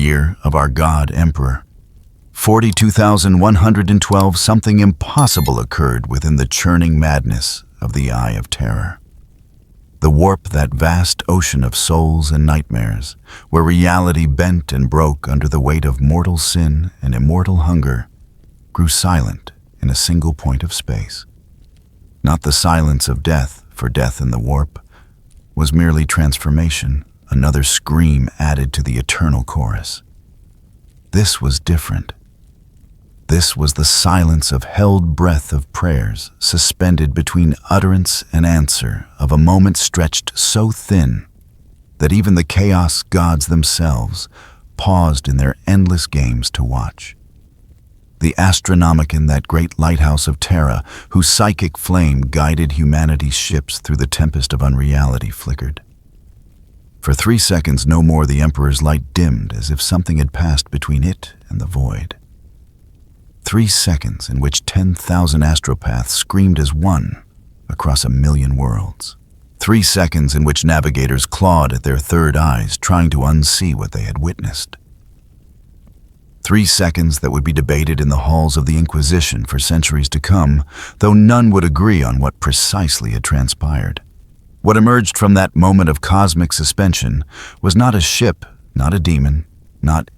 year of our God Emperor. 42,112, something impossible occurred within the churning madness of the Eye of Terror. The warp, that vast ocean of souls and nightmares, where reality bent and broke under the weight of mortal sin and immortal hunger, grew silent in a single point of space. Not the silence of death, for death in the warp was merely transformation, another scream added to the eternal chorus. This was different. This was the silence of held breath of prayers, suspended between utterance and answer, of a moment stretched so thin that even the chaos gods themselves paused in their endless games to watch. The astronomicon, that great lighthouse of Terra, whose psychic flame guided humanity's ships through the tempest of unreality, flickered. For 3 seconds, no more, the Emperor's light dimmed, as if something had passed between it and the void. 3 seconds in which 10,000 astropaths screamed as one across a million worlds. 3 seconds in which navigators clawed at their third eyes, trying to unsee what they had witnessed. 3 seconds that would be debated in the halls of the Inquisition for centuries to come, though none would agree on what precisely had transpired. What emerged from that moment of cosmic suspension was not a ship, not a demon, not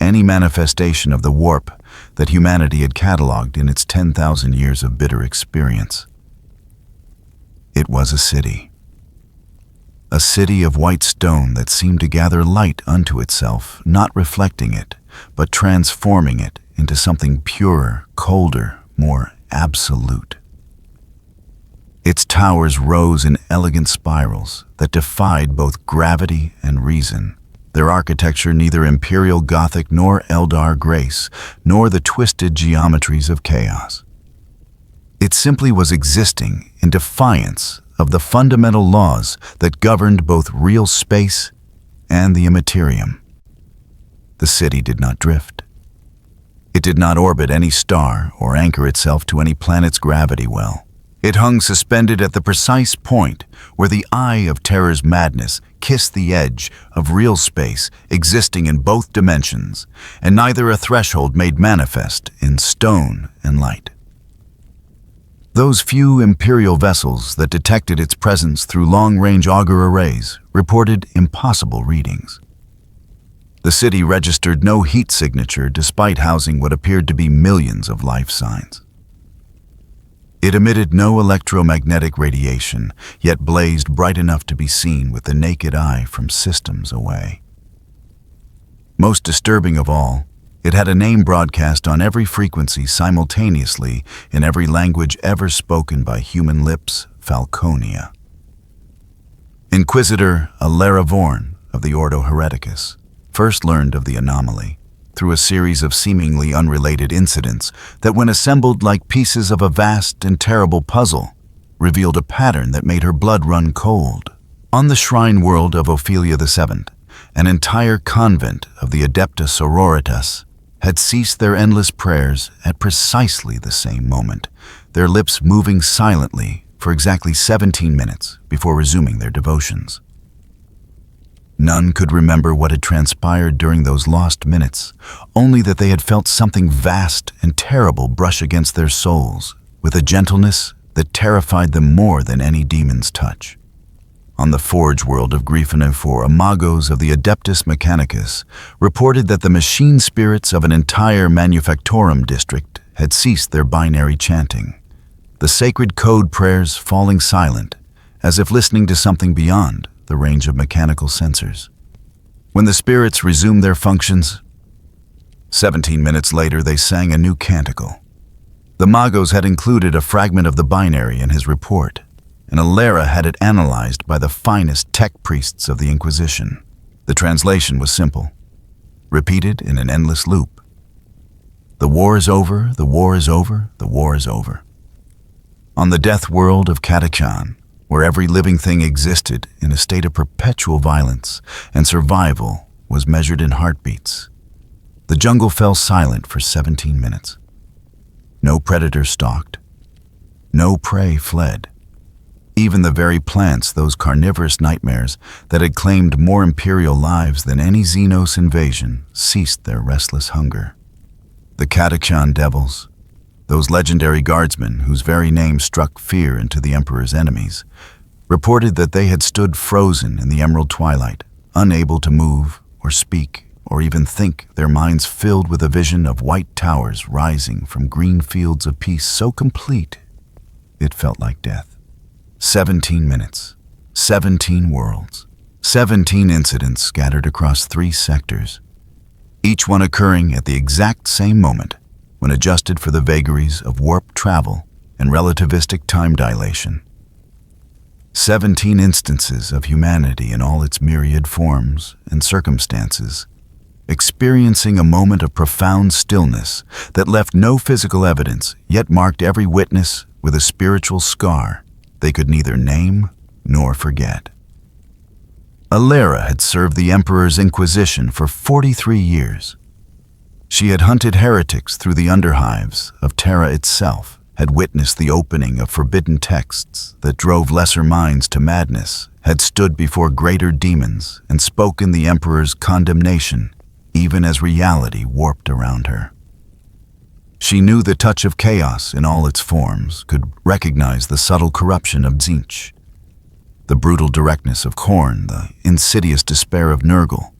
any manifestation of the warp that humanity had catalogued in its 10,000 years of bitter experience. It was a city of white stone that seemed to gather light unto itself, not reflecting it, but transforming it into something purer, colder, more absolute. Its towers rose in elegant spirals that defied both gravity and reason, their architecture neither imperial gothic nor Eldar grace, nor the twisted geometries of chaos. It simply was existing in defiance of the fundamental laws that governed both real space and the Imperium. The city did not drift. It did not orbit any star or anchor itself to any planet's gravity well. It hung suspended at the precise point where the Eye of Terror's madness kissed the edge of real space existing in both dimensions, and neither a threshold made manifest in stone and light. Those few Imperial vessels that detected its presence through long-range auger arrays reported impossible readings. The city registered no heat signature despite housing what appeared to be millions of life signs. It emitted no electromagnetic radiation, yet blazed bright enough to be seen with the naked eye from systems away. Most disturbing of all, it had a name broadcast on every frequency simultaneously in every language ever spoken by human lips: Falconia. Inquisitor Alara Vorn of the Ordo Hereticus first learned of the anomaly through a series of seemingly unrelated incidents that, when assembled like pieces of a vast and terrible puzzle, revealed a pattern that made her blood run cold. On the shrine world of Ophelia VII, an entire convent of the Adepta Sororitas had ceased their endless prayers at precisely the same moment, their lips moving silently for exactly 17 minutes before resuming their devotions. None could remember what had transpired during those lost minutes, only that they had felt something vast and terrible brush against their souls with a gentleness that terrified them more than any demon's touch. On the forge world of Griffith, magos of the Adeptus Mechanicus reported that the machine spirits of an entire manufactorum district had ceased their binary chanting, the sacred code prayers falling silent, as if listening to something beyond the range of mechanical sensors. When the spirits resumed their functions, 17 minutes later they sang a new canticle. The magos had included a fragment of the binary in his report, and Alara had it analyzed by the finest tech priests of the Inquisition. The translation was simple, repeated in an endless loop. The war is over, the war is over, the war is over. On the death world of Katachan, where every living thing existed in a state of perpetual violence, and survival was measured in heartbeats, the jungle fell silent for 17 minutes. No predator stalked. No prey fled. Even the very plants, those carnivorous nightmares that had claimed more imperial lives than any Xenos invasion, ceased their restless hunger. The Catachan devils, those legendary guardsmen whose very name struck fear into the Emperor's enemies, reported that they had stood frozen in the emerald twilight, unable to move or speak or even think, their minds filled with a vision of white towers rising from green fields of peace so complete it felt like death. 17 minutes, 17 worlds, 17 incidents scattered across 3 sectors, each one occurring at the exact same moment when adjusted for the vagaries of warp travel and relativistic time dilation. 17 instances of humanity in all its myriad forms and circumstances, experiencing a moment of profound stillness that left no physical evidence, yet marked every witness with a spiritual scar they could neither name nor forget. Alara had served the Emperor's Inquisition for 43 years. She had hunted heretics through the underhives of Terra itself, had witnessed the opening of forbidden texts that drove lesser minds to madness, had stood before greater demons and spoken the Emperor's condemnation, even as reality warped around her. She knew the touch of chaos in all its forms, could recognize the subtle corruption of Tzeentch, the brutal directness of Khorne, the insidious despair of Nurgle,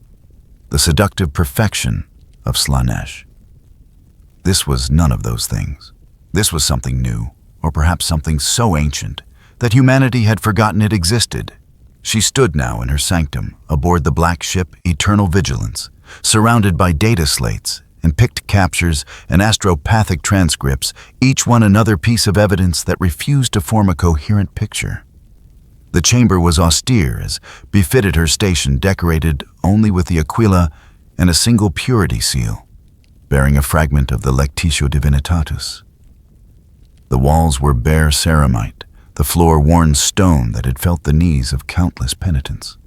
the seductive perfection of Slaanesh. This was none of those things. This was something new, or perhaps something so ancient that humanity had forgotten it existed. She stood now in her sanctum, aboard the black ship Eternal Vigilance, surrounded by data slates and picked captures and astropathic transcripts, each one another piece of evidence that refused to form a coherent picture. The chamber was austere, as befitted her station, decorated only with the aquila and a single purity seal, bearing a fragment of the Lectitio Divinitatus. The walls were bare ceramite, the floor worn stone that had felt the knees of countless penitents.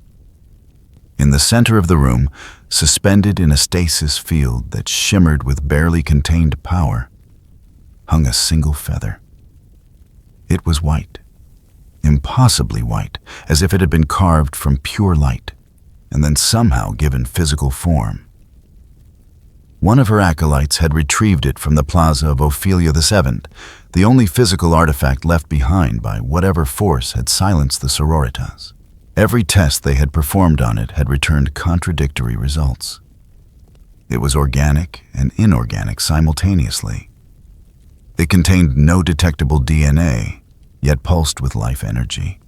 In the center of the room, suspended in a stasis field that shimmered with barely contained power, hung a single feather. It was white, impossibly white, as if it had been carved from pure light, and then somehow given physical form. One of her acolytes had retrieved it from the plaza of Ophelia VII, the only physical artifact left behind by whatever force had silenced the sororitas. Every test they had performed on it had returned contradictory results. It was organic and inorganic simultaneously. It contained no detectable DNA, yet pulsed with life energy.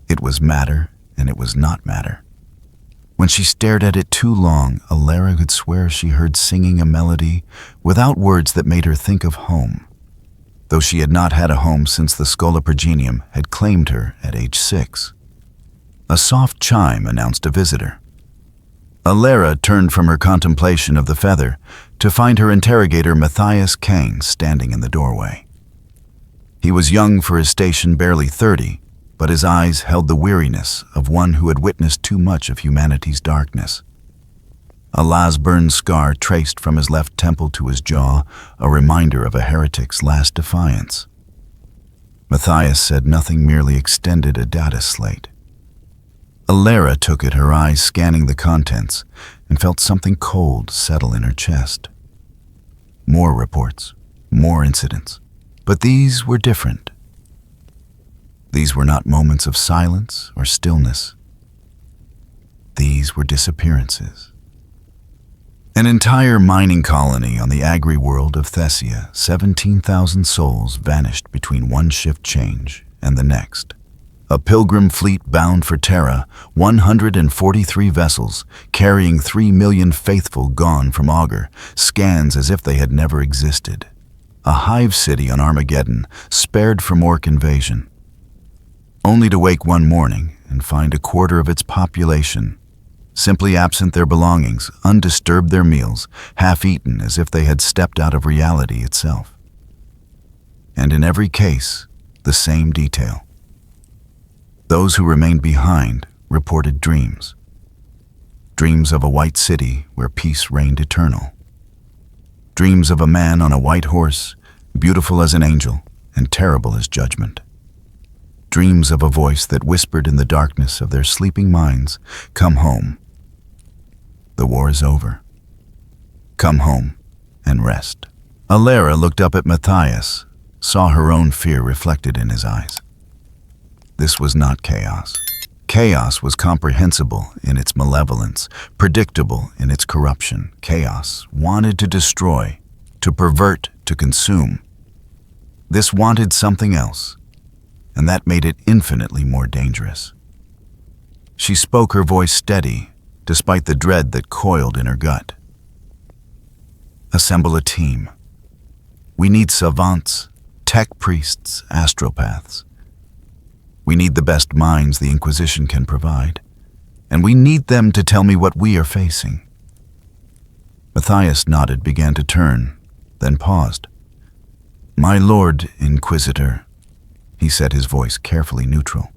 It was matter, and it was not matter. When she stared at it too long, Alara could swear she heard singing a melody without words that made her think of home, though she had not had a home since the Schola Progenium had claimed her at age 6. A soft chime announced a visitor. Alara turned from her contemplation of the feather to find her interrogator Matthias Kang standing in the doorway. He was young for his station, barely 30, but his eyes held the weariness of one who had witnessed too much of humanity's darkness. A las-burn scar traced from his left temple to his jaw, a reminder of a heretic's last defiance. Matthias said nothing, merely extended a data slate. Alara took it, her eyes scanning the contents, and felt something cold settle in her chest. More reports, more incidents, but these were different. These were not moments of silence or stillness. These were disappearances. An entire mining colony on the agri-world of Thessia, 17,000 souls vanished between one shift change and the next. A pilgrim fleet bound for Terra, 143 vessels, carrying 3 million faithful gone from Augur, scans as if they had never existed. A hive city on Armageddon, spared from orc invasion, only to wake one morning and find a quarter of its population simply absent their belongings, undisturbed their meals, half-eaten as if they had stepped out of reality itself. And in every case, the same detail. Those who remained behind reported dreams. Dreams of a white city where peace reigned eternal. Dreams of a man on a white horse, beautiful as an angel and terrible as judgment. dreams of a voice that whispered in the darkness of their sleeping minds, "Come home. The war is over. Come home and rest." Alara looked up at Matthias, saw her own fear reflected in his eyes. This was not chaos. Chaos was comprehensible in its malevolence, predictable in its corruption. Chaos wanted to destroy, to pervert, to consume. This wanted something else, and that made it infinitely more dangerous. She spoke, her voice steady, despite the dread that coiled in her gut. "Assemble a team. We need savants, tech priests, astropaths. We need the best minds the Inquisition can provide, and we need them to tell me what we are facing." Matthias nodded, began to turn, then paused. "My Lord Inquisitor," he said, his voice carefully neutral.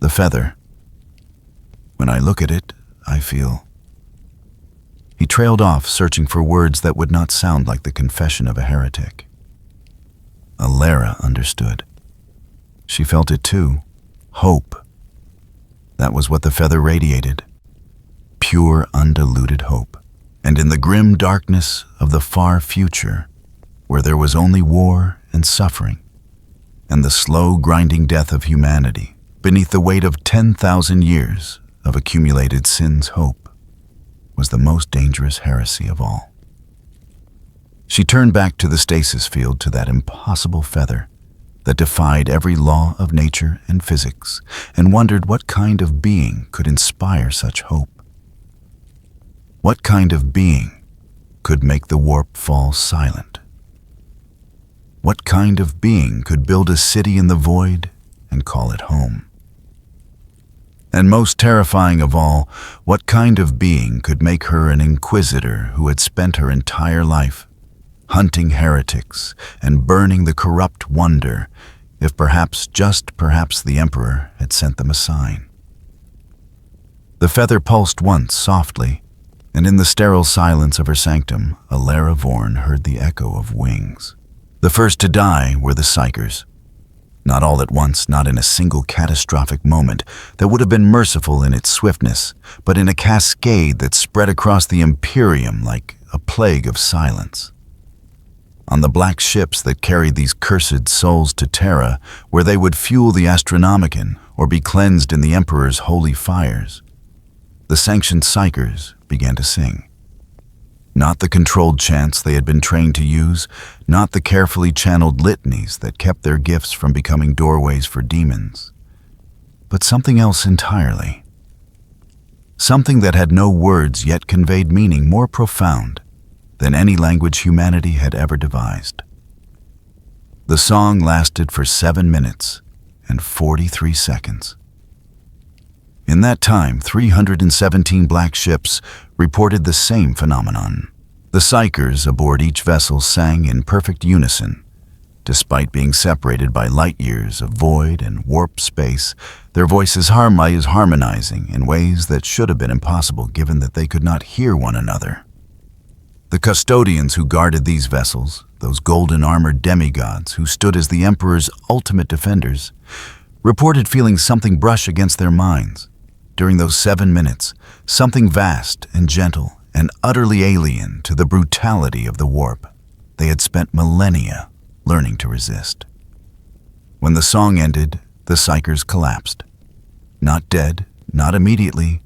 "The feather. When I look at it, I feel..." He trailed off, searching for words that would not sound like the confession of a heretic. Alara understood. She felt it too. Hope. That was what the feather radiated. Pure, undiluted hope. And in the grim darkness of the far future, where there was only war and suffering, and the slow, grinding death of humanity, beneath the weight of 10,000 years of accumulated sins, hope was the most dangerous heresy of all. She turned back to the stasis field, to that impossible feather that defied every law of nature and physics, and wondered what kind of being could inspire such hope. What kind of being could make the warp fall silent? What kind of being could build a city in the void and call it home? And most terrifying of all, what kind of being could make her an inquisitor who had spent her entire life hunting heretics and burning the corrupt wonder, if perhaps, just perhaps, the Emperor had sent them a sign? The feather pulsed once softly, and in the sterile silence of her sanctum, Alara Vorn heard the echo of wings. The first to die were the Psychers. Not all at once, not in a single catastrophic moment that would have been merciful in its swiftness, but in a cascade that spread across the Imperium like a plague of silence. On the black ships that carried these cursed souls to Terra, where they would fuel the Astronomicon or be cleansed in the Emperor's holy fires, the sanctioned Psychers began to sing. Not the controlled chants they had been trained to use, not the carefully channeled litanies that kept their gifts from becoming doorways for demons, but something else entirely. Something that had no words yet conveyed meaning more profound than any language humanity had ever devised. The song lasted for 7 minutes and 43 seconds. In that time, 317 black ships reported the same phenomenon. The Psychers aboard each vessel sang in perfect unison. Despite being separated by light years of void and warp space, their voices harmonizing in ways that should have been impossible given that they could not hear one another. The custodians who guarded these vessels, those golden-armored demigods who stood as the Emperor's ultimate defenders, reported feeling something brush against their minds. During those 7 minutes, something vast and gentle and utterly alien to the brutality of the warp they had spent millennia learning to resist. When the song ended, the Psychers collapsed. Not dead, not immediately,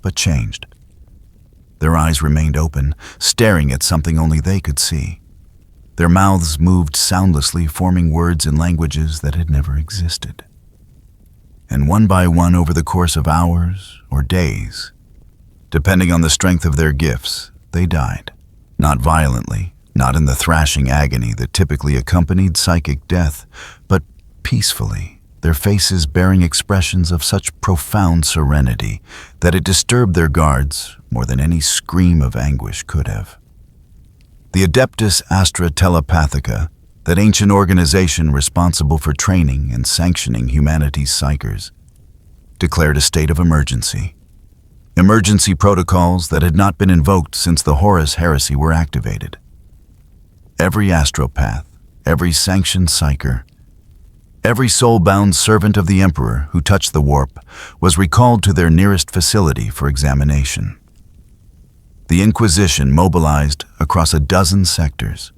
but changed. Their eyes remained open, staring at something only they could see. Their mouths moved soundlessly, forming words in languages that had never existed. And one by one, over the course of hours or days, depending on the strength of their gifts, they died. Not violently, not in the thrashing agony that typically accompanied psychic death, but peacefully, their faces bearing expressions of such profound serenity that it disturbed their guards more than any scream of anguish could have. The Adeptus Astra Telepathica, that ancient organization responsible for training and sanctioning humanity's psychers, declared a state of emergency. Emergency protocols that had not been invoked since the Horus Heresy were activated. Every astropath, every sanctioned psyker, Every soul-bound servant of the Emperor who touched the warp was recalled to their nearest facility for examination. The Inquisition mobilized across a dozen sectors.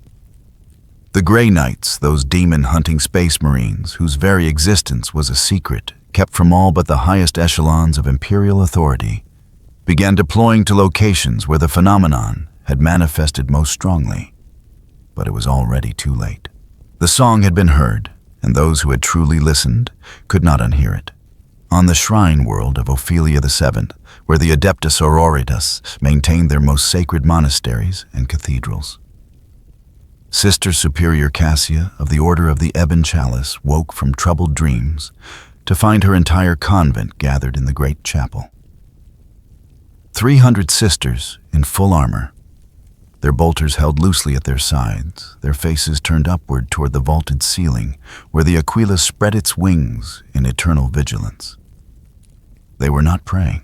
The Grey Knights, those demon-hunting space marines whose very existence was a secret kept from all but the highest echelons of Imperial authority, began deploying to locations where the phenomenon had manifested most strongly. But it was already too late. The song had been heard, and those who had truly listened could not unhear it. On the shrine world of Ophelia VII, where the Adeptus Auroritas maintained their most sacred monasteries and cathedrals, Sister Superior Cassia of the Order of the Ebon Chalice woke from troubled dreams to find her entire convent gathered in the great chapel. 300 sisters in full armor, their bolters held loosely at their sides, their faces turned upward toward the vaulted ceiling where the Aquila spread its wings in eternal vigilance. They were not praying.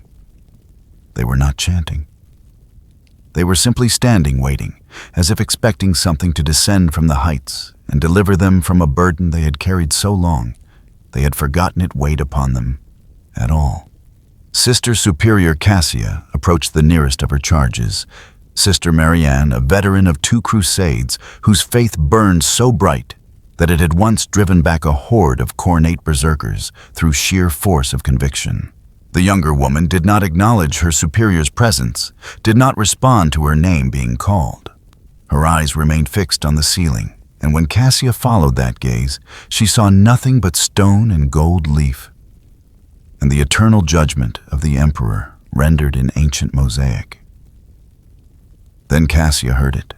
They were not chanting. They were simply standing waiting, as if expecting something to descend from the heights and deliver them from a burden they had carried so long they had forgotten it weighed upon them at all. Sister Superior Cassia approached the nearest of her charges, Sister Marianne, a veteran of 2 crusades, whose faith burned so bright that it had once driven back a horde of cornate berserkers through sheer force of conviction. The younger woman did not acknowledge her superior's presence, did not respond to her name being called. Her eyes remained fixed on the ceiling, and when Cassia followed that gaze, she saw nothing but stone and gold leaf, and the eternal judgment of the Emperor rendered in ancient mosaic. Then Cassia heard it.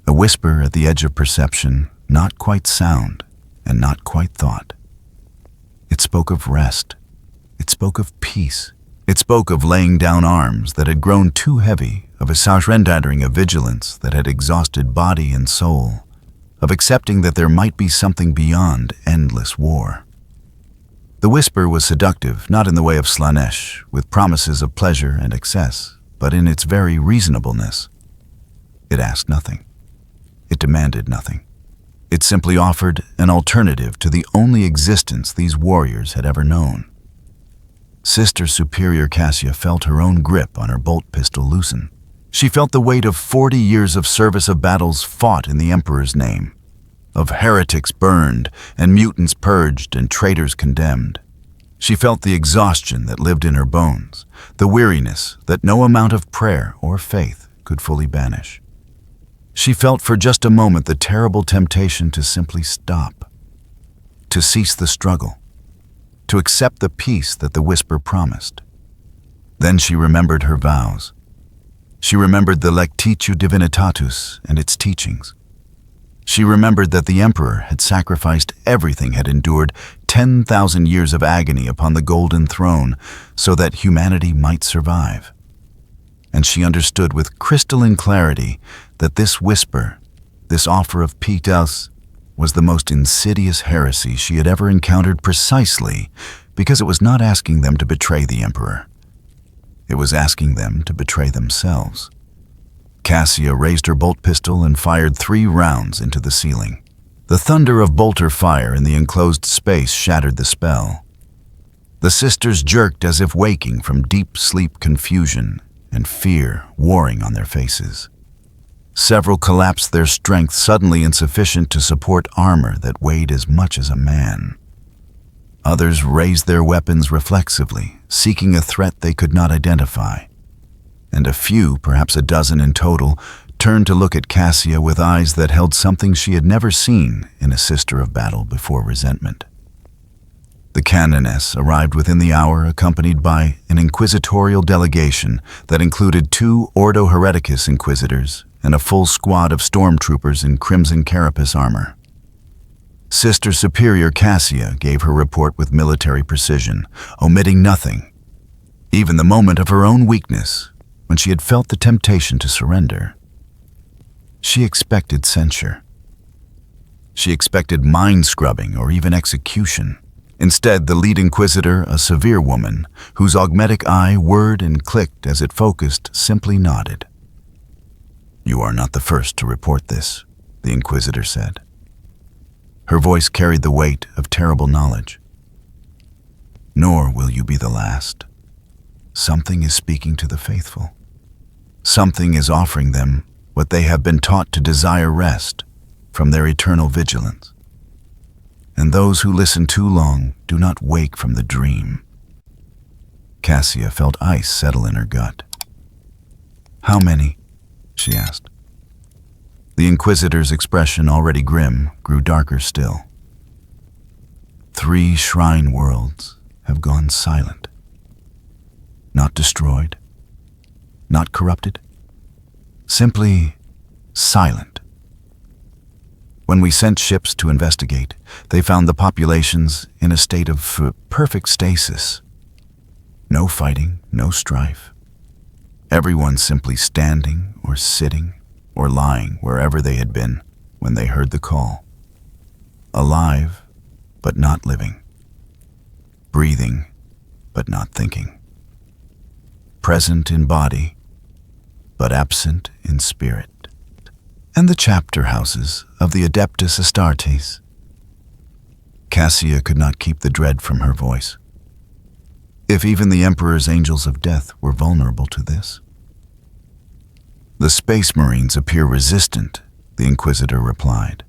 A whisper at the edge of perception, not quite sound and not quite thought. It spoke of rest. It spoke of peace. It spoke of laying down arms that had grown too heavy, of a surrendering of vigilance that had exhausted body and soul, of accepting that there might be something beyond endless war. The whisper was seductive, not in the way of Slanesh, with promises of pleasure and excess, but in its very reasonableness. It asked nothing. It demanded nothing. It simply offered an alternative to the only existence these warriors had ever known. Sister Superior Cassia felt her own grip on her bolt pistol loosen. She felt the weight of 40 years of service of battles fought in the Emperor's name, of heretics burned and mutants purged and traitors condemned. She felt the exhaustion that lived in her bones, the weariness that no amount of prayer or faith could fully banish. She felt for just a moment the terrible temptation to simply stop, to cease the struggle, to accept the peace that the whisper promised. Then she remembered her vows. She remembered the Lectitio Divinitatus and its teachings. She remembered that the Emperor had sacrificed everything, had endured 10,000 years of agony upon the golden throne so that humanity might survive. And she understood with crystalline clarity that this whisper, this offer of peace, was the most insidious heresy she had ever encountered, precisely because it was not asking them to betray the Emperor. It was asking them to betray themselves. Cassia raised her bolt pistol and fired 3 rounds into the ceiling. The thunder of bolter fire in the enclosed space shattered the spell. The sisters jerked as if waking from deep sleep, confusion and fear warring on their faces. Several collapsed, their strength suddenly insufficient to support armor that weighed as much as a man. Others raised their weapons reflexively, seeking a threat they could not identify. And a few, perhaps a dozen in total, turned to look at Cassia with eyes that held something she had never seen in a sister of battle before: resentment. The canoness arrived within the hour, accompanied by an inquisitorial delegation that included 2 Ordo Hereticus inquisitors and a full squad of stormtroopers in crimson carapace armor. Sister Superior Cassia gave her report with military precision, omitting nothing, even the moment of her own weakness, when she had felt the temptation to surrender. She expected censure. She expected mind-scrubbing or even execution. Instead, the lead inquisitor, a severe woman, whose augmetic eye whirred and clicked as it focused, simply nodded. "You are not the first to report this," the inquisitor said. Her voice carried the weight of terrible knowledge. Nor will you be the last. Something is speaking to the faithful. Something is offering them what they have been taught to desire: rest from their eternal vigilance. And those who listen too long do not wake from the dream. Cassia felt ice settle in her gut. How many? She asked. The Inquisitor's expression, already grim, grew darker still. 3 shrine worlds have gone silent. Not destroyed, not corrupted, simply silent. When we sent ships to investigate, they found the populations in a state of perfect stasis. No fighting, no strife. Everyone simply standing or sitting or lying wherever they had been when they heard the call. Alive, but not living. Breathing, but not thinking. Present in body, but absent in spirit. And the chapter houses of the Adeptus Astartes. Cassia could not keep the dread from her voice. If even the Emperor's angels of death were vulnerable to this. The Space Marines appear resistant, the Inquisitor replied.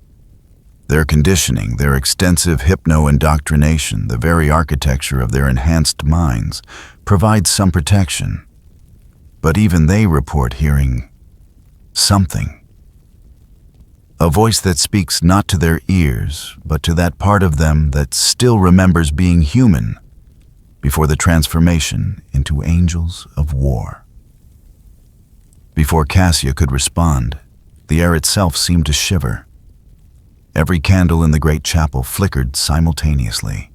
Their conditioning, their extensive hypno-indoctrination, the very architecture of their enhanced minds provides some protection. But even they report hearing something. A voice that speaks not to their ears, but to that part of them that still remembers being human before the transformation into angels of war. Before Cassia could respond, the air itself seemed to shiver. Every candle in the great chapel flickered simultaneously.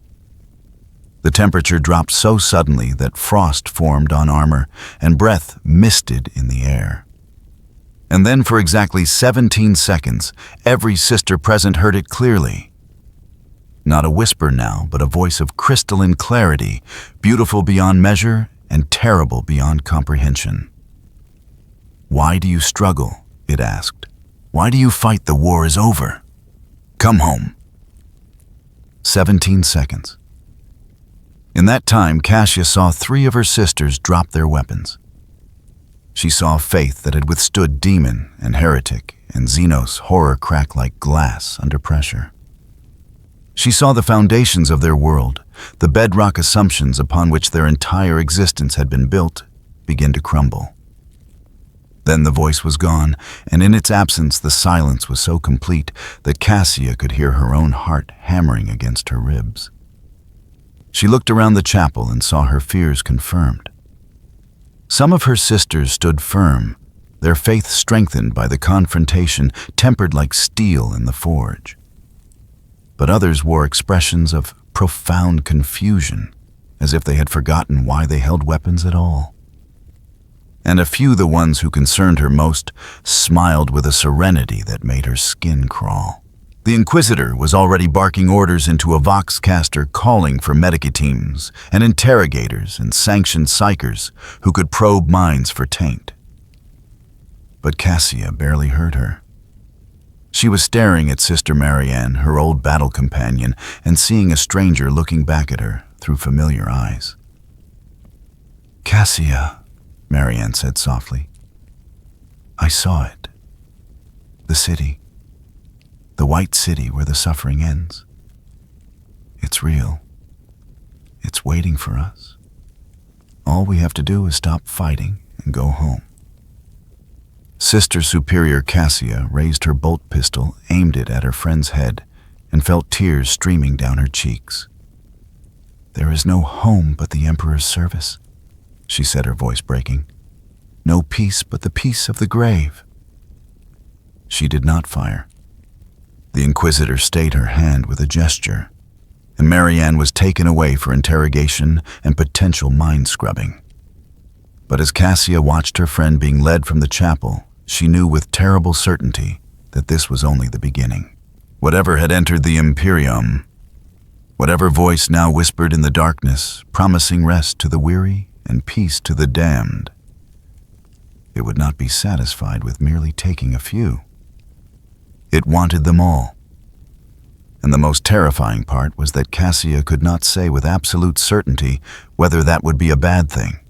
The temperature dropped so suddenly that frost formed on armor and breath misted in the air. And then for exactly 17 seconds, every sister present heard it clearly. Not a whisper now, but a voice of crystalline clarity, beautiful beyond measure and terrible beyond comprehension. Why do you struggle? It asked. Why do you fight? The war is over. Come home. 17 seconds. In that time, Cassia saw 3 of her sisters drop their weapons. She saw faith that had withstood demon and heretic and Xenos horror crack like glass under pressure. She saw the foundations of their world, the bedrock assumptions upon which their entire existence had been built, begin to crumble. Then the voice was gone, and in its absence the silence was so complete that Cassia could hear her own heart hammering against her ribs. She looked around the chapel and saw her fears confirmed. Some of her sisters stood firm, their faith strengthened by the confrontation, tempered like steel in the forge. But others wore expressions of profound confusion, as if they had forgotten why they held weapons at all. And a few, the ones who concerned her most, smiled with a serenity that made her skin crawl. The Inquisitor was already barking orders into a voxcaster, calling for medica teams and interrogators and sanctioned psychers who could probe minds for taint. But Cassia barely heard her. She was staring at Sister Marianne, her old battle companion, and seeing a stranger looking back at her through familiar eyes. Cassia, Marianne said softly. I saw it. The city. The white city where the suffering ends. It's real. It's waiting for us. All we have to do is stop fighting and go home. Sister Superior Cassia raised her bolt pistol, aimed it at her friend's head, and felt tears streaming down her cheeks. There is no home but the Emperor's service, she said, her voice breaking. No peace but the peace of the grave. She did not fire. The Inquisitor stayed her hand with a gesture, and Marianne was taken away for interrogation and potential mind-scrubbing. But as Cassia watched her friend being led from the chapel, she knew with terrible certainty that this was only the beginning. Whatever had entered the Imperium, whatever voice now whispered in the darkness, promising rest to the weary and peace to the damned, it would not be satisfied with merely taking a few. It wanted them all. And the most terrifying part was that Cassia could not say with absolute certainty whether that would be a bad thing.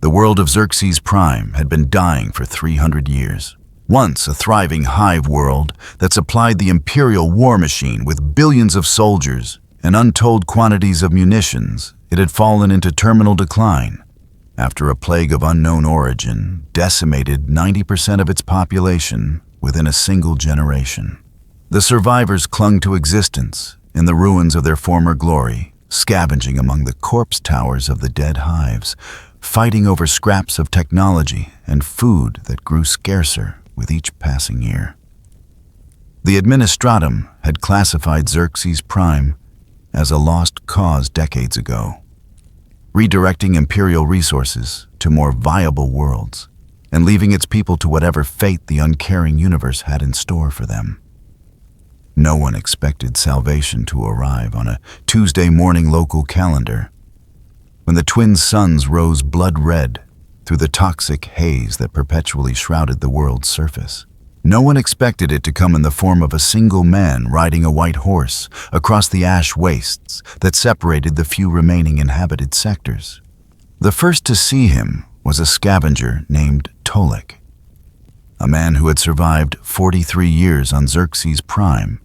The world of Xerxes Prime had been dying for 300 years. Once a thriving hive world that supplied the imperial war machine with billions of soldiers and untold quantities of munitions, it had fallen into terminal decline after a plague of unknown origin decimated 90% of its population within a single generation. The survivors clung to existence in the ruins of their former glory, scavenging among the corpse towers of the dead hives, fighting over scraps of technology and food that grew scarcer with each passing year. The Administratum had classified Xerxes Prime as a lost cause decades ago, redirecting imperial resources to more viable worlds and leaving its people to whatever fate the uncaring universe had in store for them. No one expected salvation to arrive on a Tuesday morning local calendar, when the twin suns rose blood red through the toxic haze that perpetually shrouded the world's surface. No one expected it to come in the form of a single man riding a white horse across the ash wastes that separated the few remaining inhabited sectors. The first to see him was a scavenger named Tolik, a man who had survived 43 years on Xerxes Prime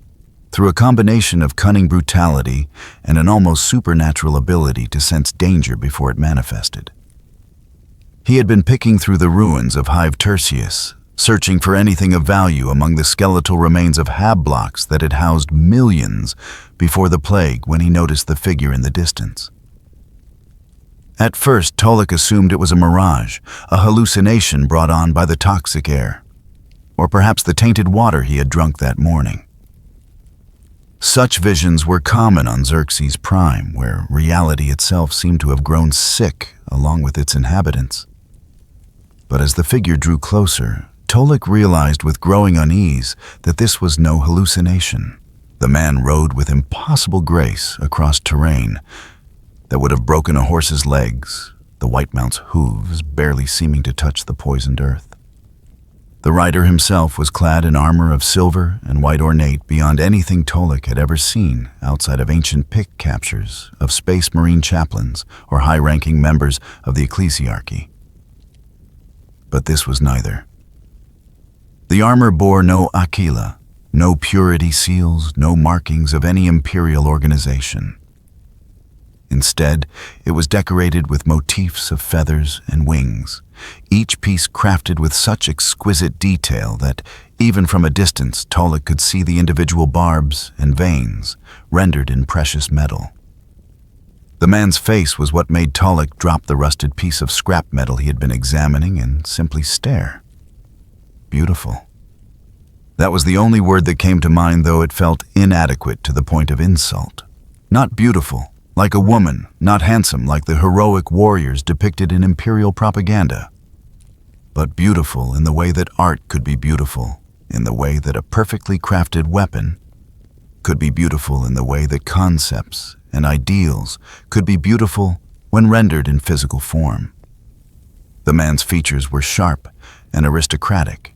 through a combination of cunning brutality and an almost supernatural ability to sense danger before it manifested. He had been picking through the ruins of Hive Tertius, searching for anything of value among the skeletal remains of hab blocks that had housed millions before the plague when he noticed the figure in the distance. At first, Tolik assumed it was a mirage, a hallucination brought on by the toxic air, or perhaps the tainted water he had drunk that morning. Such visions were common on Xerxes Prime, where reality itself seemed to have grown sick along with its inhabitants. But as the figure drew closer, Tolik realized with growing unease that this was no hallucination. The man rode with impossible grace across terrain that would have broken a horse's legs, the white mount's hooves barely seeming to touch the poisoned earth. The rider himself was clad in armor of silver and white ornate beyond anything Tolik had ever seen outside of ancient pick captures of space marine chaplains or high-ranking members of the ecclesiarchy. But this was neither. The armor bore no aquila, no purity seals, no markings of any imperial organization. Instead, it was decorated with motifs of feathers and wings, each piece crafted with such exquisite detail that, even from a distance, Tolik could see the individual barbs and veins, rendered in precious metal. The man's face was what made Tolik drop the rusted piece of scrap metal he had been examining and simply stare. Beautiful. That was the only word that came to mind, though it felt inadequate to the point of insult. Not beautiful, like a woman, not handsome like the heroic warriors depicted in imperial propaganda, but beautiful in the way that art could be beautiful, in the way that a perfectly crafted weapon could be beautiful, in the way that concepts and ideals could be beautiful when rendered in physical form. The man's features were sharp and aristocratic,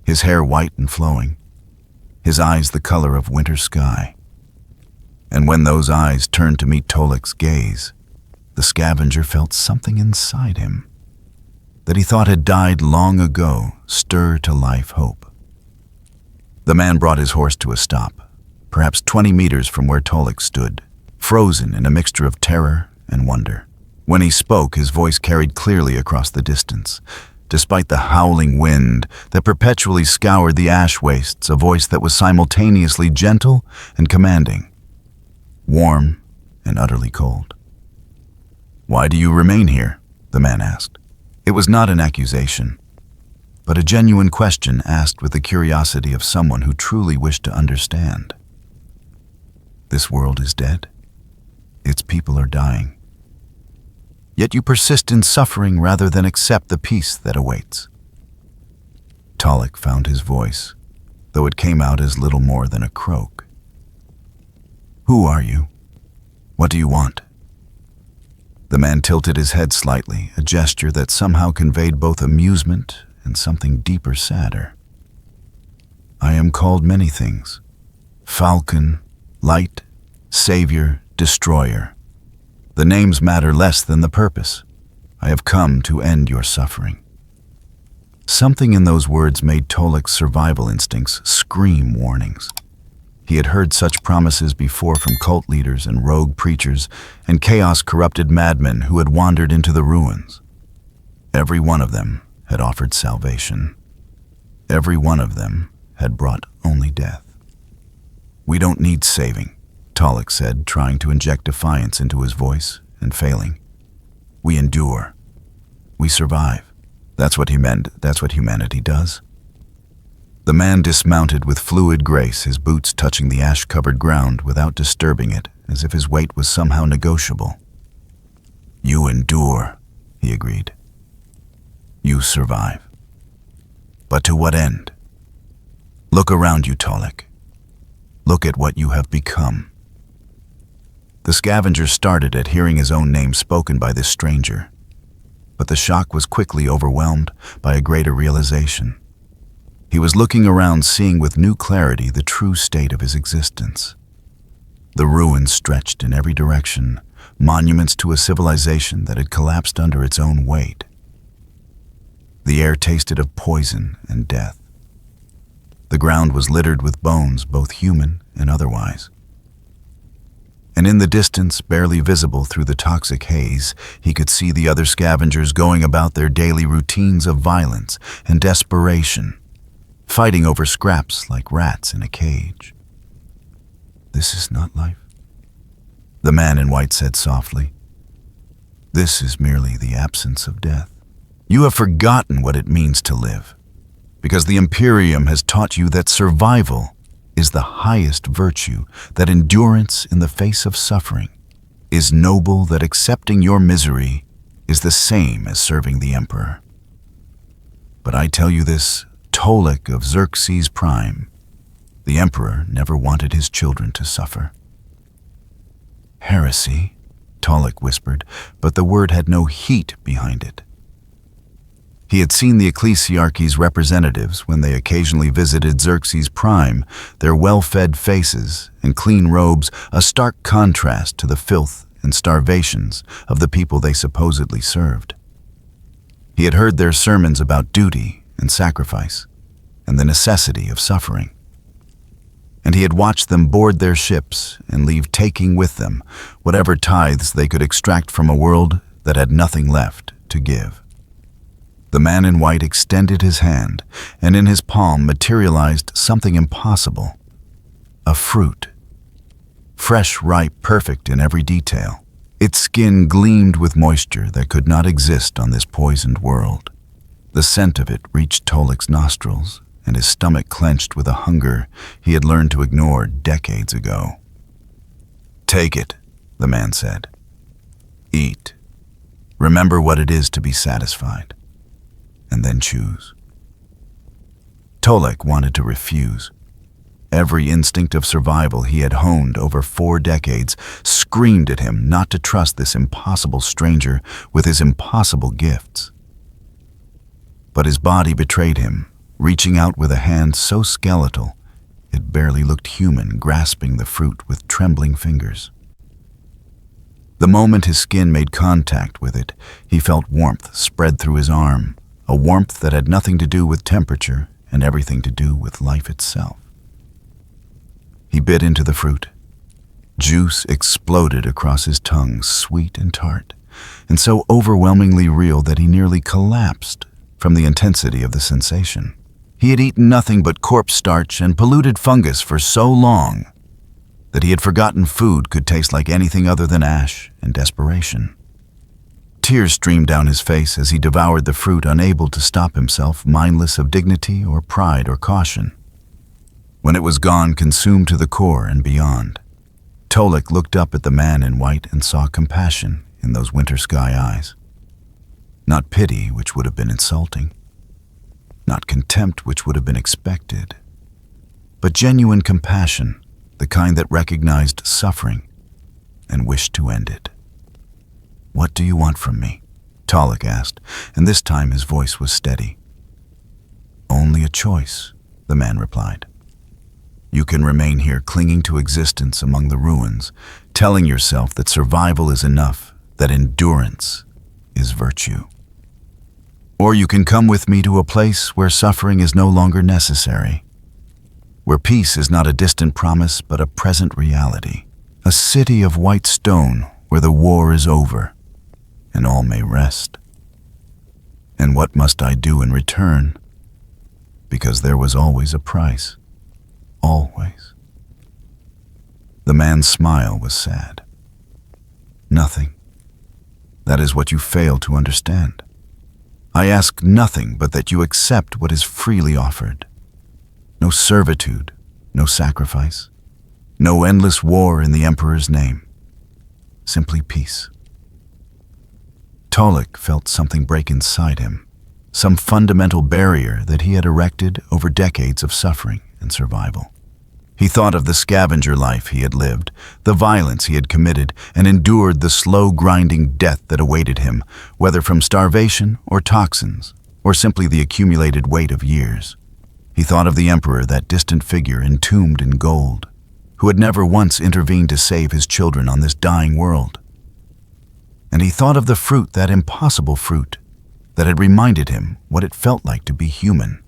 his hair white and flowing, his eyes the color of winter sky. And when those eyes turned to meet Tolik's gaze, the scavenger felt something inside him that he thought had died long ago stir to life hope. The man brought his horse to a stop, perhaps 20 meters from where Tolik stood, frozen in a mixture of terror and wonder. When he spoke, his voice carried clearly across the distance. Despite the howling wind that perpetually scoured the ash wastes, a voice that was simultaneously gentle and commanding, warm and utterly cold. "Why do you remain here?" the man asked. It was not an accusation, but a genuine question asked with the curiosity of someone who truly wished to understand. This world is dead. Its people are dying. Yet you persist in suffering rather than accept the peace that awaits. Tolik found his voice, though it came out as little more than a croak. "Who are you? What do you want?" The man tilted his head slightly, a gesture that somehow conveyed both amusement and something deeper, sadder. "I am called many things. Falcon, Light, Savior, Destroyer. The names matter less than the purpose. I have come to end your suffering. Something in those words made Tolek's survival instincts scream warnings. He had heard such promises before from cult leaders and rogue preachers and chaos-corrupted madmen who had wandered into the ruins. Every one of them had offered salvation. Every one of them had brought only death. "We don't need saving," Tolek said, trying to inject defiance into his voice and failing. "We endure. We survive. That's what he meant. That's what humanity does." The man dismounted with fluid grace, his boots touching the ash-covered ground without disturbing it, as if his weight was somehow negotiable. "You endure," he agreed. "You survive. But to what end? Look around you, Tolek. Look at what you have become." The scavenger started at hearing his own name spoken by this stranger, but the shock was quickly overwhelmed by a greater realization. He was looking around, seeing with new clarity the true state of his existence. The ruins stretched in every direction, monuments to a civilization that had collapsed under its own weight. The air tasted of poison and death. The ground was littered with bones, both human and otherwise. And in the distance, barely visible through the toxic haze, he could see the other scavengers going about their daily routines of violence and desperation, fighting over scraps like rats in a cage. "This is not life," the man in white said softly. "This is merely the absence of death. You have forgotten what it means to live, because the Imperium has taught you that survival is the highest virtue, that endurance in the face of suffering is noble, that accepting your misery is the same as serving the Emperor. But I tell you this, Tolek of Xerxes Prime, the Emperor never wanted his children to suffer." "Heresy," Tolek whispered, but the word had no heat behind it. He had seen the ecclesiarchy's representatives when they occasionally visited Xerxes Prime, their well-fed faces and clean robes a stark contrast to the filth and starvations of the people they supposedly served. He had heard their sermons about duty and sacrifice and the necessity of suffering. And he had watched them board their ships and leave, taking with them whatever tithes they could extract from a world that had nothing left to give. The man in white extended his hand, and in his palm materialized something impossible. A fruit. Fresh, ripe, perfect in every detail. Its skin gleamed with moisture that could not exist on this poisoned world. The scent of it reached Tolek's nostrils, and his stomach clenched with a hunger he had learned to ignore decades ago. "Take it," the man said. "Eat. Remember what it is to be satisfied. And then choose." Tolek wanted to refuse. Every instinct of survival he had honed over 4 decades screamed at him not to trust this impossible stranger with his impossible gifts. But his body betrayed him, reaching out with a hand so skeletal it barely looked human, grasping the fruit with trembling fingers. The moment his skin made contact with it, he felt warmth spread through his arm, a warmth that had nothing to do with temperature and everything to do with life itself. He bit into the fruit. Juice exploded across his tongue, sweet and tart, and so overwhelmingly real that he nearly collapsed from the intensity of the sensation. He had eaten nothing but corpse starch and polluted fungus for so long that he had forgotten food could taste like anything other than ash and desperation. Tears streamed down his face as he devoured the fruit, unable to stop himself, mindless of dignity or pride or caution. When it was gone, consumed to the core and beyond, Tolek looked up at the man in white and saw compassion in those winter sky eyes. Not pity, which would have been insulting. Not contempt, which would have been expected. But genuine compassion, the kind that recognized suffering and wished to end it. "What do you want from me?" Tolek asked, and this time his voice was steady. "Only a choice," the man replied. You can remain here clinging to existence among the ruins, telling yourself that survival is enough, that endurance is virtue. Or you can come with me to a place where suffering is no longer necessary, where peace is not a distant promise but a present reality, a city of white stone where the war is over and all may rest. And what must I do in return? Because there was always a price. Always. The man's smile was sad. Nothing. That is what you fail to understand. I ask nothing but that you accept what is freely offered. No servitude, no sacrifice, no endless war in the Emperor's name. Simply peace. Tolek felt something break inside him, some fundamental barrier that he had erected over decades of suffering and survival. He thought of the scavenger life he had lived, the violence he had committed, and endured the slow grinding death that awaited him, whether from starvation or toxins, or simply the accumulated weight of years. He thought of the Emperor, that distant figure entombed in gold, who had never once intervened to save his children on this dying world. And he thought of the fruit, that impossible fruit, that had reminded him what it felt like to be human,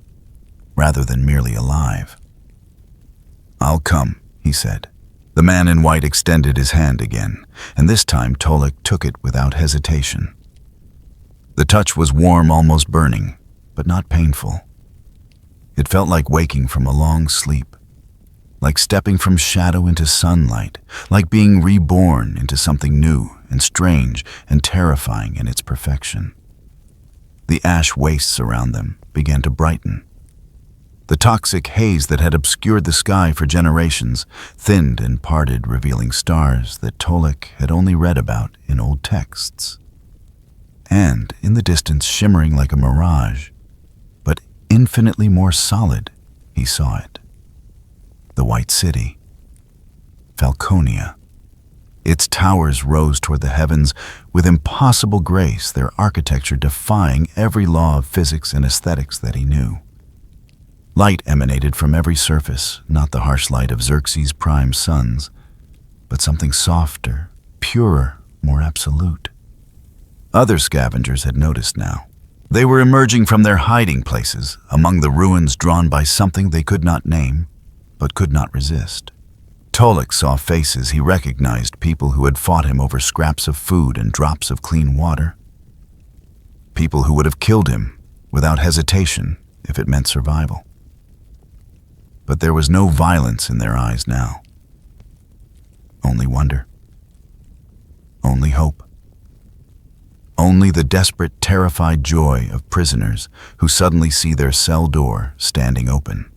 rather than merely alive. "I'll come," he said. The man in white extended his hand again, and this time Tolek took it without hesitation. The touch was warm, almost burning, but not painful. It felt like waking from a long sleep, like stepping from shadow into sunlight, like being reborn into something new and strange and terrifying in its perfection. The ash wastes around them began to brighten. The toxic haze that had obscured the sky for generations thinned and parted, revealing stars that Tolek had only read about in old texts. And, in the distance, shimmering like a mirage, but infinitely more solid, he saw it. The White City. Falconia. Its towers rose toward the heavens with impossible grace, their architecture defying every law of physics and aesthetics that he knew. Light emanated from every surface, not the harsh light of Xerxes' prime suns, but something softer, purer, more absolute. Other scavengers had noticed now. They were emerging from their hiding places among the ruins, drawn by something they could not name, but could not resist. Tolek saw faces he recognized, people who had fought him over scraps of food and drops of clean water. People who would have killed him without hesitation if it meant survival. But there was no violence in their eyes now. Only wonder. Only hope. Only the desperate, terrified joy of prisoners who suddenly see their cell door standing open.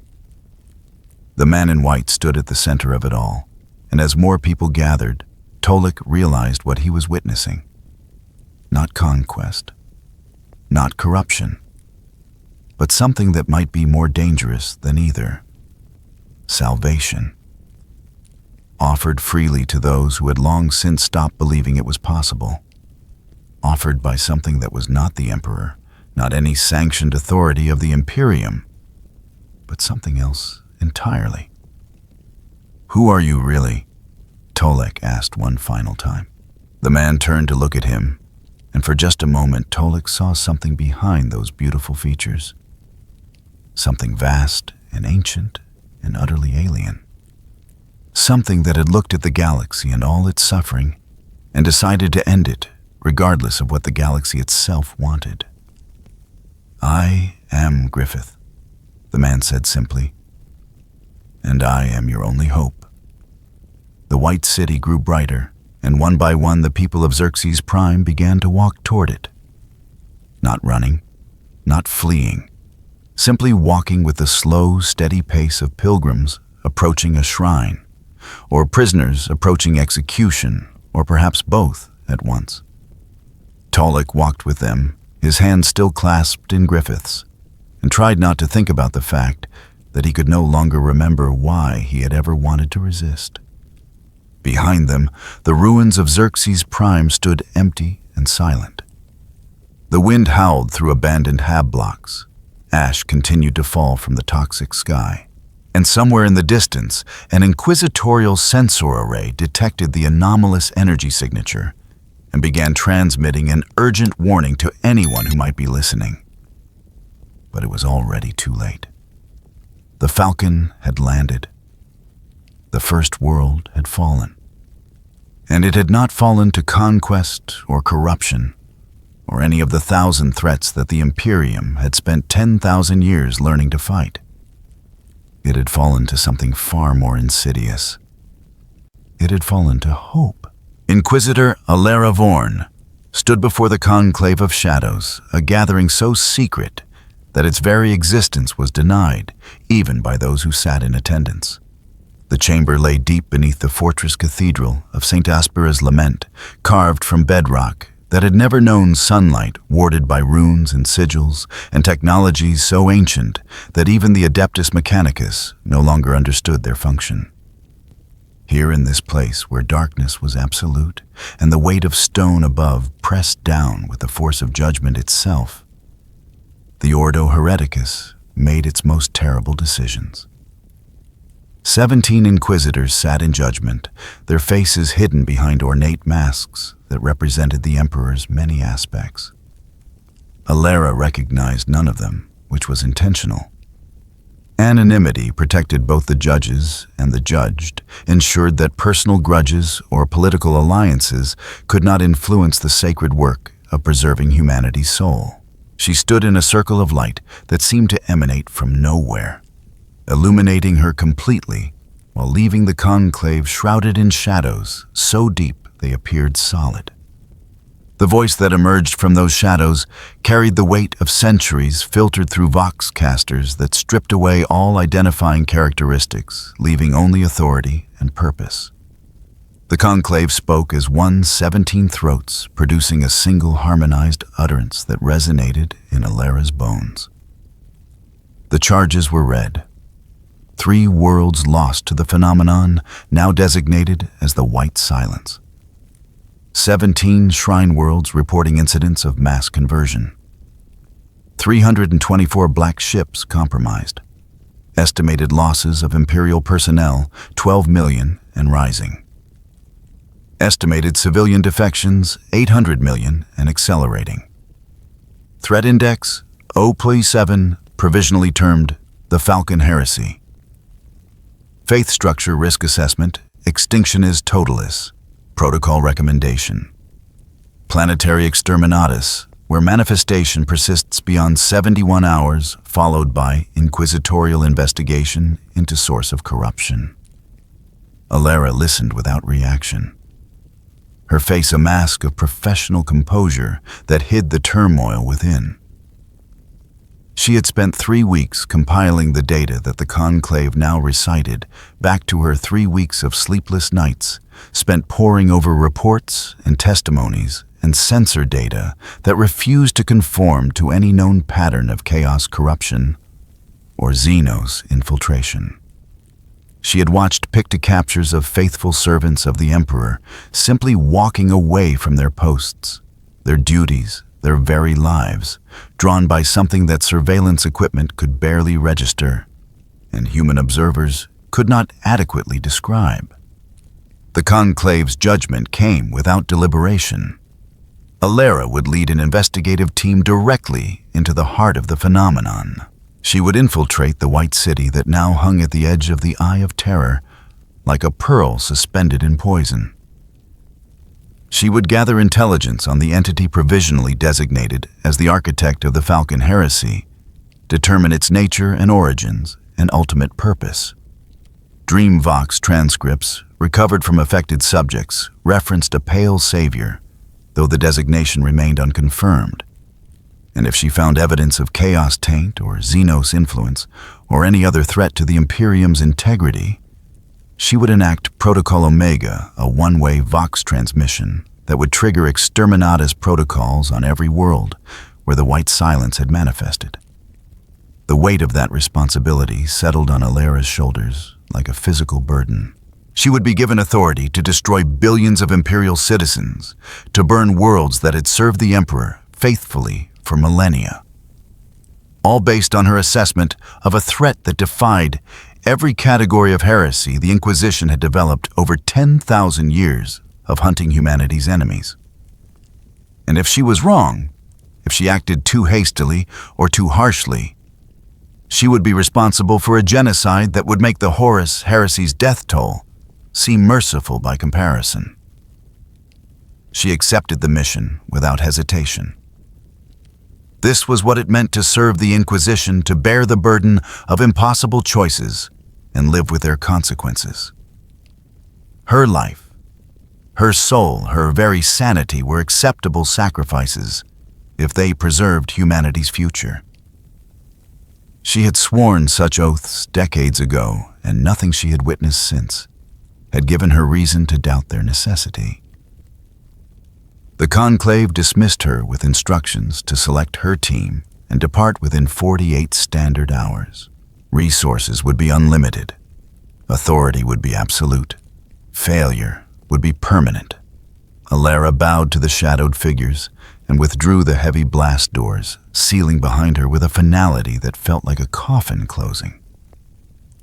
The man in white stood at the center of it all, and as more people gathered, Tolek realized what he was witnessing. Not conquest, not corruption, but something that might be more dangerous than either. Salvation. Offered freely to those who had long since stopped believing it was possible. Offered by something that was not the Emperor, not any sanctioned authority of the Imperium, but something else entirely. "Who are you really?" Tolek asked one final time. The man turned to look at him, and for just a moment Tolek saw something behind those beautiful features. Something vast and ancient and utterly alien. Something that had looked at the galaxy and all its suffering and decided to end it, regardless of what the galaxy itself wanted. "I am Griffith," the man said simply, "and I am your only hope." The White City grew brighter, and one by one the people of Xerxes' prime began to walk toward it. Not running, not fleeing, simply walking with the slow, steady pace of pilgrims approaching a shrine, or prisoners approaching execution, or perhaps both at once. Tolek walked with them, his hand still clasped in Griffith's, and tried not to think about the fact that he could no longer remember why he had ever wanted to resist. Behind them, the ruins of Xerxes' prime stood empty and silent. The wind howled through abandoned hab blocks. Ash continued to fall from the toxic sky. And somewhere in the distance, an inquisitorial sensor array detected the anomalous energy signature and began transmitting an urgent warning to anyone who might be listening. But it was already too late. The Falcon had landed. The First World had fallen. And it had not fallen to conquest or corruption, or any of the 1,000 threats that the Imperium had spent 10,000 years learning to fight. It had fallen to something far more insidious. It had fallen to hope. Inquisitor Alara Vorn stood before the conclave of shadows, a gathering so secret that its very existence was denied, even by those who sat in attendance. The chamber lay deep beneath the fortress cathedral of St. Aspera's Lament, carved from bedrock that had never known sunlight, warded by runes and sigils, and technologies so ancient that even the Adeptus Mechanicus no longer understood their function. Here in this place where darkness was absolute, and the weight of stone above pressed down with the force of judgment itself, the Ordo Hereticus made its most terrible decisions. 17 inquisitors sat in judgment, their faces hidden behind ornate masks that represented the Emperor's many aspects. Alara recognized none of them, which was intentional. Anonymity protected both the judges and the judged, ensured that personal grudges or political alliances could not influence the sacred work of preserving humanity's soul. She stood in a circle of light that seemed to emanate from nowhere, illuminating her completely while leaving the conclave shrouded in shadows so deep they appeared solid. The voice that emerged from those shadows carried the weight of centuries filtered through vox casters that stripped away all identifying characteristics, leaving only authority and purpose. The conclave spoke as one 17 throats, producing a single harmonized utterance that resonated in Alara's bones. The charges were read. 3 worlds lost to the phenomenon, now designated as the White Silence. 17 shrine worlds reporting incidents of mass conversion. 324 black ships compromised. Estimated losses of Imperial personnel, 12 million and rising. Estimated civilian defections, 800 million and accelerating. Threat index, 0.7, provisionally termed the Falcon Heresy. Faith structure risk assessment, extinction is totalis. Protocol recommendation. Planetary exterminatus, where manifestation persists beyond 71 hours, followed by inquisitorial investigation into source of corruption. Alara listened without reaction, her face a mask of professional composure that hid the turmoil within. She had spent 3 weeks compiling the data that the conclave now recited back to her 3 weeks of sleepless nights, spent poring over reports and testimonies and sensor data that refused to conform to any known pattern of chaos corruption or Xenos infiltration. She had watched pictocaptures of faithful servants of the Emperor simply walking away from their posts, their duties, their very lives, drawn by something that surveillance equipment could barely register, and human observers could not adequately describe. The conclave's judgment came without deliberation. Alara would lead an investigative team directly into the heart of the phenomenon. She would infiltrate the White City that now hung at the edge of the Eye of Terror, like a pearl suspended in poison. She would gather intelligence on the entity provisionally designated as the architect of the Falcon Heresy, determine its nature and origins and ultimate purpose. Dreamvox transcripts recovered from affected subjects referenced a pale savior, though the designation remained unconfirmed. And if she found evidence of chaos taint or Xenos influence or any other threat to the Imperium's integrity, she would enact Protocol Omega, a one-way Vox transmission that would trigger exterminatus protocols on every world where the White Silence had manifested. The weight of that responsibility settled on Alara's shoulders like a physical burden. She would be given authority to destroy billions of Imperial citizens, to burn worlds that had served the Emperor faithfully for millennia. All based on her assessment of a threat that defied every category of heresy the Inquisition had developed over 10,000 years of hunting humanity's enemies. And if she was wrong, if she acted too hastily or too harshly, she would be responsible for a genocide that would make the Horus heresy's death toll seem merciful by comparison. She accepted the mission without hesitation. This was what it meant to serve the Inquisition, to bear the burden of impossible choices and live with their consequences. Her life, her soul, her very sanity were acceptable sacrifices if they preserved humanity's future. She had sworn such oaths decades ago, and nothing she had witnessed since had given her reason to doubt their necessity. The conclave dismissed her with instructions to select her team and depart within 48 standard hours. Resources would be unlimited. Authority would be absolute. Failure would be permanent. Alara bowed to the shadowed figures and withdrew the heavy blast doors, sealing behind her with a finality that felt like a coffin closing.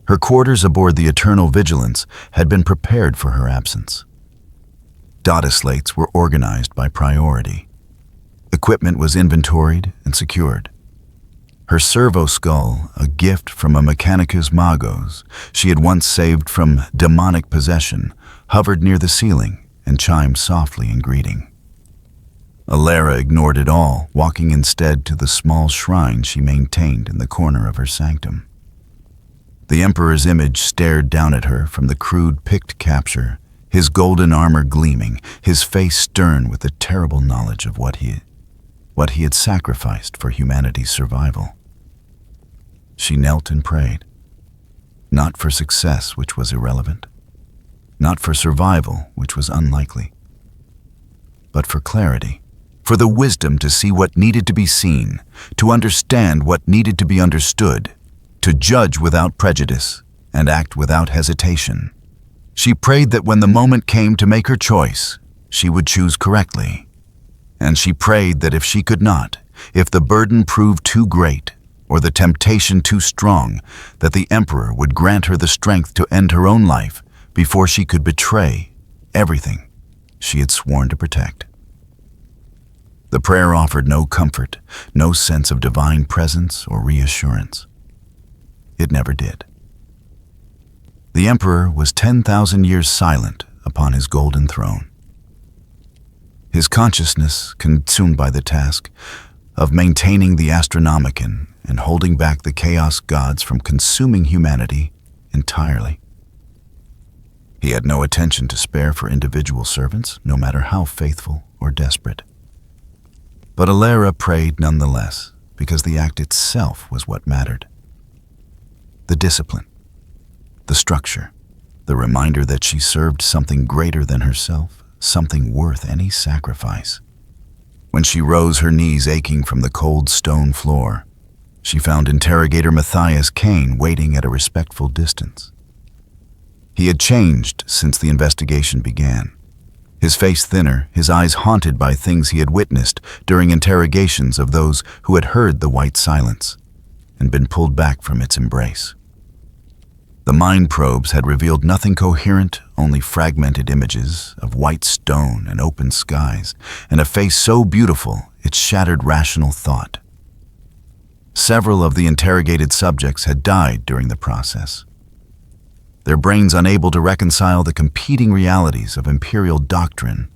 Her quarters aboard the Eternal Vigilance had been prepared for her absence. Data slates were organized by priority. Equipment was inventoried and secured. Her servo skull, a gift from a Mechanicus Magos she had once saved from demonic possession, hovered near the ceiling and chimed softly in greeting. Alara ignored it all, walking instead to the small shrine she maintained in the corner of her sanctum. The Emperor's image stared down at her from the crude picked capture, his golden armor gleaming, his face stern with the terrible knowledge of what he had sacrificed for humanity's survival. She knelt and prayed, not for success, which was irrelevant, not for survival, which was unlikely, but for clarity, for the wisdom to see what needed to be seen, to understand what needed to be understood, to judge without prejudice and act without hesitation. She prayed that when the moment came to make her choice, she would choose correctly. And she prayed that if she could not, if the burden proved too great or the temptation too strong, that the Emperor would grant her the strength to end her own life before she could betray everything she had sworn to protect. The prayer offered no comfort, no sense of divine presence or reassurance. It never did. The Emperor was 10,000 years silent upon his golden throne. His consciousness consumed by the task of maintaining the Astronomicon and holding back the Chaos Gods from consuming humanity entirely. He had no attention to spare for individual servants, no matter how faithful or desperate. But Alara prayed nonetheless, because the act itself was what mattered. The discipline, the structure, the reminder that she served something greater than herself, something worth any sacrifice. When she rose, her knees aching from the cold stone floor, she found Interrogator Matthias Kane waiting at a respectful distance. He had changed since the investigation began. His face thinner, his eyes haunted by things he had witnessed during interrogations of those who had heard the white silence and been pulled back from its embrace. The mind probes had revealed nothing coherent, only fragmented images of white stone and open skies, and a face so beautiful it shattered rational thought. Several of the interrogated subjects had died during the process, their brains unable to reconcile the competing realities of imperial doctrine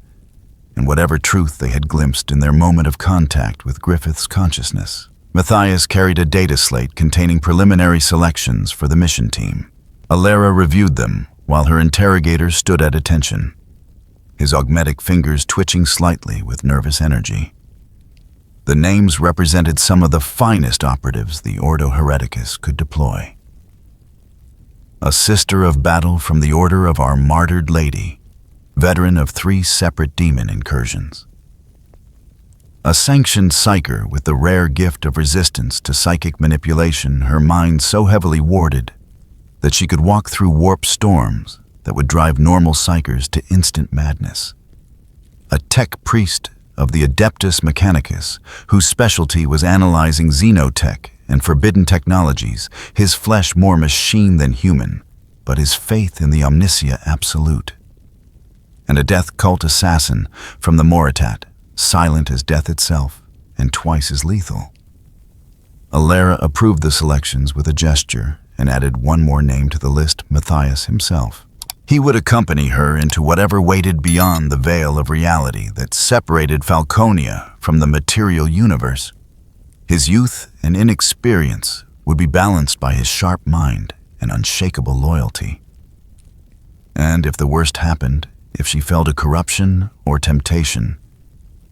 and whatever truth they had glimpsed in their moment of contact with Griffith's consciousness. Matthias carried a data slate containing preliminary selections for the mission team. Alara reviewed them while her interrogator stood at attention, his augmetic fingers twitching slightly with nervous energy. The names represented some of the finest operatives the Ordo Hereticus could deploy. A sister of battle from the Order of Our Martyred Lady, veteran of 3 separate demon incursions. A sanctioned psyker with the rare gift of resistance to psychic manipulation, her mind so heavily warded that she could walk through warp storms that would drive normal psychers to instant madness. A tech priest of the Adeptus Mechanicus, whose specialty was analyzing xenotech and forbidden technologies, his flesh more machine than human, but his faith in the omniscient absolute. And a death cult assassin from the Moritat, silent as death itself, and twice as lethal. Alara approved the selections with a gesture and added one more name to the list, Matthias himself. He would accompany her into whatever waited beyond the veil of reality that separated Falconia from the material universe. His youth and inexperience would be balanced by his sharp mind and unshakable loyalty. And if the worst happened, if she fell to corruption or temptation,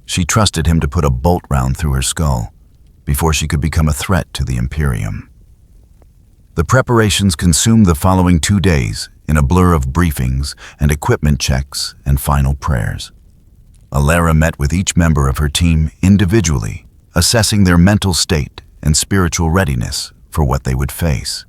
she trusted him to put a bolt round through her skull before she could become a threat to the Imperium. The preparations consumed the following 2 days in a blur of briefings and equipment checks and final prayers. Alara met with each member of her team individually, assessing their mental state and spiritual readiness for what they would face.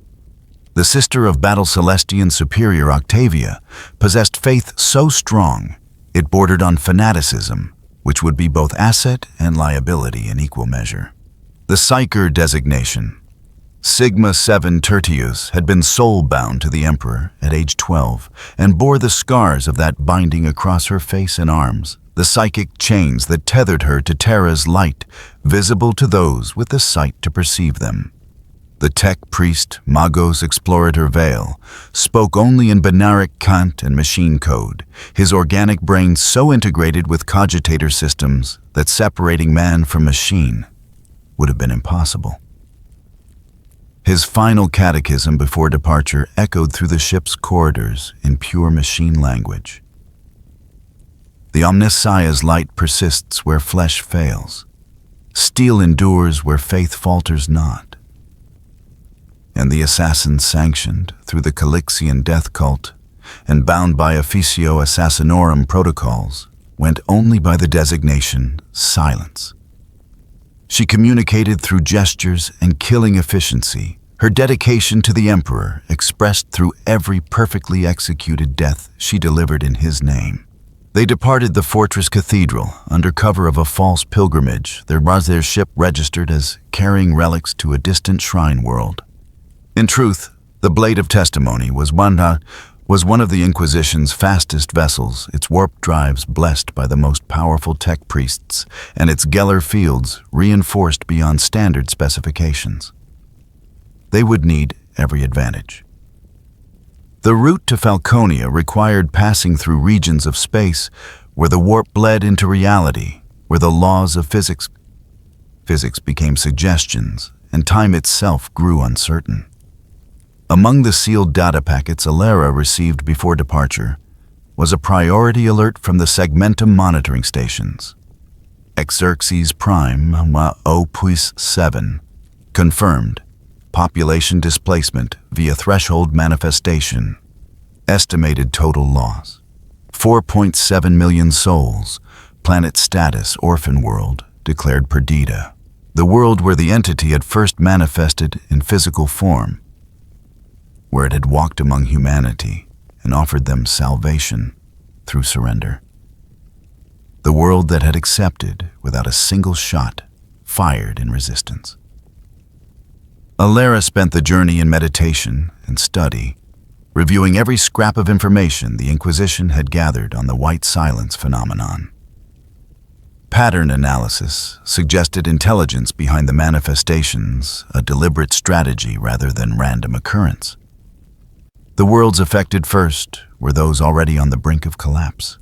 The sister of Battle Celestian Superior Octavia possessed faith so strong it bordered on fanaticism, which would be both asset and liability in equal measure. The Psyker designation, Sigma 7 Tertius, had been soul-bound to the Emperor at age 12 and bore the scars of that binding across her face and arms, the psychic chains that tethered her to Terra's light, visible to those with the sight to perceive them. The tech priest, Magos Explorator Vale, spoke only in binaric cant and machine code, his organic brain so integrated with cogitator systems that separating man from machine would have been impossible. His final catechism before departure echoed through the ship's corridors in pure machine language. The Omnissiah's light persists where flesh fails. Steel endures where faith falters not. And the assassin sanctioned through the Calixian death cult and bound by Officio Assassinorum protocols went only by the designation silence. She communicated through gestures and killing efficiency, her dedication to the Emperor expressed through every perfectly executed death she delivered in his name. They departed the fortress cathedral under cover of a false pilgrimage, their ship registered as carrying relics to a distant shrine world. In truth, the Blade of Testimony was one of the Inquisition's fastest vessels, its warp drives blessed by the most powerful tech priests, and its Geller fields reinforced beyond standard specifications. They would need every advantage. The route to Falconia required passing through regions of space where the warp bled into reality, where the laws of physics became suggestions, and time itself grew uncertain. Among the sealed data packets Alara received before departure was a priority alert from the Segmentum monitoring stations. Xerxes Prime Opus 7 confirmed population displacement via threshold manifestation. Estimated total loss 4.7 million souls. Planet status orphan world declared Perdita, the world where the entity had first manifested in physical form, where it had walked among humanity and offered them salvation through surrender. The world that had accepted without a single shot fired in resistance. Alara spent the journey in meditation and study, reviewing every scrap of information the Inquisition had gathered on the white silence phenomenon. Pattern analysis suggested intelligence behind the manifestations, a deliberate strategy rather than random occurrence. The worlds affected first were those already on the brink of collapse.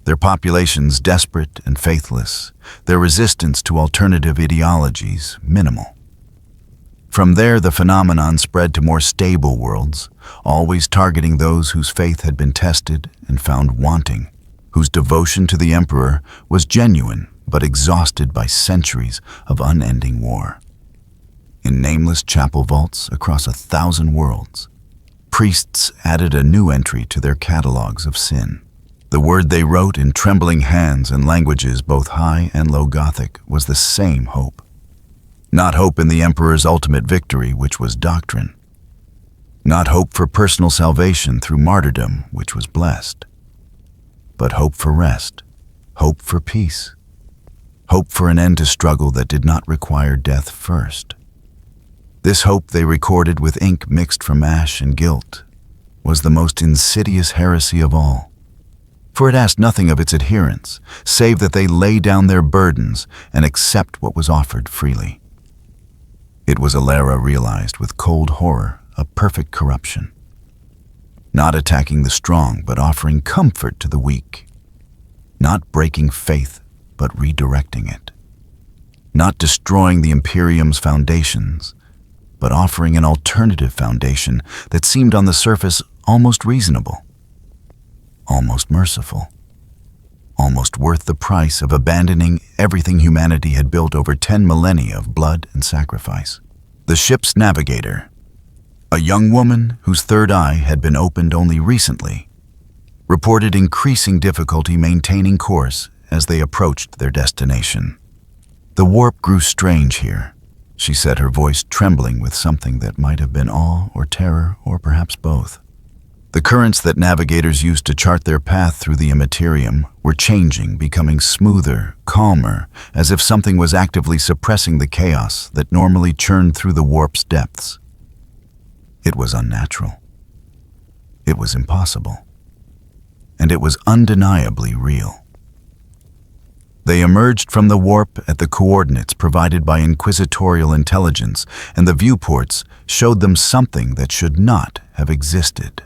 Their populations desperate and faithless, their resistance to alternative ideologies minimal. From there, the phenomenon spread to more stable worlds, always targeting those whose faith had been tested and found wanting, whose devotion to the Emperor was genuine but exhausted by centuries of unending war. In nameless chapel vaults across 1,000 worlds, priests added a new entry to their catalogs of sin. The word they wrote in trembling hands and languages both high and low Gothic was the same hope. Not hope in the Emperor's ultimate victory, which was doctrine. Not hope for personal salvation through martyrdom, which was blessed. But hope for rest, hope for peace, hope for an end to struggle that did not require death first. This hope they recorded with ink mixed from ash and guilt was the most insidious heresy of all. For it asked nothing of its adherents, save that they lay down their burdens and accept what was offered freely. It was, Alara realized with cold horror, a perfect corruption. Not attacking the strong, but offering comfort to the weak. Not breaking faith, but redirecting it. Not destroying the Imperium's foundations, but offering an alternative foundation that seemed on the surface almost reasonable, almost merciful, almost worth the price of abandoning everything humanity had built over 10 millennia of blood and sacrifice. The ship's navigator, a young woman whose third eye had been opened only recently, reported increasing difficulty maintaining course as they approached their destination. The warp grew strange here, she said, her voice trembling with something that might have been awe or terror or perhaps both. The currents that navigators used to chart their path through the Imperium were changing, becoming smoother, calmer, as if something was actively suppressing the chaos that normally churned through the warp's depths. It was unnatural. It was impossible. And it was undeniably real. They emerged from the warp at the coordinates provided by inquisitorial intelligence, and the viewports showed them something that should not have existed.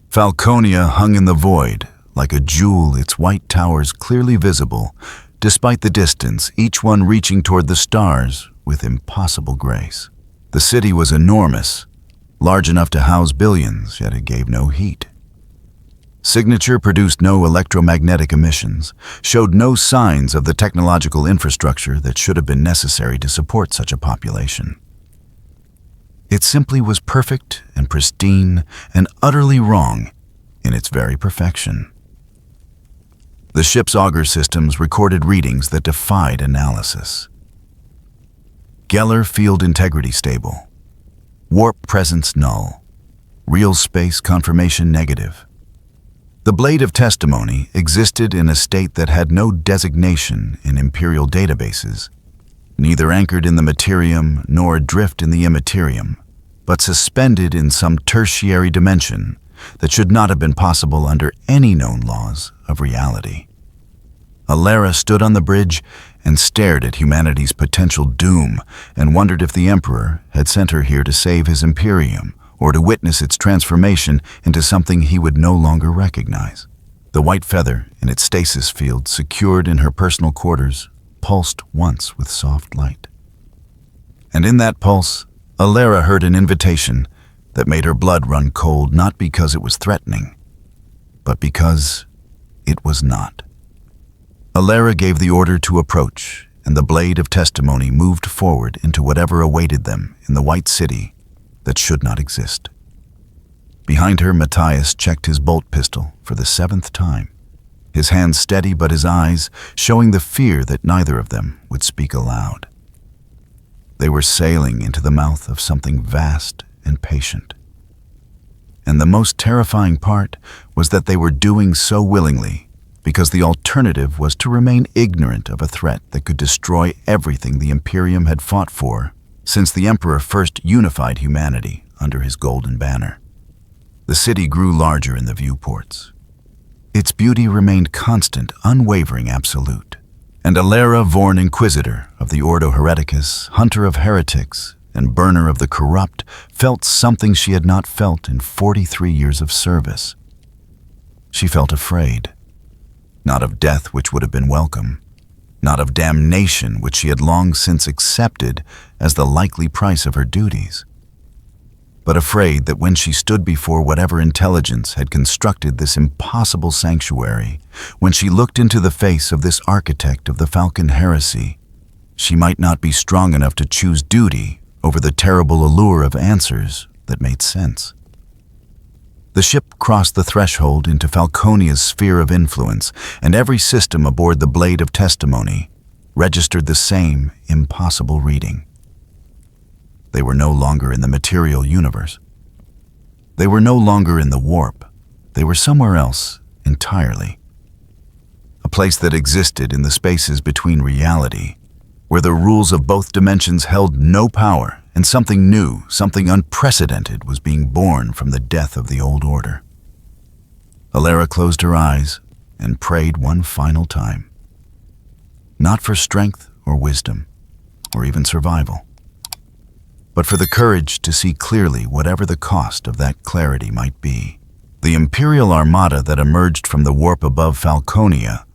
Falconia hung in the void, like a jewel, its white towers clearly visible, despite the distance, each one reaching toward the stars with impossible grace. The city was enormous, large enough to house billions, yet it gave no heat. Signature produced no electromagnetic emissions, showed no signs of the technological infrastructure that should have been necessary to support such a population. It simply was perfect and pristine and utterly wrong in its very perfection. The ship's auger systems recorded readings that defied analysis. Geller field integrity stable. Warp presence null. Real space confirmation negative. The blade of testimony existed in a state that had no designation in Imperial databases, neither anchored in the materium nor adrift in the immaterium, but suspended in some tertiary dimension that should not have been possible under any known laws of reality. Alara stood on the bridge and stared at humanity's potential doom and wondered if the Emperor had sent her here to save his Imperium or to witness its transformation into something he would no longer recognize. The white feather in its stasis field, secured in her personal quarters, pulsed once with soft light. And in that pulse, Alara heard an invitation that made her blood run cold, not because it was threatening, but because it was not. Alara gave the order to approach, and the blade of testimony moved forward into whatever awaited them in the white city that should not exist. Behind her, Matthias checked his bolt pistol for the 7th time, his hands steady but his eyes showing the fear that neither of them would speak aloud. They were sailing into the mouth of something vast and patient. And the most terrifying part was that they were doing so willingly, because the alternative was to remain ignorant of a threat that could destroy everything the Imperium had fought for since the Emperor first unified humanity under his golden banner. The city grew larger in the viewports. Its beauty remained constant, unwavering, absolute. And Alara, Vorn Inquisitor of the Ordo Hereticus, hunter of heretics, and burner of the corrupt, felt something she had not felt in 43 years of service. She felt afraid. Not of death, which would have been welcome. Not of damnation, which she had long since accepted as the likely price of her duties. But afraid that when she stood before whatever intelligence had constructed this impossible sanctuary, when she looked into the face of this architect of the Falcon heresy, she might not be strong enough to choose duty over the terrible allure of answers that made sense. The ship crossed the threshold into Falconia's sphere of influence, and every system aboard the Blade of Testimony registered the same impossible reading. They were no longer in the material universe. They were no longer in the warp. They were somewhere else entirely. A place that existed in the spaces between reality where the rules of both dimensions held no power, and something new, something unprecedented was being born from the death of the old order. Alara closed her eyes and prayed one final time. Not for strength or wisdom, or even survival, but for the courage to see clearly whatever the cost of that clarity might be. The Imperial armada that emerged from the warp above Falconia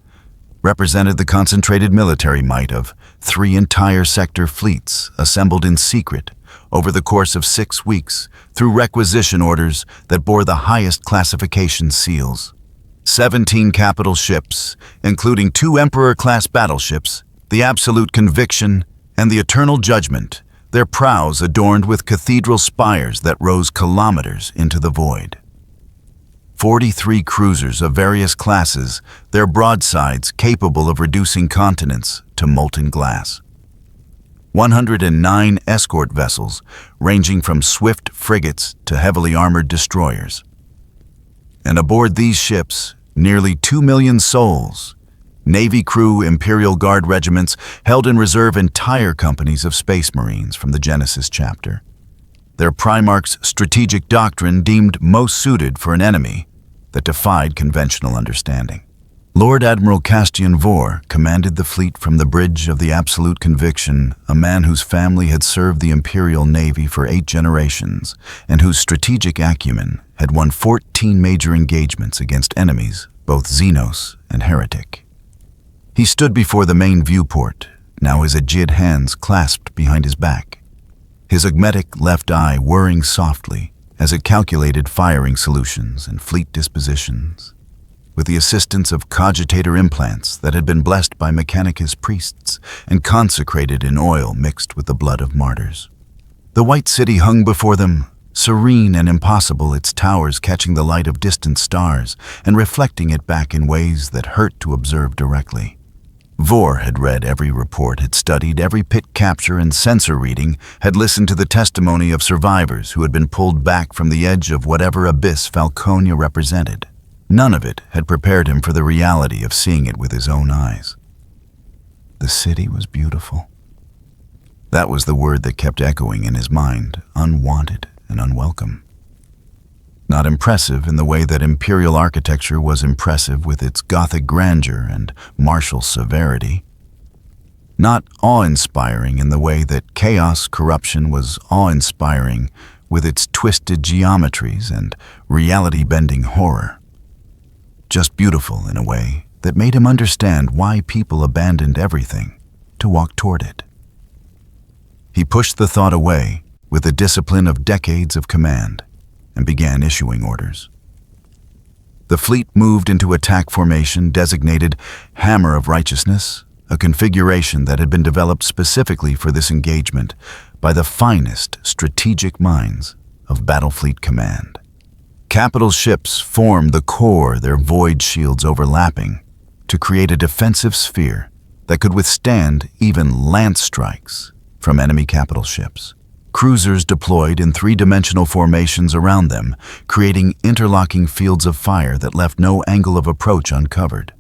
represented the concentrated military might of 3 entire sector fleets assembled in secret over the course of 6 weeks through requisition orders that bore the highest classification seals. 17 capital ships, including 2 Emperor-class battleships, the Absolute Conviction and the Eternal Judgment, their prows adorned with cathedral spires that rose kilometers into the void. 43 cruisers of various classes, their broadsides capable of reducing continents to molten glass. 109 escort vessels, ranging from swift frigates to heavily armored destroyers. And aboard these ships, nearly 2 million souls, Navy crew, Imperial Guard regiments held in reserve entire companies of Space Marines from the Genesis chapter. Their Primarch's strategic doctrine deemed most suited for an enemy that defied conventional understanding. Lord Admiral Castian Vor commanded the fleet from the bridge of the Absolute Conviction, a man whose family had served the Imperial Navy for 8 generations and whose strategic acumen had won 14 major engagements against enemies, both Xenos and Heretic. He stood before the main viewport, now his aged hands clasped behind his back, his agmetic left eye whirring softly as it calculated firing solutions and fleet dispositions, with the assistance of cogitator implants that had been blessed by Mechanicus priests and consecrated in oil mixed with the blood of martyrs. The white city hung before them, serene and impossible, its towers catching the light of distant stars and reflecting it back in ways that hurt to observe directly. Vor had read every report, had studied every pit capture and sensor reading, had listened to the testimony of survivors who had been pulled back from the edge of whatever abyss Falconia represented. None of it had prepared him for the reality of seeing it with his own eyes. The city was beautiful. That was the word that kept echoing in his mind, unwanted and unwelcome. Not impressive in the way that Imperial architecture was impressive with its Gothic grandeur and martial severity. Not awe-inspiring in the way that chaos corruption was awe-inspiring with its twisted geometries and reality-bending horror. Just beautiful in a way that made him understand why people abandoned everything to walk toward it. He pushed the thought away with the discipline of decades of command and began issuing orders. The fleet moved into attack formation designated Hammer of Righteousness, a configuration that had been developed specifically for this engagement by the finest strategic minds of Battlefleet Command. Capital ships formed the core, their void shields overlapping, to create a defensive sphere that could withstand even lance strikes from enemy capital ships. Cruisers deployed in 3-dimensional formations around them, creating interlocking fields of fire that left no angle of approach uncovered.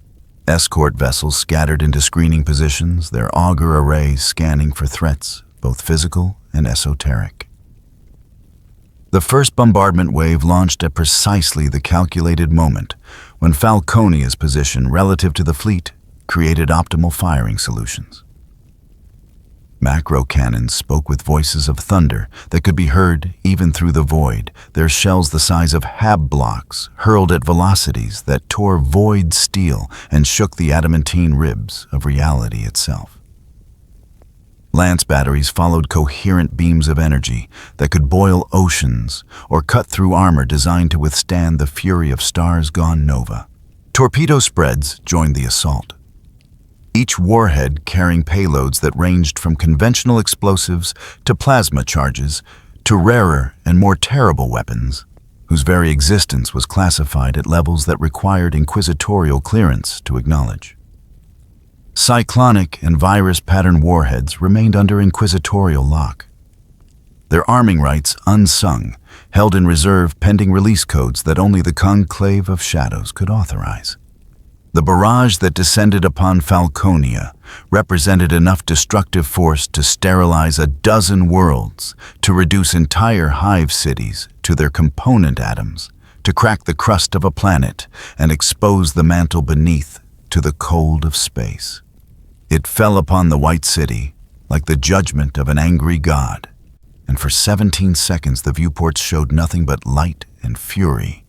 Escort vessels scattered into screening positions, their auger arrays scanning for threats, both physical and esoteric. The first bombardment wave launched at precisely the calculated moment when Falconia's position relative to the fleet created optimal firing solutions. Macro cannons spoke with voices of thunder that could be heard even through the void, their shells the size of hab blocks hurled at velocities that tore void steel and shook the adamantine ribs of reality itself. Lance batteries followed coherent beams of energy that could boil oceans or cut through armor designed to withstand the fury of stars gone nova. Torpedo spreads joined the assault, each warhead carrying payloads that ranged from conventional explosives to plasma charges to rarer and more terrible weapons, whose very existence was classified at levels that required inquisitorial clearance to acknowledge. Cyclonic and virus pattern warheads remained under inquisitorial lock, their arming rights unsung, held in reserve pending release codes that only the Conclave of Shadows could authorize. The barrage that descended upon Falconia represented enough destructive force to sterilize a dozen worlds, to reduce entire hive cities to their component atoms, to crack the crust of a planet and expose the mantle beneath to the cold of space. It fell upon the White City like the judgment of an angry god, and for 17 seconds the viewports showed nothing but light and fury,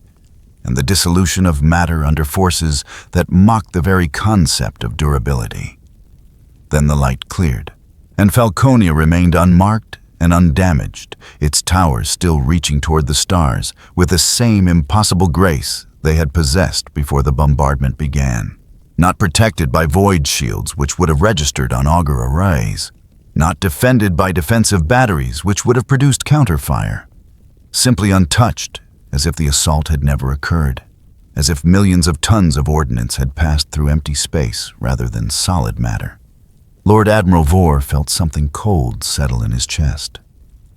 and the dissolution of matter under forces that mocked the very concept of durability. Then the light cleared, and Falconia remained unmarked and undamaged, its towers still reaching toward the stars with the same impossible grace they had possessed before the bombardment began. Not protected by void shields which would have registered on augur arrays, not defended by defensive batteries which would have produced counterfire, simply untouched, as if the assault had never occurred, as if millions of tons of ordnance had passed through empty space rather than solid matter. Lord Admiral Vore felt something cold settle in his chest.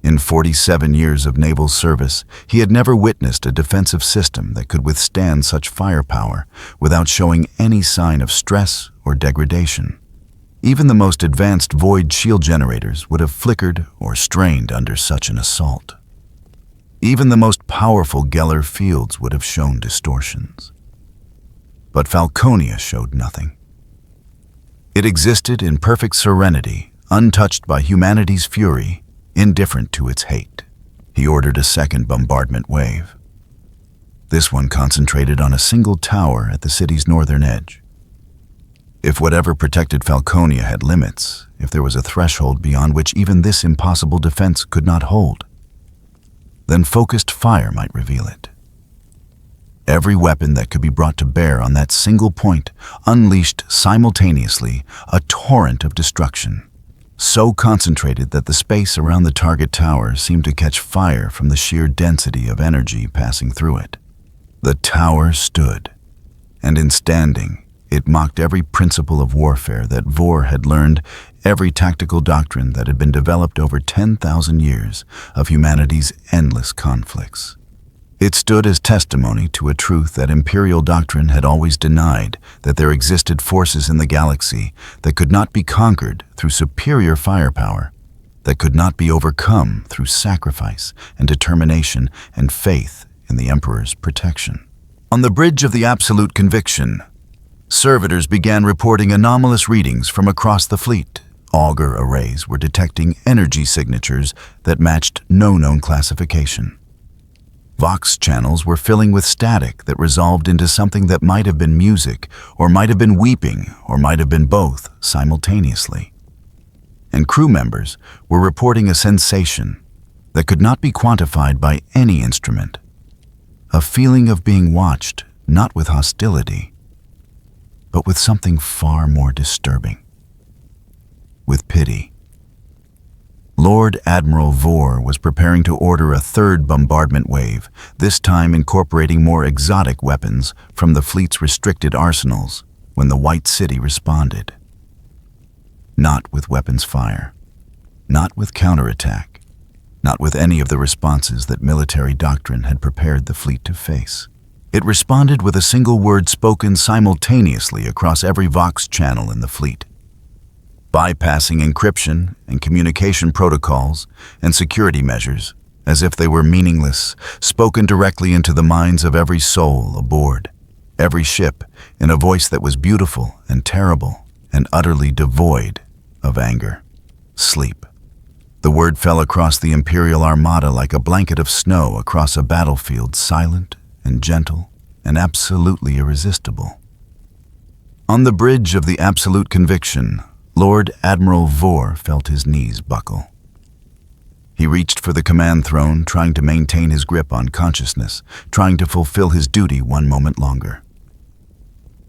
In 47 years of naval service, he had never witnessed a defensive system that could withstand such firepower without showing any sign of stress or degradation. Even the most advanced void shield generators would have flickered or strained under such an assault. Even the most powerful Geller fields would have shown distortions. But Falconia showed nothing. It existed in perfect serenity, untouched by humanity's fury, indifferent to its hate. He ordered a second bombardment wave. This one concentrated on a single tower at the city's northern edge. If whatever protected Falconia had limits, if there was a threshold beyond which even this impossible defense could not hold, then focused fire might reveal it. Every weapon that could be brought to bear on that single point unleashed simultaneously a torrent of destruction, so concentrated that the space around the target tower seemed to catch fire from the sheer density of energy passing through it. The tower stood, and in standing, it mocked every principle of warfare that Vore had learned, every tactical doctrine that had been developed over 10,000 years of humanity's endless conflicts. It stood as testimony to a truth that Imperial doctrine had always denied, that there existed forces in the galaxy that could not be conquered through superior firepower, that could not be overcome through sacrifice and determination and faith in the Emperor's protection. On the bridge of the absolute conviction, servitors began reporting anomalous readings from across the fleet. Augur arrays were detecting energy signatures that matched no known classification. Vox channels were filling with static that resolved into something that might have been music, or might have been weeping, or might have been both simultaneously. And crew members were reporting a sensation that could not be quantified by any instrument. A feeling of being watched, not with hostility, but with something far more disturbing. With pity. Lord Admiral Vore was preparing to order a third bombardment wave, this time incorporating more exotic weapons from the fleet's restricted arsenals, when the White City responded. Not with weapons fire, not with counterattack, not with any of the responses that military doctrine had prepared the fleet to face. It responded with a single word spoken simultaneously across every Vox channel in the fleet. Bypassing encryption and communication protocols and security measures, as if they were meaningless, spoken directly into the minds of every soul aboard, every ship, in a voice that was beautiful and terrible and utterly devoid of anger. Sleep. The word fell across the Imperial Armada like a blanket of snow across a battlefield, silent and gentle and absolutely irresistible. On the bridge of the absolute conviction, Lord Admiral Vore felt his knees buckle. He reached for the command throne, trying to maintain his grip on consciousness, trying to fulfill his duty one moment longer.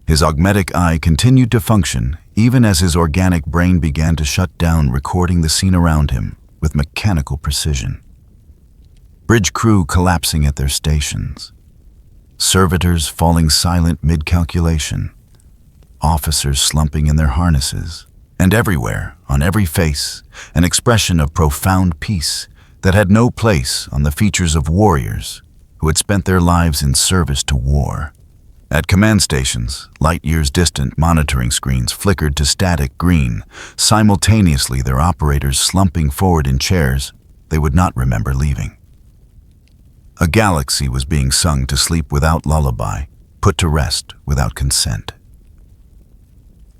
His augmetic eye continued to function, even as his organic brain began to shut down, recording the scene around him with mechanical precision. Bridge crew collapsing at their stations. Servitors falling silent mid-calculation. Officers slumping in their harnesses. And everywhere, on every face, an expression of profound peace that had no place on the features of warriors who had spent their lives in service to war. At command stations, light years distant monitoring screens flickered to static green, simultaneously their operators slumping forward in chairs they would not remember leaving. A galaxy was being sung to sleep without lullaby, put to rest without consent.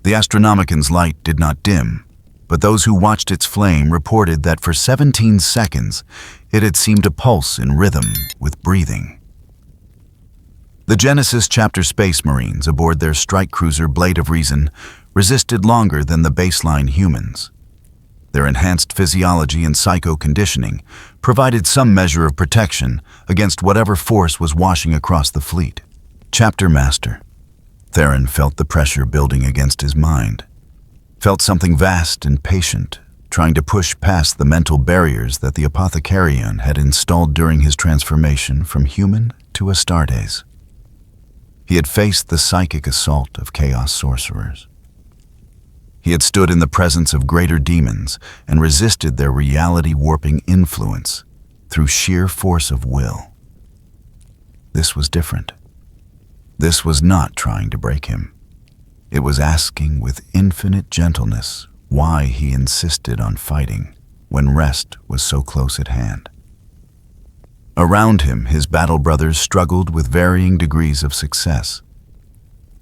The Astronomican's light did not dim, but those who watched its flame reported that for 17 seconds it had seemed to pulse in rhythm with breathing. The Genesis Chapter Space Marines aboard their strike cruiser Blade of Reason resisted longer than the baseline humans. Their enhanced physiology and psycho-conditioning provided some measure of protection against whatever force was washing across the fleet. Chapter Master Theron felt the pressure building against his mind, felt something vast and patient, trying to push past the mental barriers that the Apothecarion had installed during his transformation from human to Astartes. He had faced the psychic assault of chaos sorcerers. He had stood in the presence of greater demons and resisted their reality-warping influence through sheer force of will. This was different. This was not trying to break him. It was asking with infinite gentleness why he insisted on fighting when rest was so close at hand. Around him, his battle brothers struggled with varying degrees of success.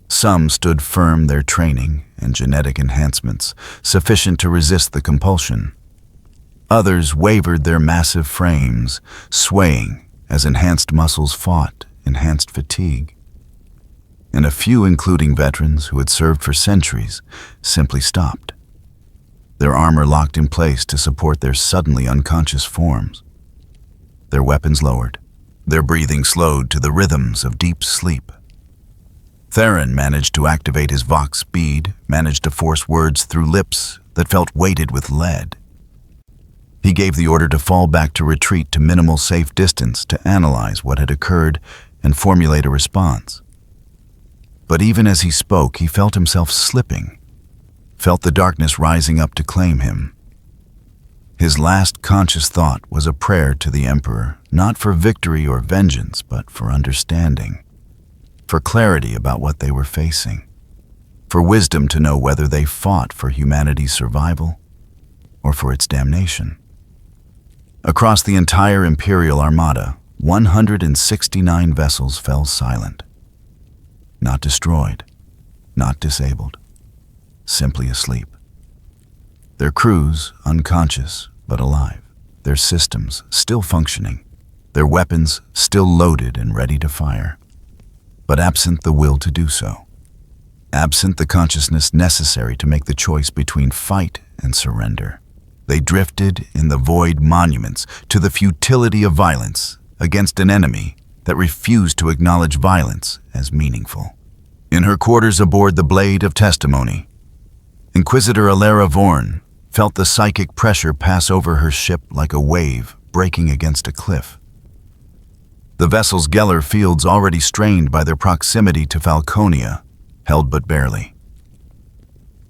Some stood firm, their training and genetic enhancements sufficient to resist the compulsion. Others wavered, their massive frames swaying as enhanced muscles fought enhanced fatigue. And a few, including veterans who had served for centuries, simply stopped, their armor locked in place to support their suddenly unconscious forms. Their weapons lowered, their breathing slowed to the rhythms of deep sleep. Theron managed to activate his Vox bead, managed to force words through lips that felt weighted with lead. He gave the order to fall back to retreat to minimal safe distance to analyze what had occurred and formulate a response. But even as he spoke, he felt himself slipping, felt the darkness rising up to claim him. His last conscious thought was a prayer to the Emperor, not for victory or vengeance, but for understanding, for clarity about what they were facing, for wisdom to know whether they fought for humanity's survival or for its damnation. Across the entire Imperial Armada, 169 vessels fell silent. Not destroyed, not disabled, simply asleep. Their crews unconscious but alive, their systems still functioning, their weapons still loaded and ready to fire, but absent the will to do so, absent the consciousness necessary to make the choice between fight and surrender. They drifted in the void monuments to the futility of violence against an enemy that refused to acknowledge violence as meaningful. In her quarters aboard the Blade of Testimony, Inquisitor Alara Vorn felt the psychic pressure pass over her ship like a wave breaking against a cliff. The vessel's Geller fields, already strained by their proximity to Falconia, held but barely.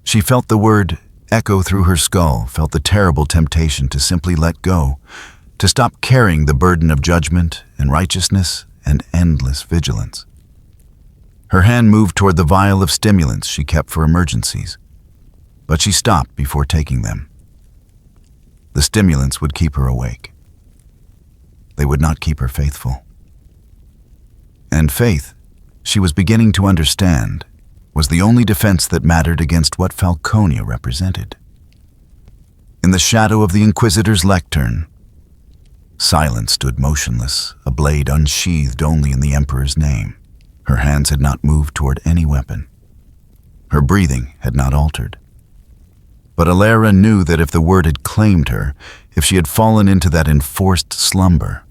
She felt the word echo through her skull, felt the terrible temptation to simply let go, to stop carrying the burden of judgment and righteousness and endless vigilance. Her hand moved toward the vial of stimulants she kept for emergencies, but she stopped before taking them. The stimulants would keep her awake. They would not keep her faithful. And faith, she was beginning to understand, was the only defense that mattered against what Falconia represented. In the shadow of the Inquisitor's lectern, Silence stood motionless, a blade unsheathed only in the Emperor's name. Her hands had not moved toward any weapon. Her breathing had not altered. But Alara knew that if the word had claimed her, if she had fallen into that enforced slumber,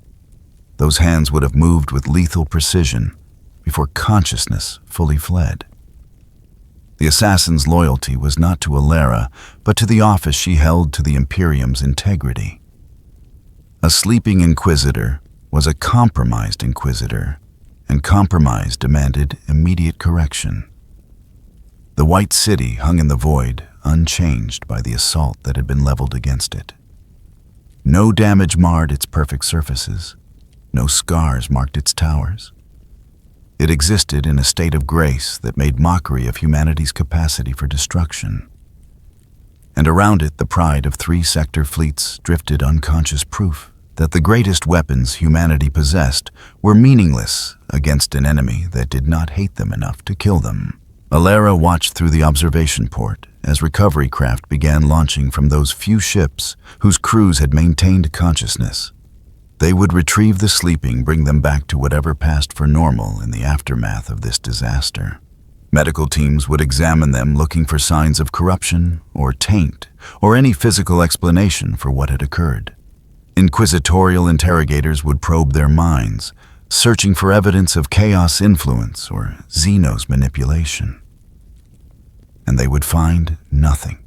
those hands would have moved with lethal precision before consciousness fully fled. The assassin's loyalty was not to Alara, but to the office she held to the Imperium's integrity. A sleeping inquisitor was a compromised inquisitor, and compromise demanded immediate correction. The White City hung in the void, unchanged by the assault that had been leveled against it. No damage marred its perfect surfaces. No scars marked its towers. It existed in a state of grace that made mockery of humanity's capacity for destruction. And around it, the pride of 3-sector fleets drifted unconscious proof that the greatest weapons humanity possessed were meaningless against an enemy that did not hate them enough to kill them. Alara watched through the observation port as recovery craft began launching from those few ships whose crews had maintained consciousness. They would retrieve the sleeping, bring them back to whatever passed for normal in the aftermath of this disaster. Medical teams would examine them, looking for signs of corruption or taint, or any physical explanation for what had occurred. Inquisitorial interrogators would probe their minds, searching for evidence of chaos influence or Xenos manipulation. And they would find nothing.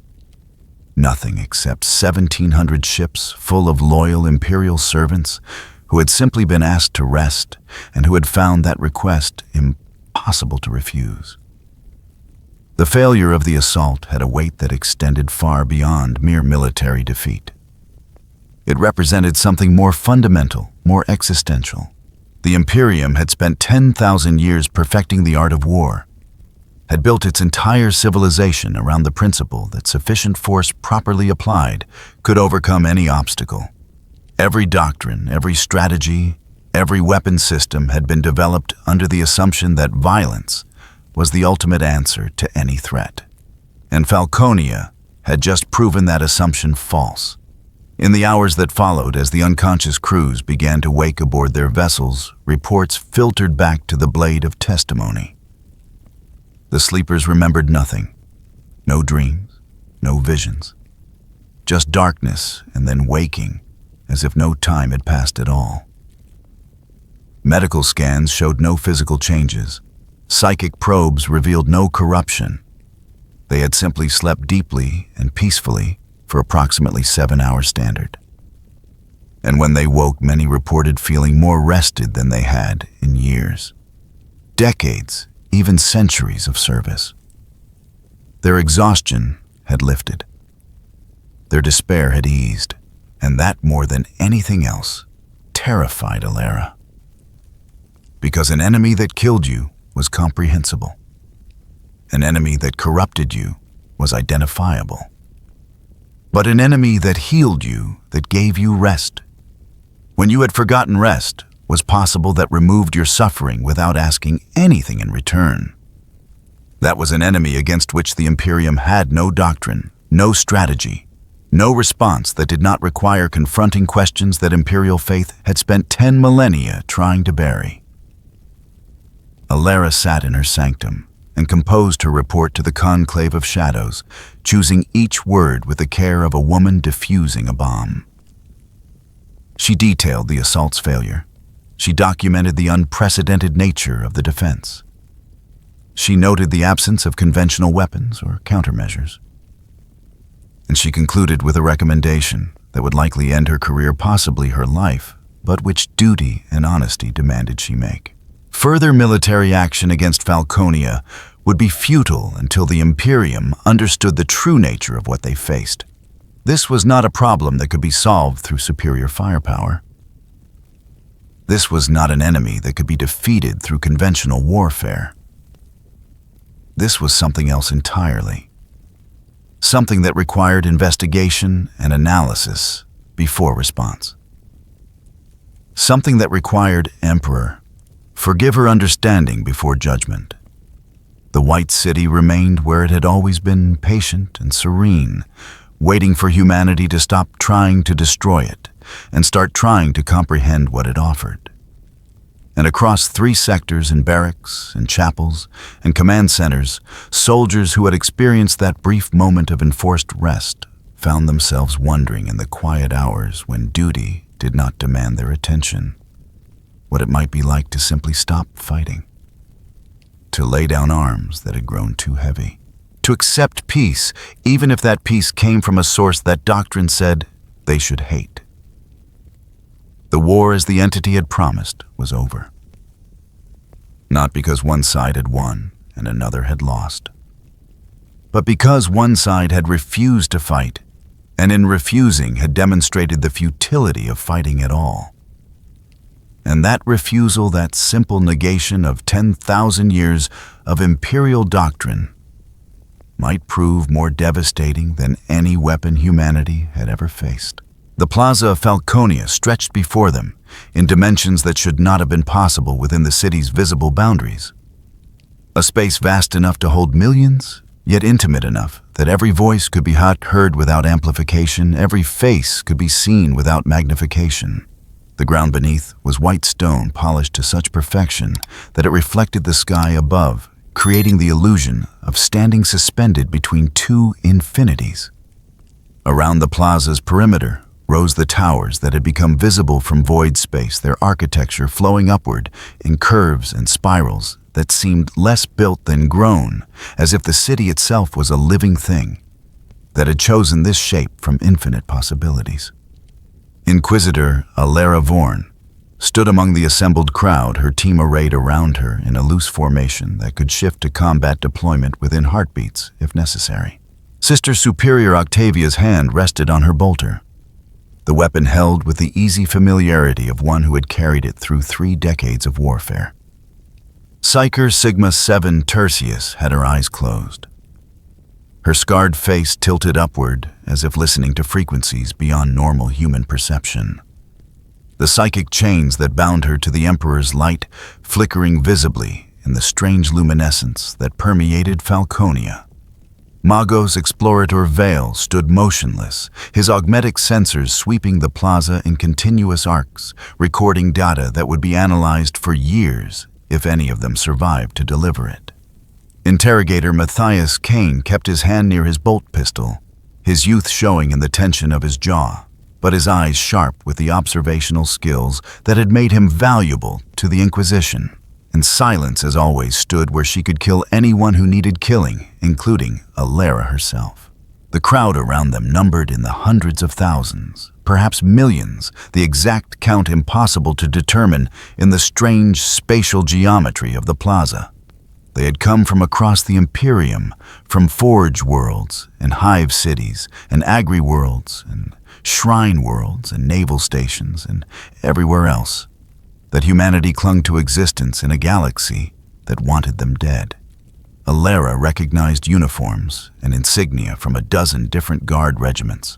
Nothing except 1,700 ships full of loyal Imperial servants who had simply been asked to rest and who had found that request impossible to refuse. The failure of the assault had a weight that extended far beyond mere military defeat. It represented something more fundamental, more existential. The Imperium had spent 10,000 years perfecting the art of war, had built its entire civilization around the principle that sufficient force properly applied could overcome any obstacle. Every doctrine, every strategy, every weapon system had been developed under the assumption that violence was the ultimate answer to any threat. And Falconia had just proven that assumption false. In the hours that followed, as the unconscious crews began to wake aboard their vessels, reports filtered back to the blade of testimony. The sleepers remembered nothing. No dreams, no visions. Just darkness and then waking, as if no time had passed at all. Medical scans showed no physical changes. Psychic probes revealed no corruption. They had simply slept deeply and peacefully for approximately 7 hours standard. And when they woke, many reported feeling more rested than they had in years. Decades, even centuries of service. Their exhaustion had lifted. Their despair had eased, and that more than anything else terrified Alara. Because an enemy that killed you was comprehensible. An enemy that corrupted you was identifiable. But an enemy that healed you, that gave you rest, when you had forgotten rest, was possible, that removed your suffering without asking anything in return. That was an enemy against which the Imperium had no doctrine, no strategy, no response that did not require confronting questions that Imperial faith had spent 10 millennia trying to bury. Alara sat in her sanctum and composed her report to the conclave of shadows, choosing each word with the care of a woman diffusing a bomb. She detailed the assault's failure. She documented the unprecedented nature of the defense. She noted the absence of conventional weapons or countermeasures. And she concluded with a recommendation that would likely end her career, possibly her life, but which duty and honesty demanded she make. Further military action against Falconia would be futile until the Imperium understood the true nature of what they faced. This was not a problem that could be solved through superior firepower. This was not an enemy that could be defeated through conventional warfare. This was something else entirely. Something that required investigation and analysis before response. Something that required Emperor, forgive her understanding before judgment. The White City remained where it had always been, patient and serene, waiting for humanity to stop trying to destroy it and start trying to comprehend what it offered. And across 3 sectors and barracks and chapels and command centers, soldiers who had experienced that brief moment of enforced rest found themselves wondering in the quiet hours when duty did not demand their attention, what it might be like to simply stop fighting, to lay down arms that had grown too heavy, to accept peace, even if that peace came from a source that doctrine said they should hate. The war, as the entity had promised, was over. Not because one side had won and another had lost, but because one side had refused to fight, and in refusing had demonstrated the futility of fighting at all. And that refusal, that simple negation of 10,000 years of imperial doctrine, might prove more devastating than any weapon humanity had ever faced. The Plaza of Falconia stretched before them in dimensions that should not have been possible within the city's visible boundaries. A space vast enough to hold millions, yet intimate enough that every voice could be heard without amplification, every face could be seen without magnification. The ground beneath was white stone polished to such perfection that it reflected the sky above, creating the illusion of standing suspended between two infinities. Around the plaza's perimeter rose the towers that had become visible from void space, their architecture flowing upward in curves and spirals that seemed less built than grown, as if the city itself was a living thing that had chosen this shape from infinite possibilities. Inquisitor Alara Vorn stood among the assembled crowd, her team arrayed around her in a loose formation that could shift to combat deployment within heartbeats if necessary. Sister Superior Octavia's hand rested on her bolter, the weapon held with the easy familiarity of one who had carried it through 3 decades of warfare. Psyker Sigma 7 Tertius had her eyes closed, her scarred face tilted upward as if listening to frequencies beyond normal human perception. The psychic chains that bound her to the Emperor's light flickering visibly in the strange luminescence that permeated Falconia. Magos Explorator Vale stood motionless, his augmetic sensors sweeping the plaza in continuous arcs, recording data that would be analyzed for years if any of them survived to deliver it. Interrogator Matthias Kane kept his hand near his bolt pistol, his youth showing in the tension of his jaw, but his eyes sharp with the observational skills that had made him valuable to the Inquisition. And Silence, as always, stood where she could kill anyone who needed killing, including Alara herself. The crowd around them numbered in the hundreds of thousands, perhaps millions, the exact count impossible to determine in the strange spatial geometry of the plaza. They had come from across the Imperium, from forge worlds and hive cities and agri-worlds and shrine worlds and naval stations and everywhere else, that humanity clung to existence in a galaxy that wanted them dead. Alara recognized uniforms and insignia from a dozen different guard regiments.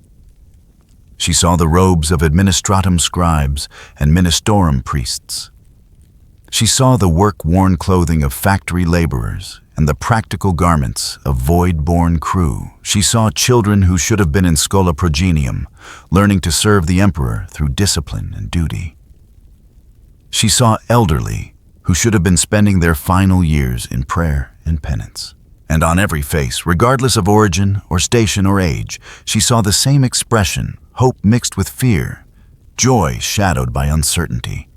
She saw the robes of administratum scribes and ministorum priests. She saw the work-worn clothing of factory laborers and the practical garments of void-born crew. She saw children who should have been in Schola Progenium, learning to serve the Emperor through discipline and duty. She saw elderly who should have been spending their final years in prayer and penance. And on every face, regardless of origin or station or age, she saw the same expression, hope mixed with fear, joy shadowed by uncertainty.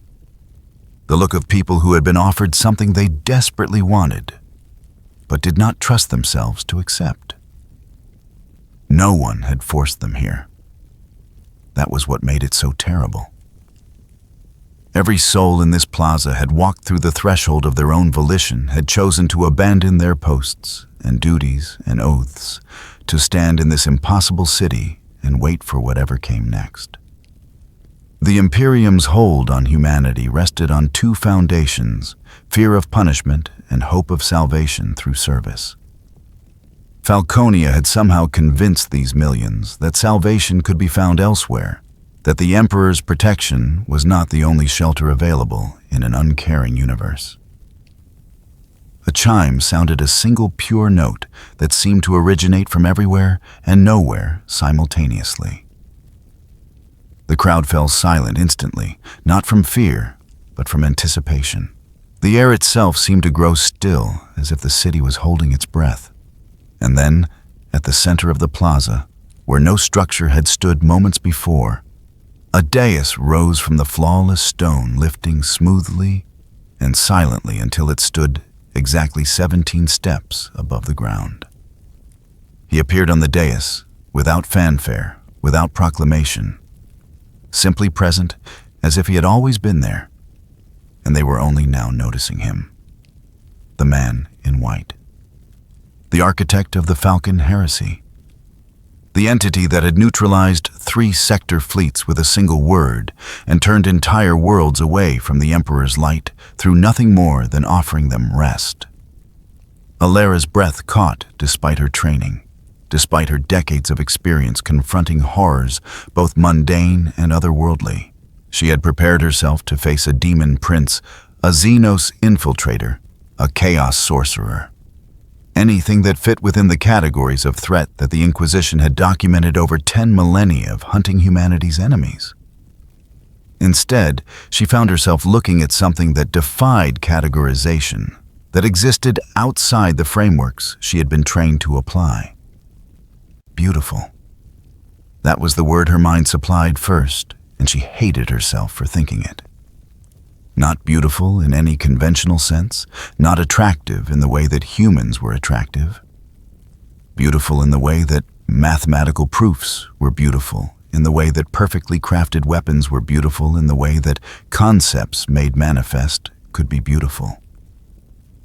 The look of people who had been offered something they desperately wanted, but did not trust themselves to accept. No one had forced them here. That was what made it so terrible. Every soul in this plaza had walked through the threshold of their own volition, had chosen to abandon their posts and duties and oaths, to stand in this impossible city and wait for whatever came next. The Imperium's hold on humanity rested on 2 foundations: fear of punishment and hope of salvation through service. Falconia had somehow convinced these millions that salvation could be found elsewhere, that the Emperor's protection was not the only shelter available in an uncaring universe. A chime sounded a single pure note that seemed to originate from everywhere and nowhere simultaneously. The crowd fell silent instantly, not from fear, but from anticipation. The air itself seemed to grow still, as if the city was holding its breath. And then, at the center of the plaza, where no structure had stood moments before, a dais rose from the flawless stone, lifting smoothly and silently until it stood exactly 17 steps above the ground. He appeared on the dais, without fanfare, without proclamation, simply present as if he had always been there, and they were only now noticing him. The man in white. The architect of the Falcon heresy. The entity that had neutralized 3 sector fleets with a single word and turned entire worlds away from the Emperor's light through nothing more than offering them rest. Alera's breath caught despite her training, despite her decades of experience confronting horrors both mundane and otherworldly. She had prepared herself to face a demon prince, a Xenos infiltrator, a chaos sorcerer. Anything that fit within the categories of threat that the Inquisition had documented over 10 millennia of hunting humanity's enemies. Instead, she found herself looking at something that defied categorization, that existed outside the frameworks she had been trained to apply. Beautiful. That was the word her mind supplied first, and she hated herself for thinking it. Not beautiful in any conventional sense, not attractive in the way that humans were attractive. Beautiful in the way that mathematical proofs were beautiful, in the way that perfectly crafted weapons were beautiful, in the way that concepts made manifest could be beautiful.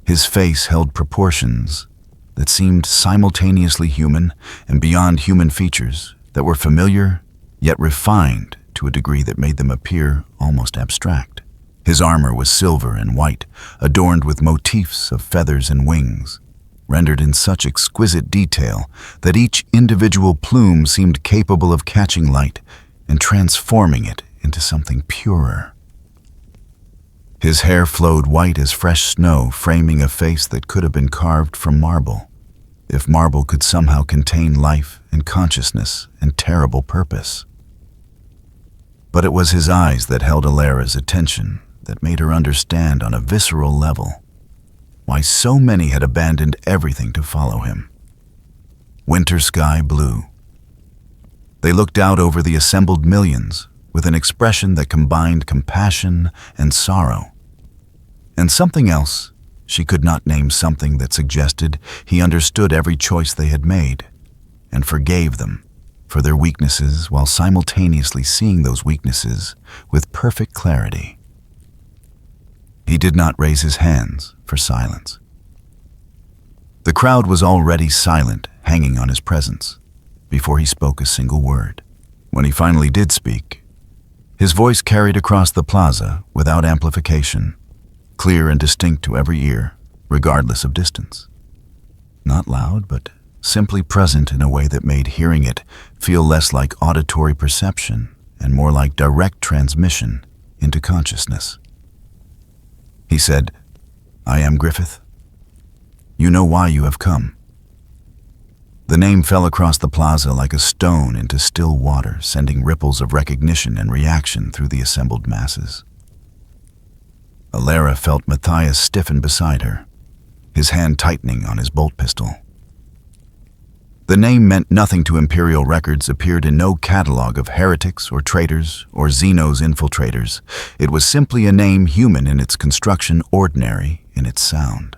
His face held proportions that seemed simultaneously human and beyond human features that were familiar yet refined to a degree that made them appear almost abstract. His armor was silver and white, adorned with motifs of feathers and wings, rendered in such exquisite detail that each individual plume seemed capable of catching light and transforming it into something purer. His hair flowed white as fresh snow, framing a face that could have been carved from marble, if marble could somehow contain life and consciousness and terrible purpose. But it was his eyes that held Alera's attention, that made her understand on a visceral level why so many had abandoned everything to follow him. Winter sky blue. They looked out over the assembled millions with an expression that combined compassion and sorrow. And something else, she could not name, something that suggested he understood every choice they had made and forgave them for their weaknesses while simultaneously seeing those weaknesses with perfect clarity. He did not raise his hands for silence. The crowd was already silent, hanging on his presence, before he spoke a single word. When he finally did speak, his voice carried across the plaza without amplification, clear and distinct to every ear, regardless of distance. Not loud, but simply present in a way that made hearing it feel less like auditory perception and more like direct transmission into consciousness. He said, "I am Griffith. You know why you have come." The name fell across the plaza like a stone into still water, sending ripples of recognition and reaction through the assembled masses. Alera felt Matthias stiffen beside her, his hand tightening on his bolt pistol. The name meant nothing to Imperial records, appeared in no catalog of heretics or traitors or Xenos infiltrators. It was simply a name human in its construction, ordinary in its sound.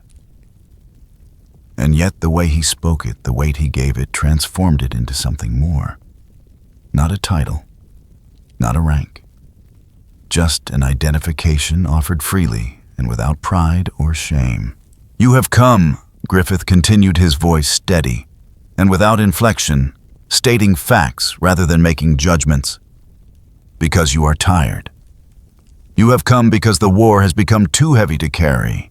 And yet the way he spoke it, the weight he gave it, transformed it into something more. Not a title, not a rank. Just an identification offered freely and without pride or shame. "You have come," Griffith continued, his voice steady and without inflection, stating facts rather than making judgments. "Because you are tired. You have come because the war has become too heavy to carry.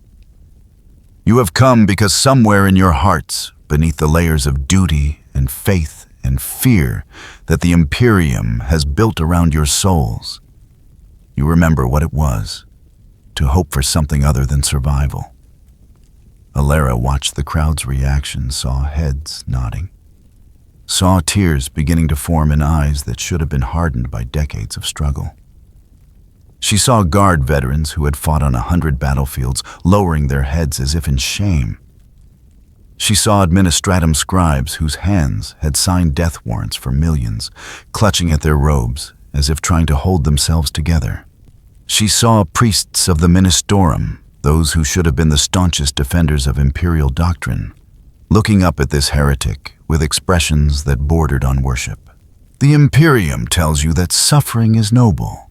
You have come because somewhere in your hearts, beneath the layers of duty and faith and fear that the Imperium has built around your souls, you remember what it was to hope for something other than survival." Alera watched the crowd's reaction, saw heads nodding, saw tears beginning to form in eyes that should have been hardened by decades of struggle. She saw Guard veterans who had fought on 100 battlefields lowering their heads as if in shame. She saw administratum scribes whose hands had signed death warrants for millions, clutching at their robes as if trying to hold themselves together. She saw priests of the Ministorum, those who should have been the staunchest defenders of imperial doctrine, looking up at this heretic with expressions that bordered on worship. "The Imperium tells you that suffering is noble,"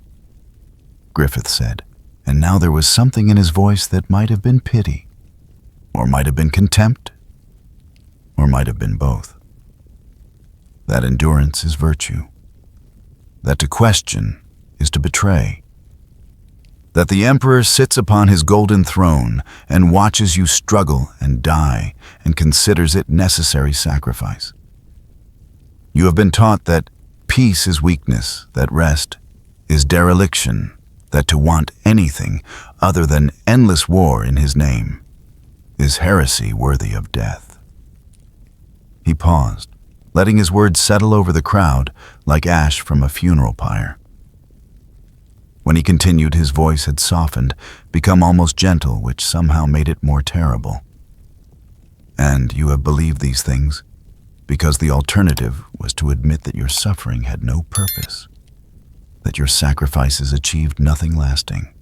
Griffith said, and now there was something in his voice that might have been pity, or might have been contempt, or might have been both. that endurance is virtue, that to question is to betray, that the emperor sits upon his golden throne and watches you struggle and die and considers it necessary sacrifice. You have been taught that peace is weakness, that rest is dereliction, that to want anything other than endless war in his name is heresy worthy of death. He paused, letting his words settle over the crowd like ash from a funeral pyre. When he continued, his voice had softened, become almost gentle, which somehow made it more terrible. And you have believed these things because the alternative was to admit that your suffering had no purpose, that your sacrifices achieved nothing lasting,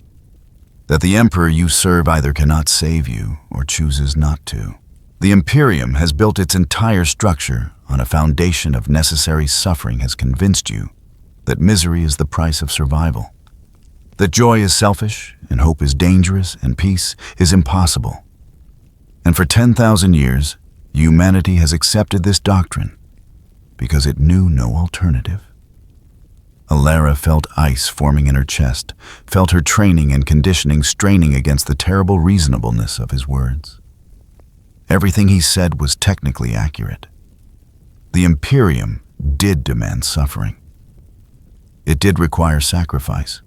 that the emperor you serve either cannot save you or chooses not to. The Imperium has built its entire structure on a foundation of necessary suffering, has convinced you that misery is the price of survival, that joy is selfish and hope is dangerous and peace is impossible. And for 10,000 years, humanity has accepted this doctrine because it knew no alternative. Alara felt ice forming in her chest, felt her training and conditioning straining against the terrible reasonableness of his words. Everything he said was technically accurate. The Imperium did demand suffering. It did require sacrifice.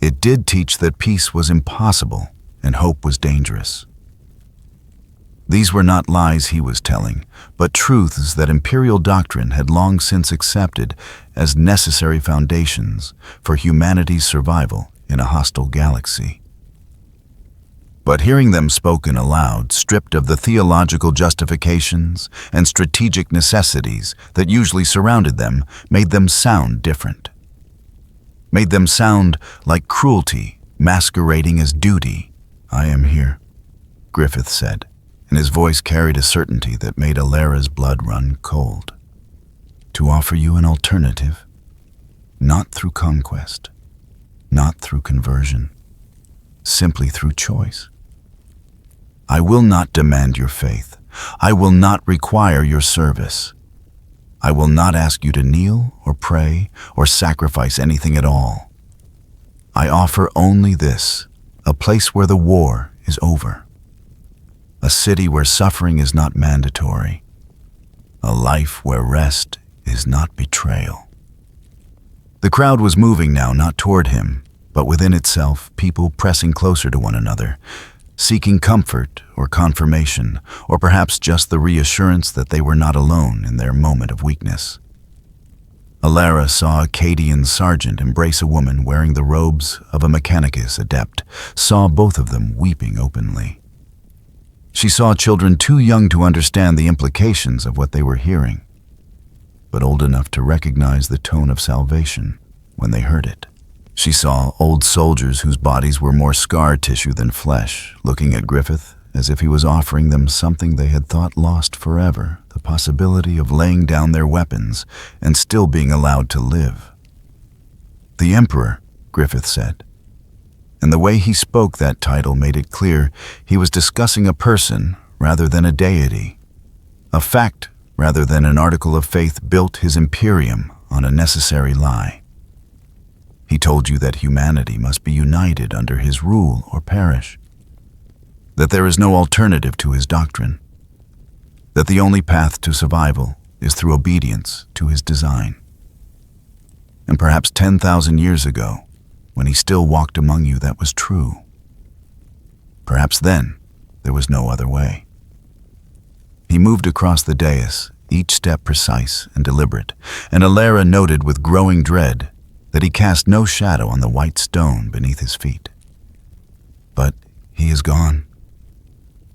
It did teach that peace was impossible and hope was dangerous. These were not lies he was telling, but truths that imperial doctrine had long since accepted as necessary foundations for humanity's survival in a hostile galaxy. But hearing them spoken aloud, stripped of the theological justifications and strategic necessities that usually surrounded them, made them sound different. Made them sound like cruelty masquerading as duty. "I am here," Griffith said, and his voice carried a certainty that made Alara's blood run cold. "To offer you an alternative, not through conquest, not through conversion, simply through choice. I will not demand your faith. I will not require your service. I will not ask you to kneel or pray or sacrifice anything at all. I offer only this, a place where the war is over. A city where suffering is not mandatory. A life where rest is not betrayal." The crowd was moving now, not toward him, but within itself, people pressing closer to one another, seeking comfort or confirmation, or perhaps just the reassurance that they were not alone in their moment of weakness. Alara saw a Cadian sergeant embrace a woman wearing the robes of a Mechanicus adept, saw both of them weeping openly. She saw children too young to understand the implications of what they were hearing, but old enough to recognize the tone of salvation when they heard it. She saw old soldiers whose bodies were more scar tissue than flesh, looking at Griffith as if he was offering them something they had thought lost forever, the possibility of laying down their weapons and still being allowed to live. "The Emperor," Griffith said, and the way he spoke that title made it clear he was discussing a person rather than a deity, a fact rather than an article of faith, built his Imperium on a necessary lie. He told you that humanity must be united under his rule or perish, that there is no alternative to his doctrine, that the only path to survival is through obedience to his design. And perhaps 10,000 years ago, when he still walked among you, that was true. Perhaps then there was no other way. He moved across the dais, each step precise and deliberate, and Alara noted with growing dread that he cast no shadow on the white stone beneath his feet. But he is gone.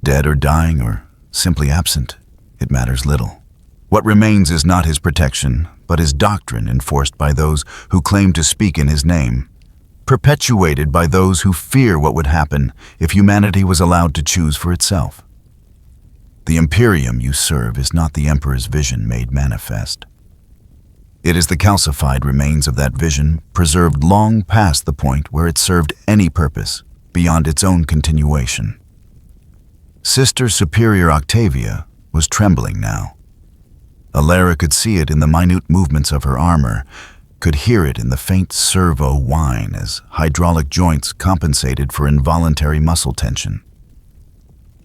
Dead or dying or simply absent, it matters little. What remains is not his protection, but his doctrine enforced by those who claim to speak in his name, perpetuated by those who fear what would happen if humanity was allowed to choose for itself. The Imperium you serve is not the Emperor's vision made manifest. It is the calcified remains of that vision, preserved long past the point where it served any purpose beyond its own continuation. Sister Superior Octavia was trembling now. Alara could see it in the minute movements of her armor, could hear it in the faint servo whine as hydraulic joints compensated for involuntary muscle tension.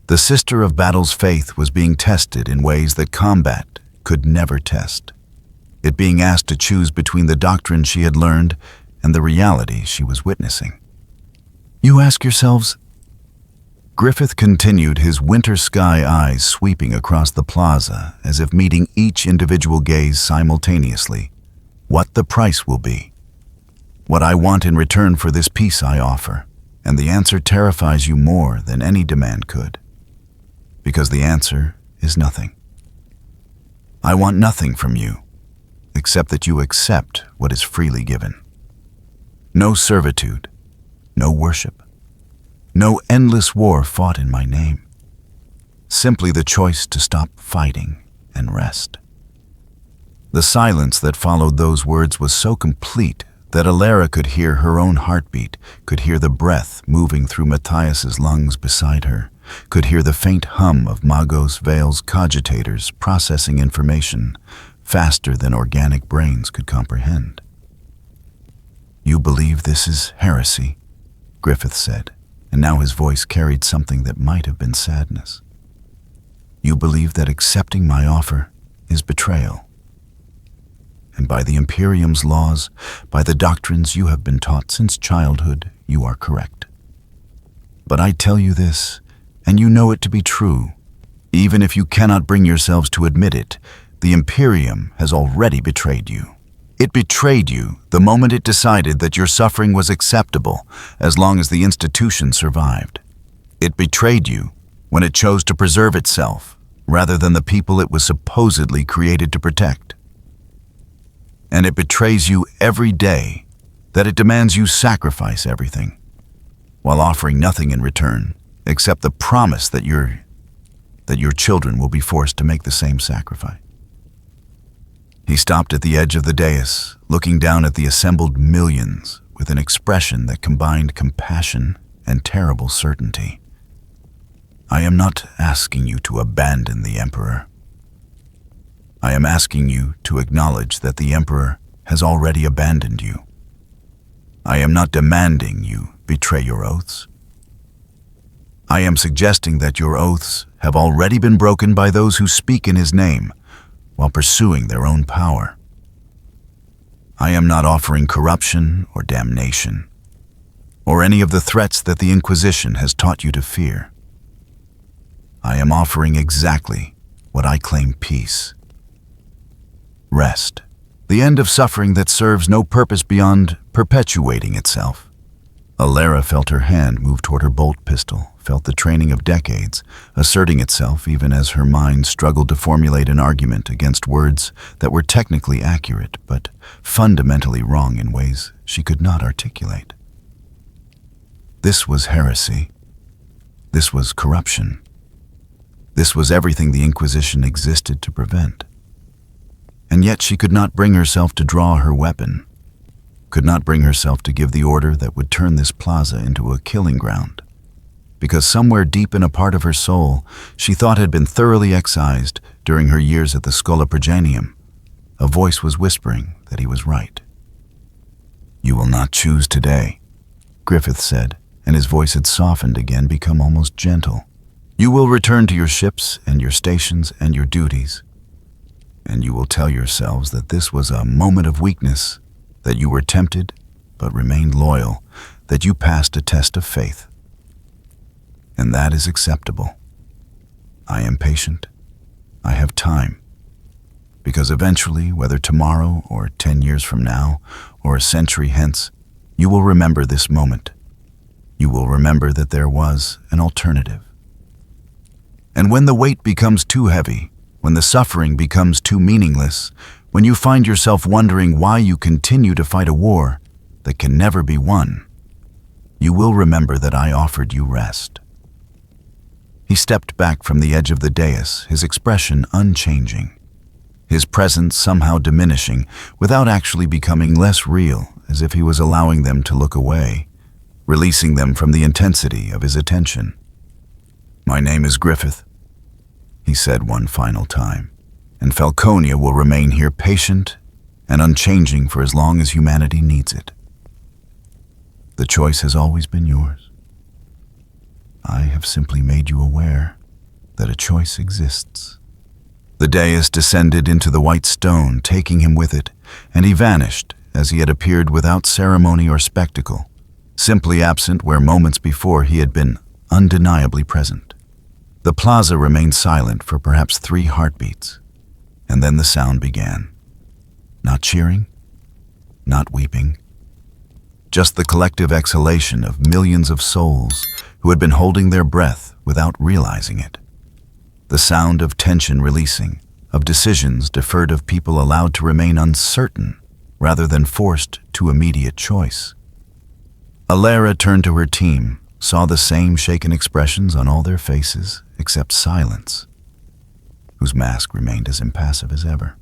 The Sister of Battle's faith was being tested in ways that combat could never test. It being asked to choose between the doctrine she had learned and the reality she was witnessing. You ask yourselves, Griffith continued, his winter sky eyes sweeping across the plaza as if meeting each individual gaze simultaneously, what the price will be. What I want in return for this peace I offer, and the answer terrifies you more than any demand could. Because the answer is nothing. I want nothing from you, except that you accept what is freely given. No servitude, no worship, no endless war fought in my name. Simply the choice to stop fighting and rest. The silence that followed those words was so complete that Alara could hear her own heartbeat, could hear the breath moving through Matthias's lungs beside her, could hear the faint hum of Magos Vale's cogitators processing information faster than organic brains could comprehend. You believe this is heresy, Griffith said, and now his voice carried something that might have been sadness. You believe that accepting my offer is betrayal. And by the Imperium's laws, by the doctrines you have been taught since childhood, you are correct. But I tell you this, and you know it to be true, even if you cannot bring yourselves to admit it, the Imperium has already betrayed you. It betrayed you the moment it decided that your suffering was acceptable as long as the institution survived. It betrayed you when it chose to preserve itself rather than the people it was supposedly created to protect. And it betrays you every day that it demands you sacrifice everything, while offering nothing in return except the promise that your children will be forced to make the same sacrifice. He stopped at the edge of the dais, looking down at the assembled millions with an expression that combined compassion and terrible certainty. I am not asking you to abandon the Emperor. I am asking you to acknowledge that the Emperor has already abandoned you. I am not demanding you betray your oaths. I am suggesting that your oaths have already been broken by those who speak in his name while pursuing their own power. I am not offering corruption or damnation, or any of the threats that the Inquisition has taught you to fear. I am offering exactly what I claim: peace. Rest, the end of suffering that serves no purpose beyond perpetuating itself. Alara felt her hand move toward her bolt pistol, felt the training of decades asserting itself even as her mind struggled to formulate an argument against words that were technically accurate but fundamentally wrong in ways she could not articulate. This was heresy. This was corruption. This was everything the Inquisition existed to prevent. And yet she could not bring herself to draw her weapon, could not bring herself to give the order that would turn this plaza into a killing ground, because somewhere deep in a part of her soul she thought had been thoroughly excised during her years at the Schola Progenium, a voice was whispering that he was right. You will not choose today, Griffith said, and his voice had softened again, become almost gentle. You will return to your ships and your stations and your duties, and you will tell yourselves that this was a moment of weakness, that you were tempted but remained loyal, that you passed a test of faith. And that is acceptable. I am patient. I have time. Because eventually, whether tomorrow or 10 years from now or a century hence, you will remember this moment. You will remember that there was an alternative. And when the weight becomes too heavy, when the suffering becomes too meaningless, when you find yourself wondering why you continue to fight a war that can never be won, you will remember that I offered you rest. He stepped back from the edge of the dais, his expression unchanging, his presence somehow diminishing without actually becoming less real, as if he was allowing them to look away, releasing them from the intensity of his attention. My name is Griffith, he said one final time, and Falconia will remain here patient and unchanging for as long as humanity needs it. The choice has always been yours. I have simply made you aware that a choice exists. The dais descended into the white stone, taking him with it, and he vanished as he had appeared without ceremony or spectacle, simply absent where moments before he had been undeniably present. The plaza remained silent for perhaps 3 heartbeats, and then the sound began. Not cheering, not weeping, just the collective exhalation of millions of souls who had been holding their breath without realizing it. The sound of tension releasing, of decisions deferred, of people allowed to remain uncertain rather than forced to immediate choice. Alara turned to her team, saw the same shaken expressions on all their faces except silence, whose mask remained as impassive as ever.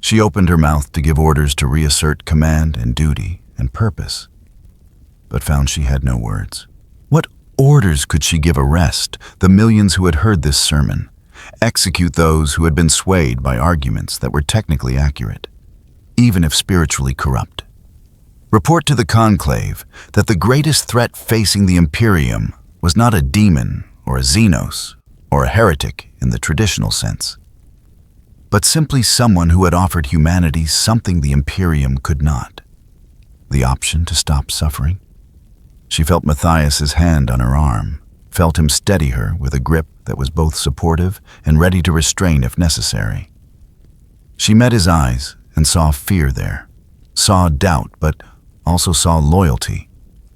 She opened her mouth to give orders to reassert command and duty and purpose, but found she had no words. What orders could she give arrest the millions who had heard this sermon, execute those who had been swayed by arguments that were technically accurate, even if spiritually corrupt? Report to the conclave that the greatest threat facing the Imperium was not a demon or a Xenos or a heretic in the traditional sense, but simply someone who had offered humanity something the Imperium could not: the option to stop suffering. She felt Matthias's hand on her arm, felt him steady her with a grip that was both supportive and ready to restrain if necessary. She met his eyes and saw fear there, saw doubt, but also saw loyalty,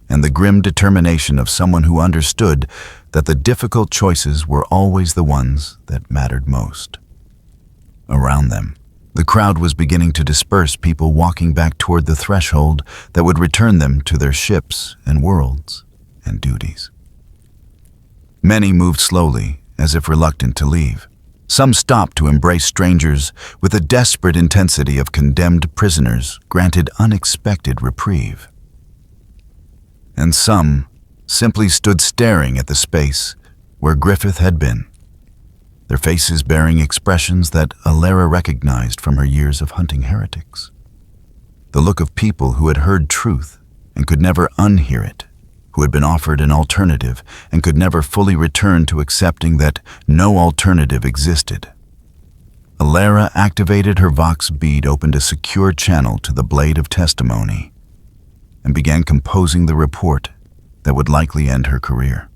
and the grim determination of someone who understood that the difficult choices were always the ones that mattered most. Around them, the crowd was beginning to disperse, people walking back toward the threshold that would return them to their ships and worlds and duties. Many moved slowly, as if reluctant to leave. Some stopped to embrace strangers with the desperate intensity of condemned prisoners granted unexpected reprieve. And some simply stood staring at the space where Griffith had been, their faces bearing expressions that Alara recognized from her years of hunting heretics. The look of people who had heard truth and could never unhear it, who had been offered an alternative and could never fully return to accepting that no alternative existed. Alara activated her Vox bead, opened a secure channel to the blade of testimony, and began composing the report that would likely end her career.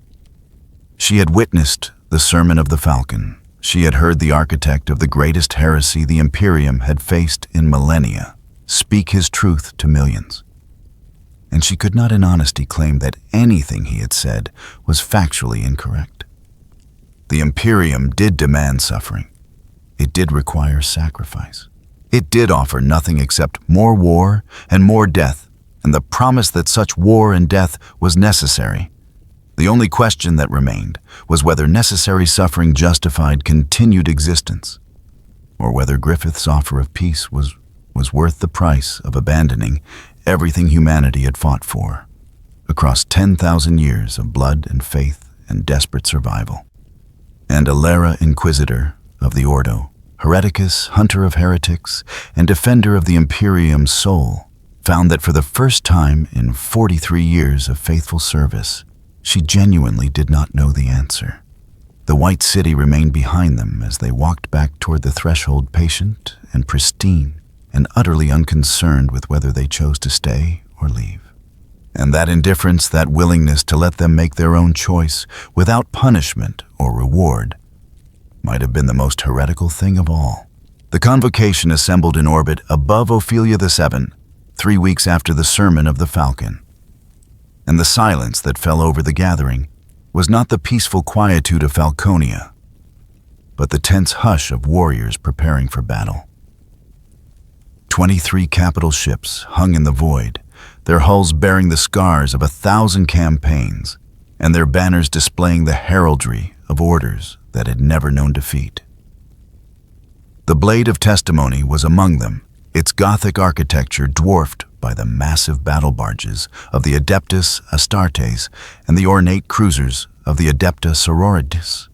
She had witnessed the sermon of the Falcon. She had heard the architect of the greatest heresy the Imperium had faced in millennia speak his truth to millions. And she could not in honesty claim that anything he had said was factually incorrect. The Imperium did demand suffering. It did require sacrifice. It did offer nothing except more war and more death, and the promise that such war and death was necessary. The only question that remained was whether necessary suffering justified continued existence, or whether Griffith's offer of peace was worth the price of abandoning everything humanity had fought for, across 10,000 years of blood and faith and desperate survival. And Alara, Inquisitor of the Ordo, Hereticus, hunter of heretics, and defender of the Imperium's soul, found that for the first time in 43 years of faithful service, she genuinely did not know the answer. The White City remained behind them as they walked back toward the threshold, patient and pristine, and utterly unconcerned with whether they chose to stay or leave. And that indifference, that willingness to let them make their own choice without punishment or reward, might have been the most heretical thing of all. The convocation assembled in orbit above Ophelia the Seven, 3 weeks after the sermon of the Falcon. And the silence that fell over the gathering was not the peaceful quietude of Falconia, but the tense hush of warriors preparing for battle. 23 capital ships hung in the void, their hulls bearing the scars of 1,000 campaigns, and their banners displaying the heraldry of orders that had never known defeat. The Blade of Testimony was among them, its Gothic architecture dwarfed by the massive battle barges of the Adeptus Astartes and the ornate cruisers of the Adepta Sororitas.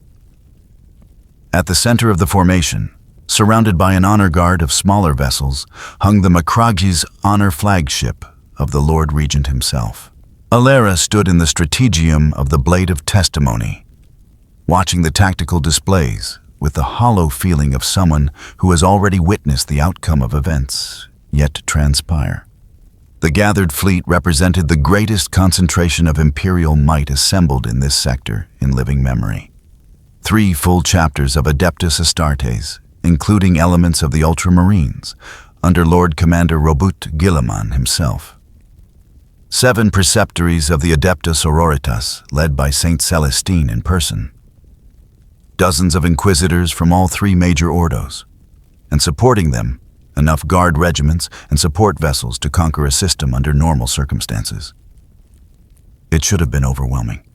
At the center of the formation, Surrounded by an honor guard of smaller vessels, hung the Macragi's honor flagship of the Lord Regent himself. Alera stood in the strategium of the Blade of Testimony, watching the tactical displays with the hollow feeling of someone who has already witnessed the outcome of events yet to transpire. The gathered fleet represented the greatest concentration of Imperial might assembled in this sector in living memory. 3 full chapters of Adeptus Astartes, including elements of the Ultramarines, under Lord Commander Robut Guilliman himself. 7 preceptories of the Adepta Sororitas, led by Saint Celestine in person. Dozens of inquisitors from all 3 major ordos, and supporting them, enough guard regiments and support vessels to conquer a system under normal circumstances. It should have been overwhelming.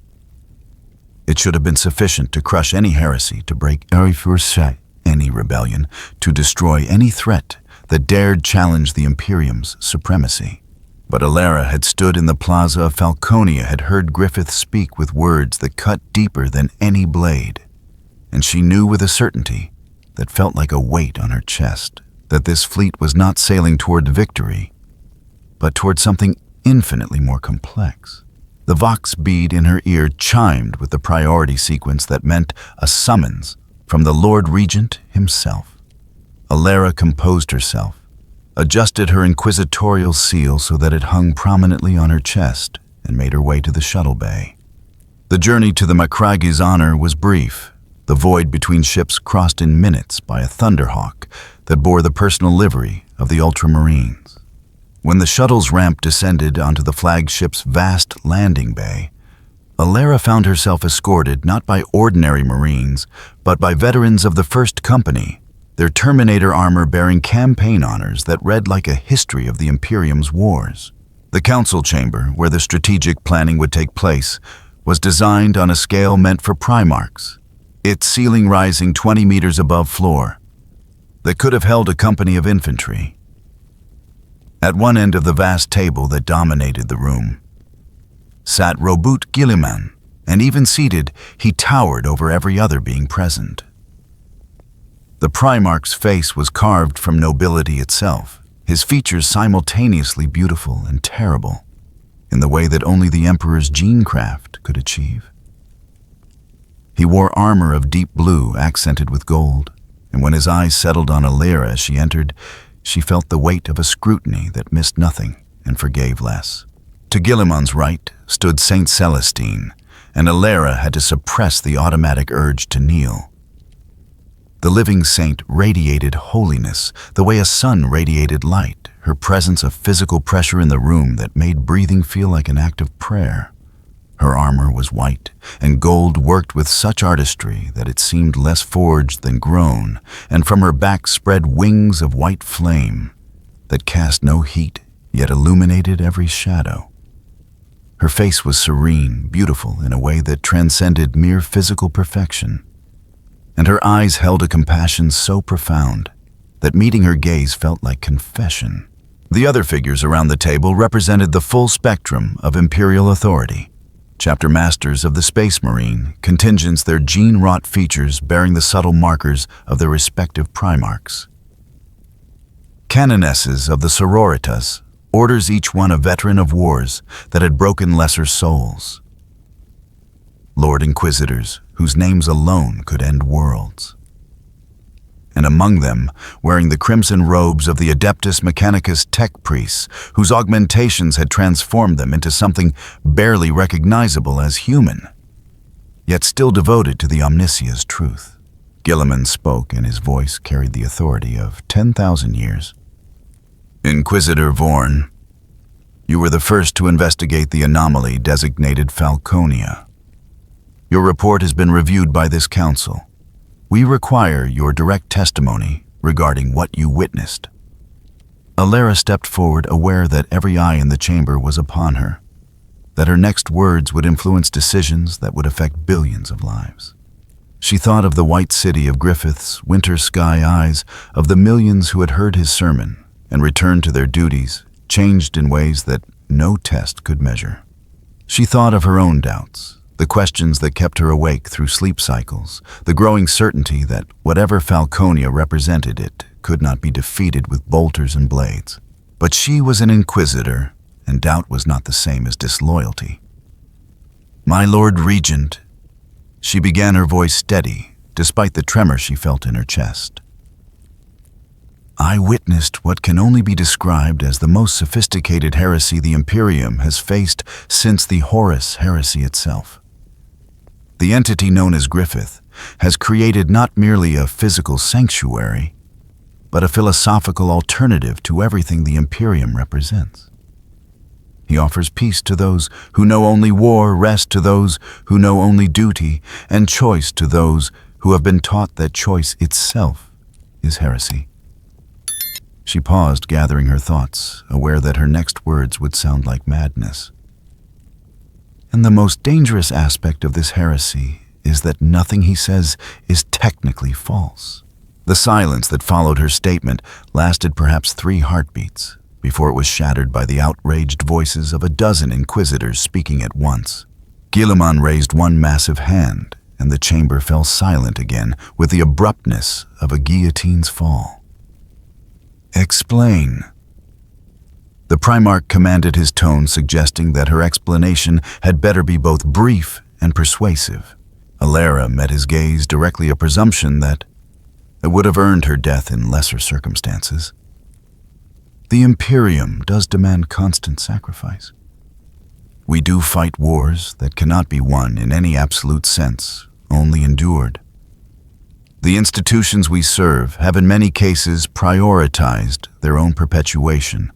It should have been sufficient to crush any heresy, to break any rebellion, to destroy any threat that dared challenge the Imperium's supremacy. But Alera had stood in the plaza of Falconia, had heard Griffith speak with words that cut deeper than any blade, and she knew with a certainty that felt like a weight on her chest that this fleet was not sailing toward victory, but toward something infinitely more complex. The vox bead in her ear chimed with the priority sequence that meant a summons from the Lord Regent himself. Alera composed herself, adjusted her inquisitorial seal so that it hung prominently on her chest, and made her way to the shuttle bay. The journey to the Macragi's honor was brief. The void between ships crossed in minutes by a Thunderhawk that bore the personal livery of the Ultramarines. When the shuttle's ramp descended onto the flagship's vast landing bay, Alera found herself escorted not by ordinary Marines, but by veterans of the First Company, their Terminator armor bearing campaign honors that read like a history of the Imperium's wars. The council chamber, where the strategic planning would take place, was designed on a scale meant for Primarchs, its ceiling rising 20 meters above floor, that could have held a company of infantry. At one end of the vast table that dominated the room sat Robut Guilliman, and even seated, he towered over every other being present. The Primarch's face was carved from nobility itself, his features simultaneously beautiful and terrible, in the way that only the Emperor's genecraft could achieve. He wore armor of deep blue accented with gold, and when his eyes settled on Alera as she entered, she felt the weight of a scrutiny that missed nothing and forgave less. To Guilliman's right stood Saint Celestine, and Alera had to suppress the automatic urge to kneel. The living saint radiated holiness the way a sun radiated light, her presence a physical pressure in the room that made breathing feel like an act of prayer. Her armor was white, and gold worked with such artistry that it seemed less forged than grown, and from her back spread wings of white flame that cast no heat, yet illuminated every shadow. Her face was serene, beautiful in a way that transcended mere physical perfection, and her eyes held a compassion so profound that meeting her gaze felt like confession. The other figures around the table represented the full spectrum of Imperial authority. Chapter Masters of the Space Marine, contingents their gene-wrought features bearing the subtle markers of their respective Primarchs. Canonesses of the Sororitas, orders each one a veteran of wars that had broken lesser souls. Lord Inquisitors, whose names alone could end worlds. And among them, wearing the crimson robes of the Adeptus Mechanicus tech priests, whose augmentations had transformed them into something barely recognizable as human, yet still devoted to the Omnissia's truth. Guilliman spoke, and his voice carried the authority of 10,000 years. Inquisitor Vorn, you were the first to investigate the anomaly designated Falconia. Your report has been reviewed by this council. We require your direct testimony regarding what you witnessed. Alera stepped forward, aware that every eye in the chamber was upon her, that her next words would influence decisions that would affect billions of lives. She thought of the white city of Griffith's winter sky eyes, of the millions who had heard his sermon and returned to their duties, changed in ways that no test could measure. She thought of her own doubts, The questions that kept her awake through sleep cycles, the growing certainty that whatever Falconia represented, it could not be defeated with bolters and blades. But she was an inquisitor, and doubt was not the same as disloyalty. "My Lord Regent," she began, her voice steady, despite the tremor she felt in her chest. "I witnessed what can only be described as the most sophisticated heresy the Imperium has faced since the Horus heresy itself. The entity known as Griffith has created not merely a physical sanctuary, but a philosophical alternative to everything the Imperium represents. He offers peace to those who know only war, rest to those who know only duty, and choice to those who have been taught that choice itself is heresy." She paused, gathering her thoughts, aware that her next words would sound like madness. "And the most dangerous aspect of this heresy is that nothing he says is technically false." The silence that followed her statement lasted perhaps 3 heartbeats before it was shattered by the outraged voices of a dozen inquisitors speaking at once. Guilliman raised one massive hand, and the chamber fell silent again with the abruptness of a guillotine's fall. "Explain." The Primarch commanded, his tone suggesting that her explanation had better be both brief and persuasive. Alara met his gaze directly, a presumption that it would have earned her death in lesser circumstances. "The Imperium does demand constant sacrifice. We do fight wars that cannot be won in any absolute sense, only endured. The institutions we serve have in many cases prioritized their own perpetuation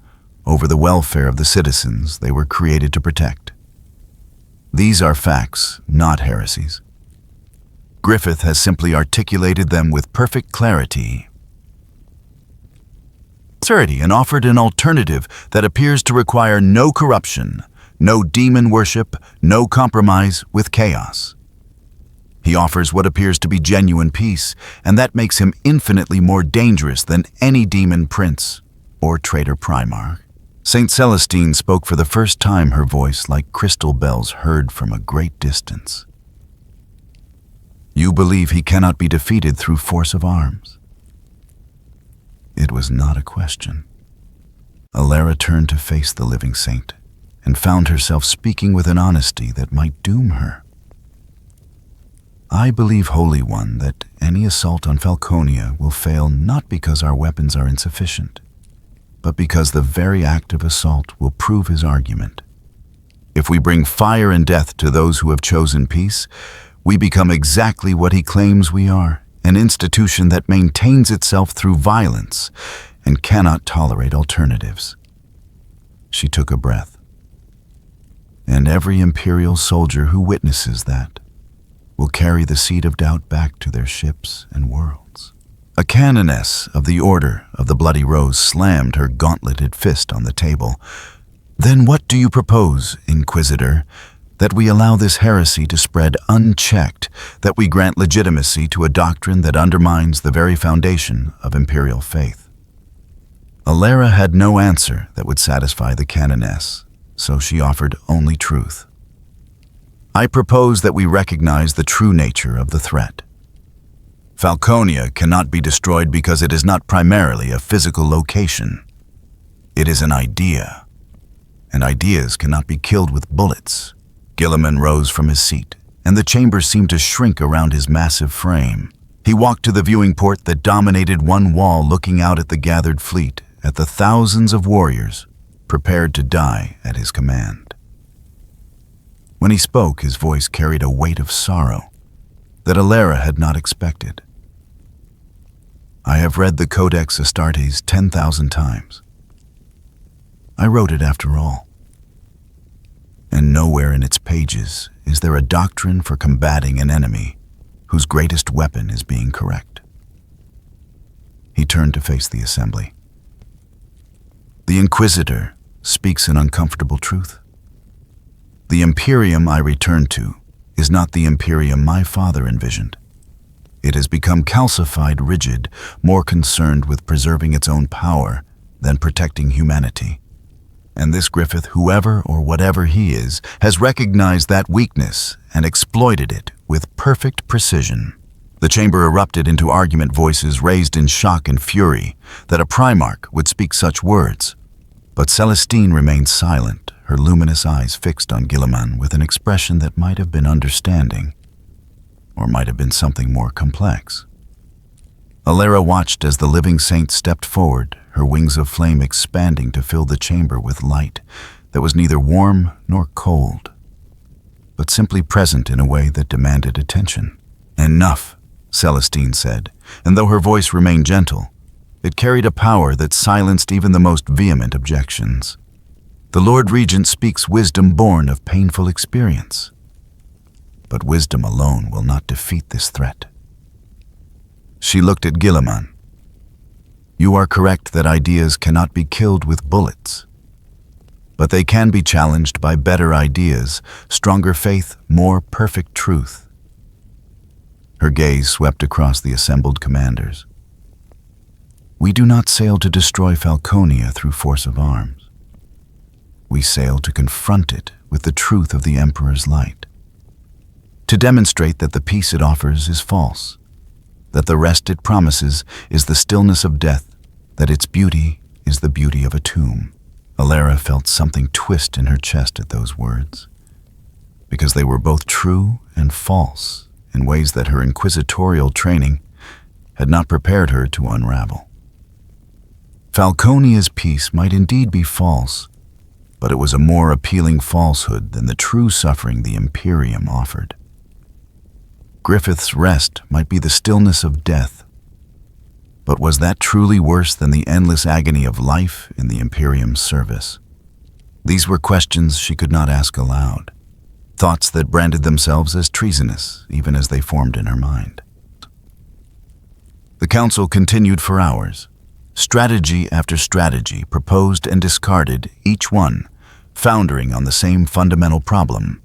over the welfare of the citizens they were created to protect. These are facts, not heresies. Griffith has simply articulated them with perfect clarity and offered an alternative that appears to require no corruption, no demon worship, no compromise with chaos. He offers what appears to be genuine peace, and that makes him infinitely more dangerous than any demon prince or traitor Primarch." St. Celestine spoke for the first time, her voice like crystal bells heard from a great distance. "You believe he cannot be defeated through force of arms?" It was not a question. Alara turned to face the living saint and found herself speaking with an honesty that might doom her. "I believe, Holy One, that any assault on Falconia will fail not because our weapons are insufficient, but because the very act of assault will prove his argument. If we bring fire and death to those who have chosen peace, we become exactly what he claims we are, an institution that maintains itself through violence and cannot tolerate alternatives." She took a breath. "And every Imperial soldier who witnesses that will carry the seed of doubt back to their ships and worlds." A canoness of the Order of the Bloody Rose slammed her gauntleted fist on the table. "Then what do you propose, Inquisitor? That we allow this heresy to spread unchecked, that we grant legitimacy to a doctrine that undermines the very foundation of Imperial faith?" Alara had no answer that would satisfy the canoness, so she offered only truth. "I propose that we recognize the true nature of the threat. Falconia cannot be destroyed because it is not primarily a physical location. It is an idea, and ideas cannot be killed with bullets." Guilliman rose from his seat, and the chamber seemed to shrink around his massive frame. He walked to the viewing port that dominated one wall, looking out at the gathered fleet, at the thousands of warriors prepared to die at his command. When he spoke, his voice carried a weight of sorrow that Alara had not expected. "I have read the Codex Astartes 10,000 times. I wrote it after all. And nowhere in its pages is there a doctrine for combating an enemy whose greatest weapon is being correct." He turned to face the assembly. "The Inquisitor speaks an uncomfortable truth. The Imperium I return to is not the Imperium my father envisioned. It has become calcified, rigid, more concerned with preserving its own power than protecting humanity. And this Griffith, whoever or whatever he is, has recognized that weakness and exploited it with perfect precision. The chamber erupted into argument, voices raised in shock and fury that a Primarch would speak such words. But Celestine remained silent, her luminous eyes fixed on Guilliman with an expression that might have been understanding, or might have been something more complex. Alara watched as the living saint stepped forward, her wings of flame expanding to fill the chamber with light that was neither warm nor cold, but simply present in a way that demanded attention. "Enough," Celestine said, and though her voice remained gentle, it carried a power that silenced even the most vehement objections. "The Lord Regent speaks wisdom born of painful experience, but wisdom alone will not defeat this threat." She looked at Guilliman. "You are correct that ideas cannot be killed with bullets, but they can be challenged by better ideas, stronger faith, more perfect truth." Her gaze swept across the assembled commanders. "We do not sail to destroy Falconia through force of arms. We sail to confront it with the truth of the Emperor's light, to demonstrate that the peace it offers is false, that the rest it promises is the stillness of death, that its beauty is the beauty of a tomb." Alara felt something twist in her chest at those words, because they were both true and false in ways that her inquisitorial training had not prepared her to unravel. Falconia's peace might indeed be false, but it was a more appealing falsehood than the true suffering the Imperium offered. Griffith's rest might be the stillness of death, but was that truly worse than the endless agony of life in the Imperium's service? These were questions she could not ask aloud, thoughts that branded themselves as treasonous even as they formed in her mind. The council continued for hours. Strategy after strategy proposed and discarded, each one foundering on the same fundamental problem.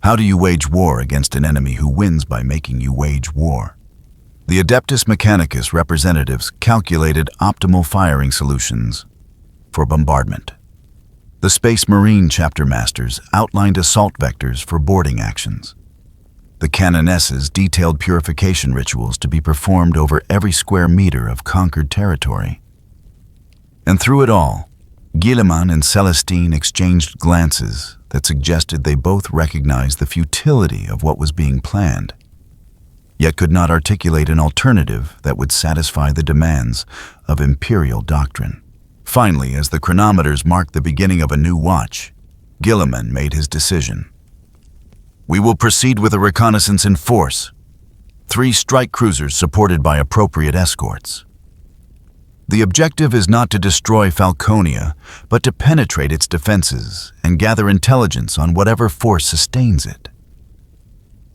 How do you wage war against an enemy who wins by making you wage war? The Adeptus Mechanicus representatives calculated optimal firing solutions for bombardment. The Space Marine chapter masters outlined assault vectors for boarding actions. The canonesses detailed purification rituals to be performed over every square meter of conquered territory. And through it all, Guilliman and Celestine exchanged glances that suggested they both recognized the futility of what was being planned, yet could not articulate an alternative that would satisfy the demands of Imperial doctrine. Finally, as the chronometers marked the beginning of a new watch, Guilliman made his decision. "We will proceed with a reconnaissance in force. 3 strike cruisers supported by appropriate escorts. The objective is not to destroy Falconia, but to penetrate its defenses and gather intelligence on whatever force sustains it.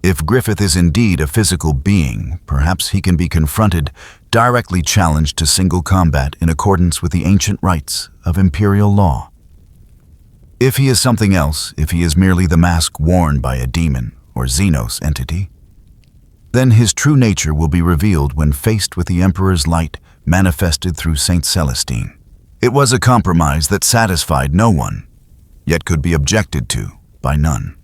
If Griffith is indeed a physical being, perhaps he can be confronted, directly challenged to single combat in accordance with the ancient rites of Imperial law. If he is something else, if he is merely the mask worn by a demon or Xenos entity, then his true nature will be revealed when faced with the Emperor's light manifested through Saint Celestine." It was a compromise that satisfied no one, yet could be objected to by none.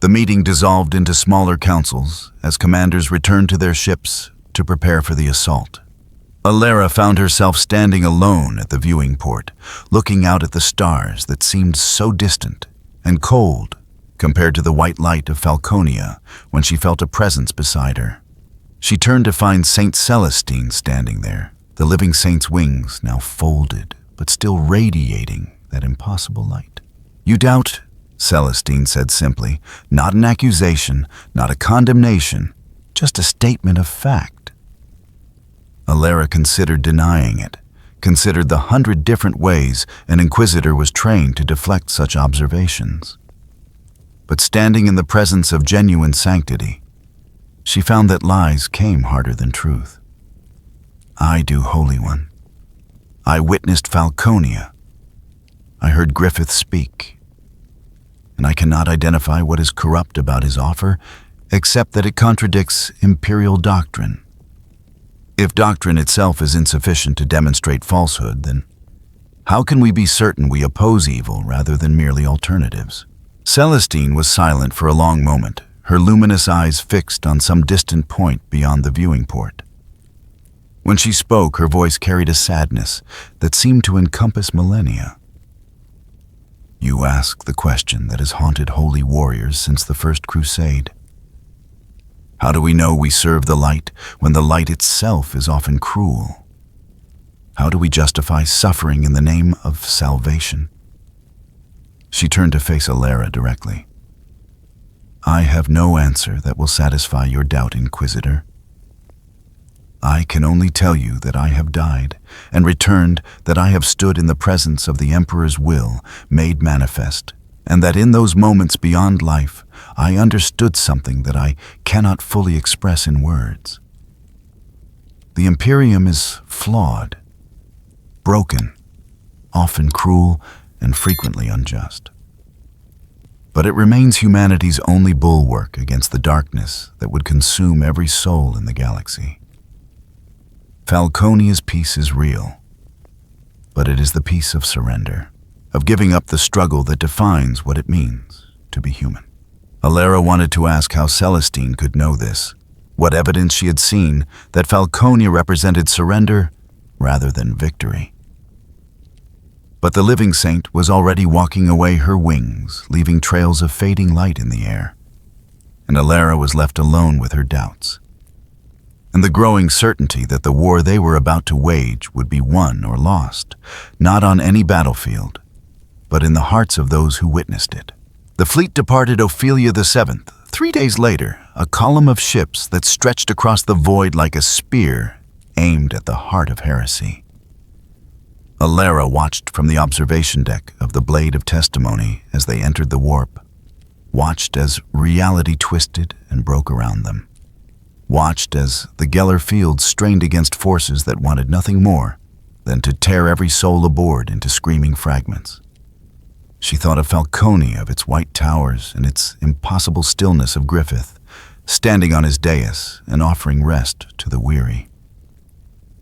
The meeting dissolved into smaller councils as commanders returned to their ships to prepare for the assault. Alara found herself standing alone at the viewing port, looking out at the stars that seemed so distant and cold compared to the white light of Falconia when she felt a presence beside her. She turned to find Saint Celestine standing there, the living saint's wings now folded but still radiating that impossible light. "You doubt?" Celestine said simply, not an accusation, not a condemnation, just a statement of fact. Alara considered denying it, considered the 100 different ways an inquisitor was trained to deflect such observations. But standing in the presence of genuine sanctity, she found that lies came harder than truth. "I do, Holy One. I witnessed Falconia. I heard Griffith speak, and I cannot identify what is corrupt about his offer, except that it contradicts Imperial doctrine. If doctrine itself is insufficient to demonstrate falsehood, then How can we be certain we oppose evil rather than merely alternatives? Celestine was silent for a long moment, her luminous eyes fixed on some distant point beyond the viewing port. When she spoke, her voice carried a sadness that seemed to encompass millennia. You ask the question that has haunted holy warriors since the First Crusade. How do we know we serve the light when the light itself is often cruel? How do we justify suffering in the name of salvation? She turned to face Alara directly. I have no answer that will satisfy your doubt, Inquisitor. I can only tell you that I have died and returned, that I have stood in the presence of the Emperor's will made manifest, and that in those moments beyond life, I understood something that I cannot fully express in words. The Imperium is flawed, broken, often cruel, and frequently unjust. But it remains humanity's only bulwark against the darkness that would consume every soul in the galaxy. Falconia's peace is real, but it is the peace of surrender, of giving up the struggle that defines what it means to be human. Alara wanted to ask how Celestine could know this, what evidence she had seen that Falconia represented surrender rather than victory. But the living saint was already walking away her wings, leaving trails of fading light in the air, and Alara was left alone with her doubts, and the growing certainty that the war they were about to wage would be won or lost, not on any battlefield, but in the hearts of those who witnessed it. The fleet departed Ophelia VII. 3 days later, a column of ships that stretched across the void like a spear aimed at the heart of heresy. Alara watched from the observation deck of the Blade of Testimony as they entered the warp, watched as reality twisted and broke around them, watched as the Geller field strained against forces that wanted nothing more than to tear every soul aboard into screaming fragments. She thought of Falconia, of its white towers and its impossible stillness of Griffith, standing on his dais and offering rest to the weary.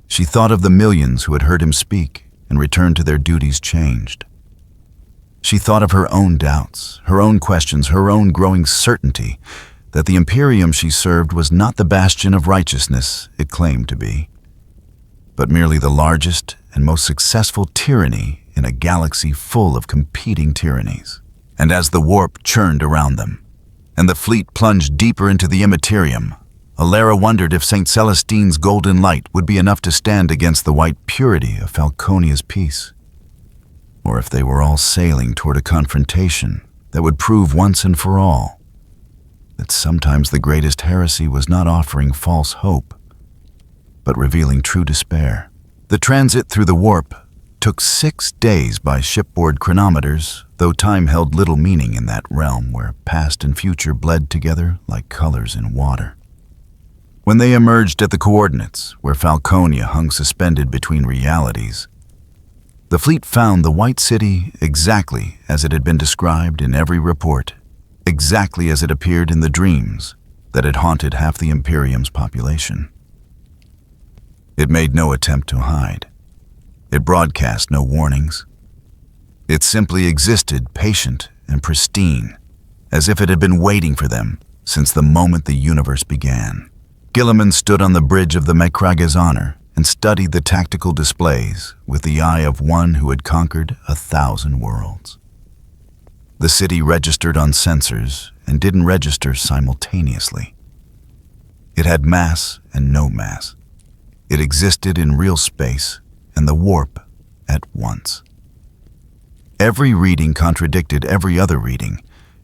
She thought of the millions who had heard him speak and returned to their duties changed. She thought of her own doubts, her own questions, her own growing certainty that the Imperium she served was not the bastion of righteousness it claimed to be, but merely the largest and most successful tyranny in a galaxy full of competing tyrannies. And as the warp churned around them, and the fleet plunged deeper into the Imperium, Alara wondered if St. Celestine's golden light would be enough to stand against the white purity of Falconia's peace, or if they were all sailing toward a confrontation that would prove once and for all that sometimes the greatest heresy was not offering false hope, but revealing true despair. The transit through the warp took 6 days by shipboard chronometers, though time held little meaning in that realm where past and future bled together like colors in water. When they emerged at the coordinates, where Falconia hung suspended between realities, the fleet found the White City exactly as it had been described in every report, exactly as it appeared in the dreams that had haunted half the Imperium's population. It made no attempt to hide. It broadcast no warnings. It simply existed, patient and pristine, as if it had been waiting for them since the moment the universe began. Gilliman stood on the bridge of the Mekraga's honor and studied the tactical displays with the eye of one who had conquered 1,000 worlds. The city registered on sensors and didn't register simultaneously. It had mass and no mass. It existed in real space and the warp at once. Every reading contradicted every other reading,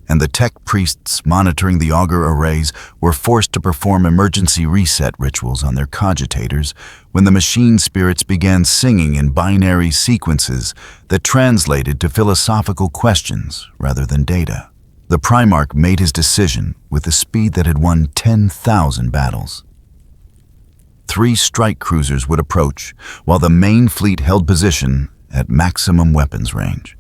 and the tech priests monitoring the augur arrays were forced to perform emergency reset rituals on their cogitators when the machine spirits began singing in binary sequences that translated to philosophical questions rather than data. The Primarch made his decision with the speed that had won 10,000 battles. 3 strike cruisers would approach, while the main fleet held position at maximum weapons range.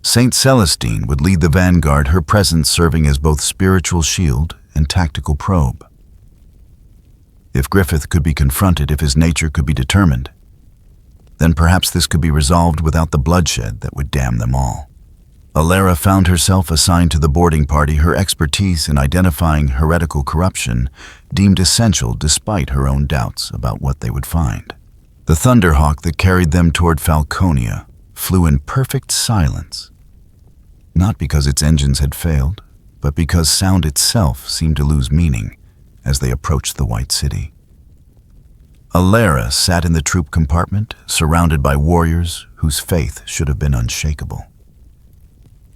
St. Celestine would lead the vanguard, her presence serving as both spiritual shield and tactical probe. If Griffith could be confronted, if his nature could be determined, then perhaps this could be resolved without the bloodshed that would damn them all. Alara found herself assigned to the boarding party, her expertise in identifying heretical corruption deemed essential despite her own doubts about what they would find. The Thunderhawk that carried them toward Falconia flew in perfect silence, not because its engines had failed, but because sound itself seemed to lose meaning as they approached the White City. Alara sat in the troop compartment, surrounded by warriors whose faith should have been unshakable.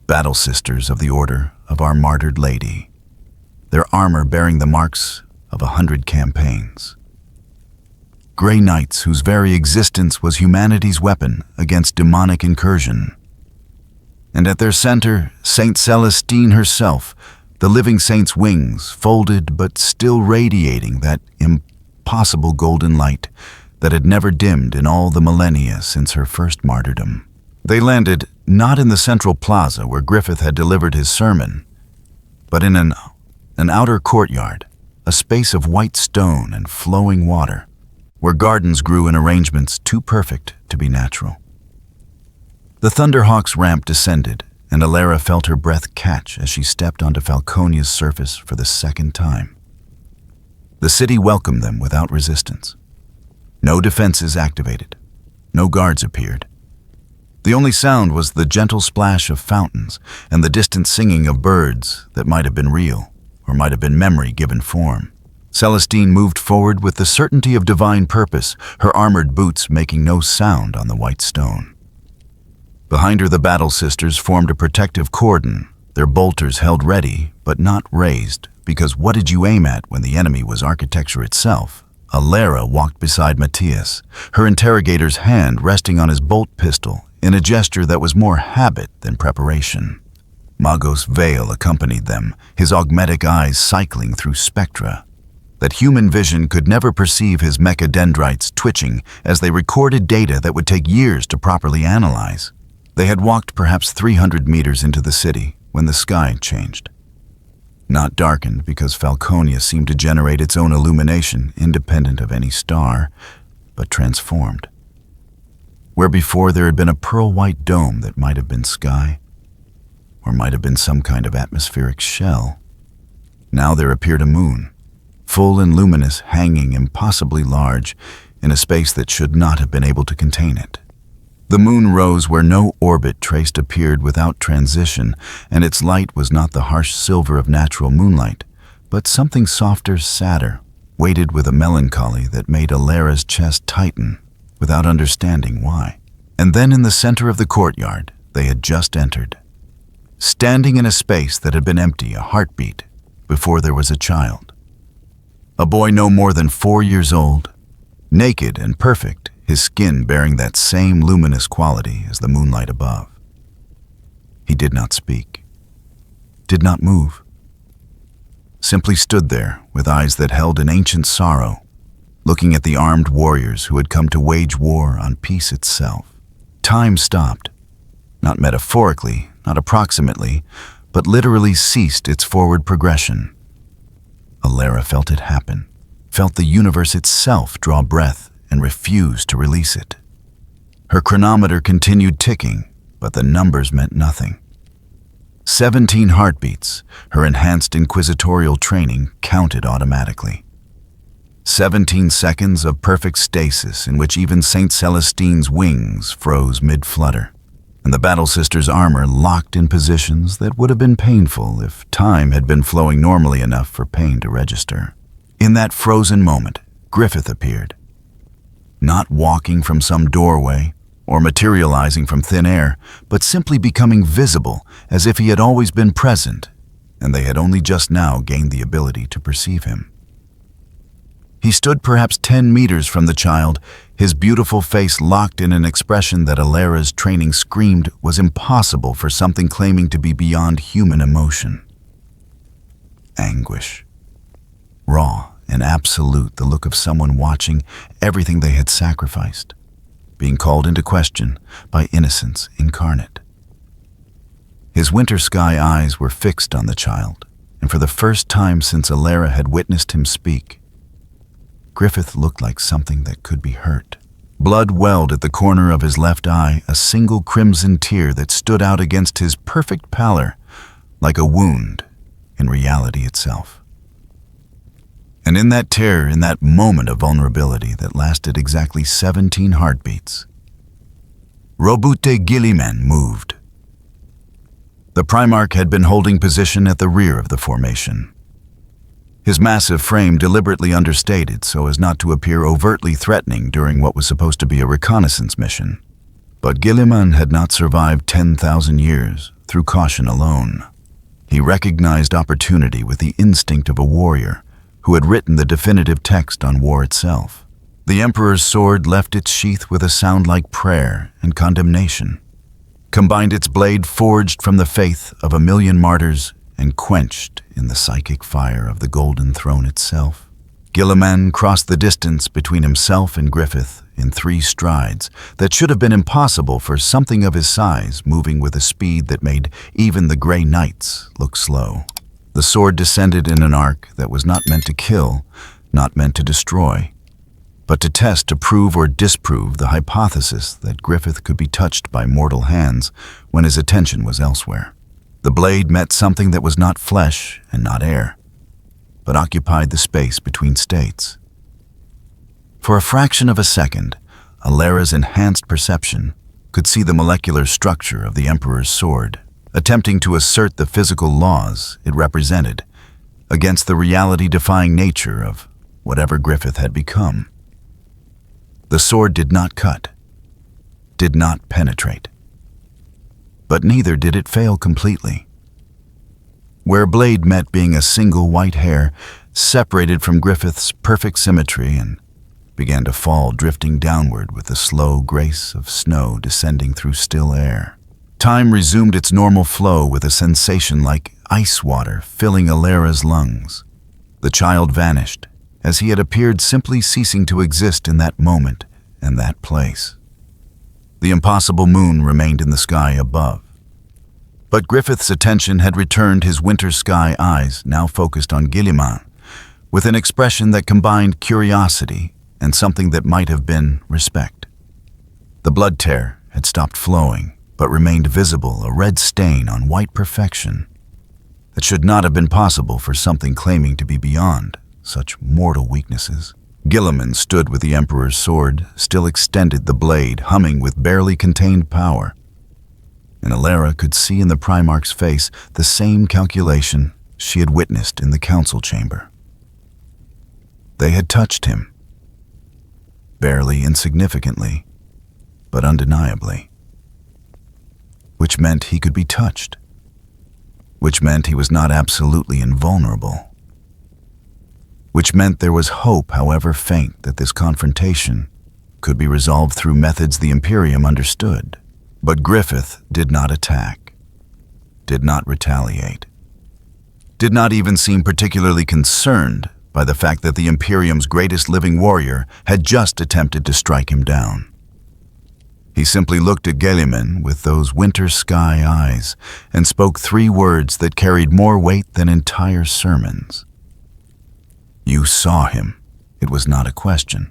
Battle sisters of the Order of Our Martyred Lady, their armor bearing the marks of 100 campaigns. Grey Knights whose very existence was humanity's weapon against demonic incursion. And at their center, Saint Celestine herself, the living saint's wings folded but still radiating that impossible golden light that had never dimmed in all the millennia since her first martyrdom. They landed not in the central plaza where Griffith had delivered his sermon, but in an outer courtyard, a space of white stone and flowing water, where gardens grew in arrangements too perfect to be natural. The Thunderhawk's ramp descended, and Alara felt her breath catch as she stepped onto Falconia's surface for the second time. The city welcomed them without resistance. No defenses activated. No guards appeared. The only sound was the gentle splash of fountains and the distant singing of birds that might have been real or might have been memory given form. Celestine moved forward with the certainty of divine purpose, her armored boots making no sound on the white stone. Behind her, the battle sisters formed a protective cordon, their bolters held ready but not raised, because what did you aim at when the enemy was architecture itself? Alara walked beside Matthias, her interrogator's hand resting on his bolt pistol in a gesture that was more habit than preparation. Magos Vale accompanied them, his augmetic eyes cycling through spectra. That human vision could never perceive his mechadendrites twitching as they recorded data that would take years to properly analyze. They had walked perhaps 300 meters into the city when the sky changed. Not darkened because Falconia seemed to generate its own illumination independent of any star, but transformed. Where before there had been a pearl-white dome that might have been sky, or might have been some kind of atmospheric shell, now there appeared a moon, full and luminous, hanging impossibly large in a space that should not have been able to contain it. The moon rose where no orbit traced appeared without transition, and its light was not the harsh silver of natural moonlight, but something softer, sadder, weighted with a melancholy that made Alara's chest tighten without understanding why. And then in the center of the courtyard they had just entered, standing in a space that had been empty a heartbeat before there was a child. A boy no more than 4 years old, naked and perfect, his skin bearing that same luminous quality as the moonlight above. He did not speak, did not move, simply stood there with eyes that held an ancient sorrow, looking at the armed warriors who had come to wage war on peace itself. Time stopped, not metaphorically, not approximately, but literally ceased its forward progression. Alara felt it happen, felt the universe itself draw breath and refuse to release it. Her chronometer continued ticking, but the numbers meant nothing. 17 heartbeats, her enhanced inquisitorial training counted automatically. 17 seconds of perfect stasis in which even Saint Celestine's wings froze mid-flutter, and the Battle Sisters' armor locked in positions that would have been painful if time had been flowing normally enough for pain to register. In that frozen moment, Griffith appeared, not walking from some doorway or materializing from thin air, but simply becoming visible as if he had always been present, and they had only just now gained the ability to perceive him. He stood perhaps 10 meters from the child, his beautiful face locked in an expression that Alara's training screamed was impossible for something claiming to be beyond human emotion. Anguish. Raw and absolute, the look of someone watching everything they had sacrificed, being called into question by innocence incarnate. His winter sky eyes were fixed on the child, and for the first time since Alara had witnessed him speak, Griffith looked like something that could be hurt. Blood welled at the corner of his left eye, a single crimson tear that stood out against his perfect pallor, like a wound in reality itself. And in that tear, in that moment of vulnerability that lasted exactly 17 heartbeats, Robute Guilliman moved. The Primarch had been holding position at the rear of the formation, his massive frame deliberately understated so as not to appear overtly threatening during what was supposed to be a reconnaissance mission. But Guilliman had not survived 10,000 years through caution alone. He recognized opportunity with the instinct of a warrior who had written the definitive text on war itself. The Emperor's sword left its sheath with a sound like prayer and condemnation, combined its blade forged from the faith of 1,000,000 martyrs and quenched in the psychic fire of the Golden Throne itself. Guilliman crossed the distance between himself and Griffith in 3 strides that should have been impossible for something of his size, moving with a speed that made even the Grey Knights look slow. The sword descended in an arc that was not meant to kill, not meant to destroy, but to test, to prove or disprove the hypothesis that Griffith could be touched by mortal hands when his attention was elsewhere. The blade met something that was not flesh and not air, but occupied the space between states. For a fraction of a second, Alera's enhanced perception could see the molecular structure of the Emperor's sword, attempting to assert the physical laws it represented against the reality-defying nature of whatever Griffith had become. The sword did not cut, did not penetrate, but neither did it fail completely. Where blade met being a single white hair, separated from Griffith's perfect symmetry and began to fall, drifting downward with the slow grace of snow descending through still air. Time resumed its normal flow with a sensation like ice water filling Alera's lungs. The child vanished, as he had appeared, simply ceasing to exist in that moment and that place. The impossible moon remained in the sky above. But Griffith's attention had returned, his winter sky eyes now focused on Guilliman, with an expression that combined curiosity and something that might have been respect. The blood tear had stopped flowing, but remained visible, a red stain on white perfection that should not have been possible for something claiming to be beyond such mortal weaknesses. Guilliman stood with the Emperor's sword, still extended, the blade humming with barely contained power. And Alera could see in the Primarch's face the same calculation she had witnessed in the council chamber. They had touched him, barely, insignificantly, but undeniably. Which meant he could be touched. Which meant he was not absolutely invulnerable. Which meant there was hope, however faint, that this confrontation could be resolved through methods the Imperium understood. But Griffith did not attack, did not retaliate, did not even seem particularly concerned by the fact that the Imperium's greatest living warrior had just attempted to strike him down. He simply looked at Guilliman with those winter sky eyes and spoke 3 words that carried more weight than entire sermons. You saw him. It was not a question,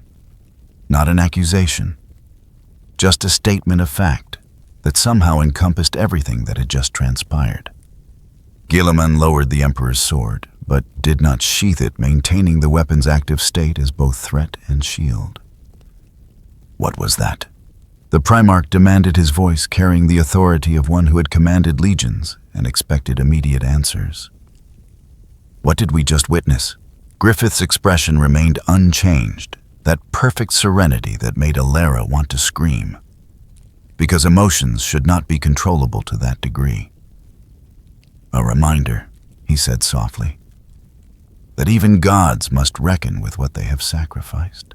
not an accusation, just a statement of fact that somehow encompassed everything that had just transpired. Guilliman lowered the Emperor's sword, but did not sheath it, maintaining the weapon's active state as both threat and shield. What was that? The Primarch demanded, his voice carrying the authority of one who had commanded legions and expected immediate answers. What did we just witness? Griffith's expression remained unchanged, that perfect serenity that made Alera want to scream, because emotions should not be controllable to that degree. A reminder, he said softly, that even gods must reckon with what they have sacrificed.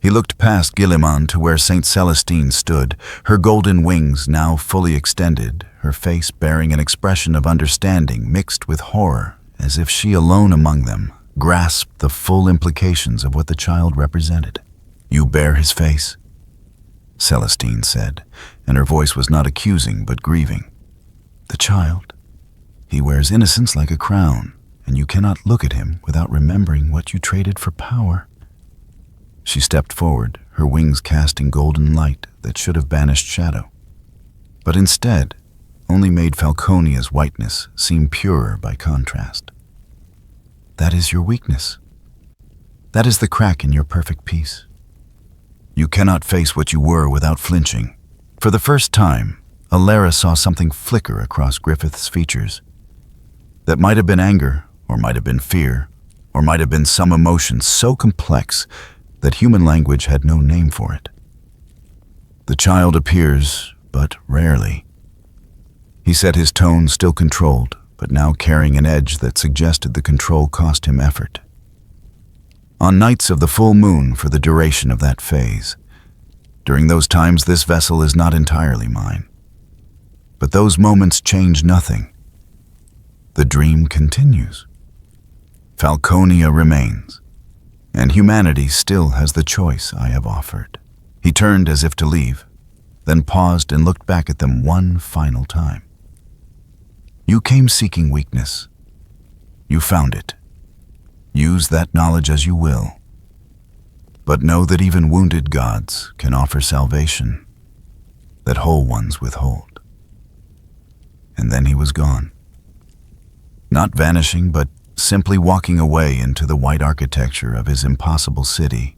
He looked past Guilliman to where Saint Celestine stood, her golden wings now fully extended, her face bearing an expression of understanding mixed with horror, as if she alone among them grasped the full implications of what the child represented. You bear his face, Celestine said, and her voice was not accusing but grieving. The child, he wears innocence like a crown, and you cannot look at him without remembering what you traded for power. She stepped forward, her wings casting golden light that should have banished shadow, but instead only made Falconia's whiteness seem purer by contrast. That is your weakness. That is the crack in your perfect peace. You cannot face what you were without flinching. For the first time, Alara saw something flicker across Griffith's features. That might have been anger, or might have been fear, or might have been some emotion so complex that human language had no name for it. The child appears, but rarely. He said, his tone still controlled, but now carrying an edge that suggested the control cost him effort. On nights of the full moon for the duration of that phase, during those times this vessel is not entirely mine. But those moments change nothing. The dream continues. Falconia remains, and humanity still has the choice I have offered. He turned as if to leave, then paused and looked back at them one final time. You came seeking weakness. You found it. Use that knowledge as you will. But know that even wounded gods can offer salvation that whole ones withhold. And then he was gone. Not vanishing, but simply walking away into the white architecture of his impossible city,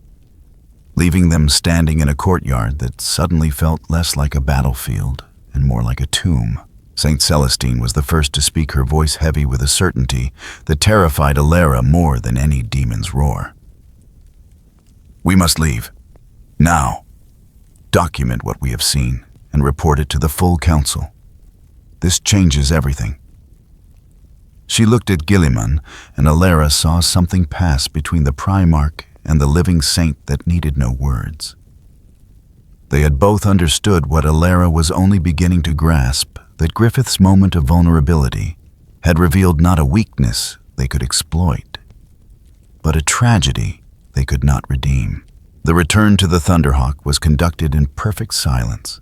leaving them standing in a courtyard that suddenly felt less like a battlefield and more like a tomb. Saint Celestine was the first to speak, her voice heavy with a certainty that terrified Alara more than any demon's roar. We must leave. Now. Document what we have seen and report it to the full council. This changes everything. She looked at Guilliman, and Alara saw something pass between the Primarch and the living saint that needed no words. They had both understood what Alara was only beginning to grasp, that Griffith's moment of vulnerability had revealed not a weakness they could exploit, but a tragedy they could not redeem. The return to the Thunderhawk was conducted in perfect silence.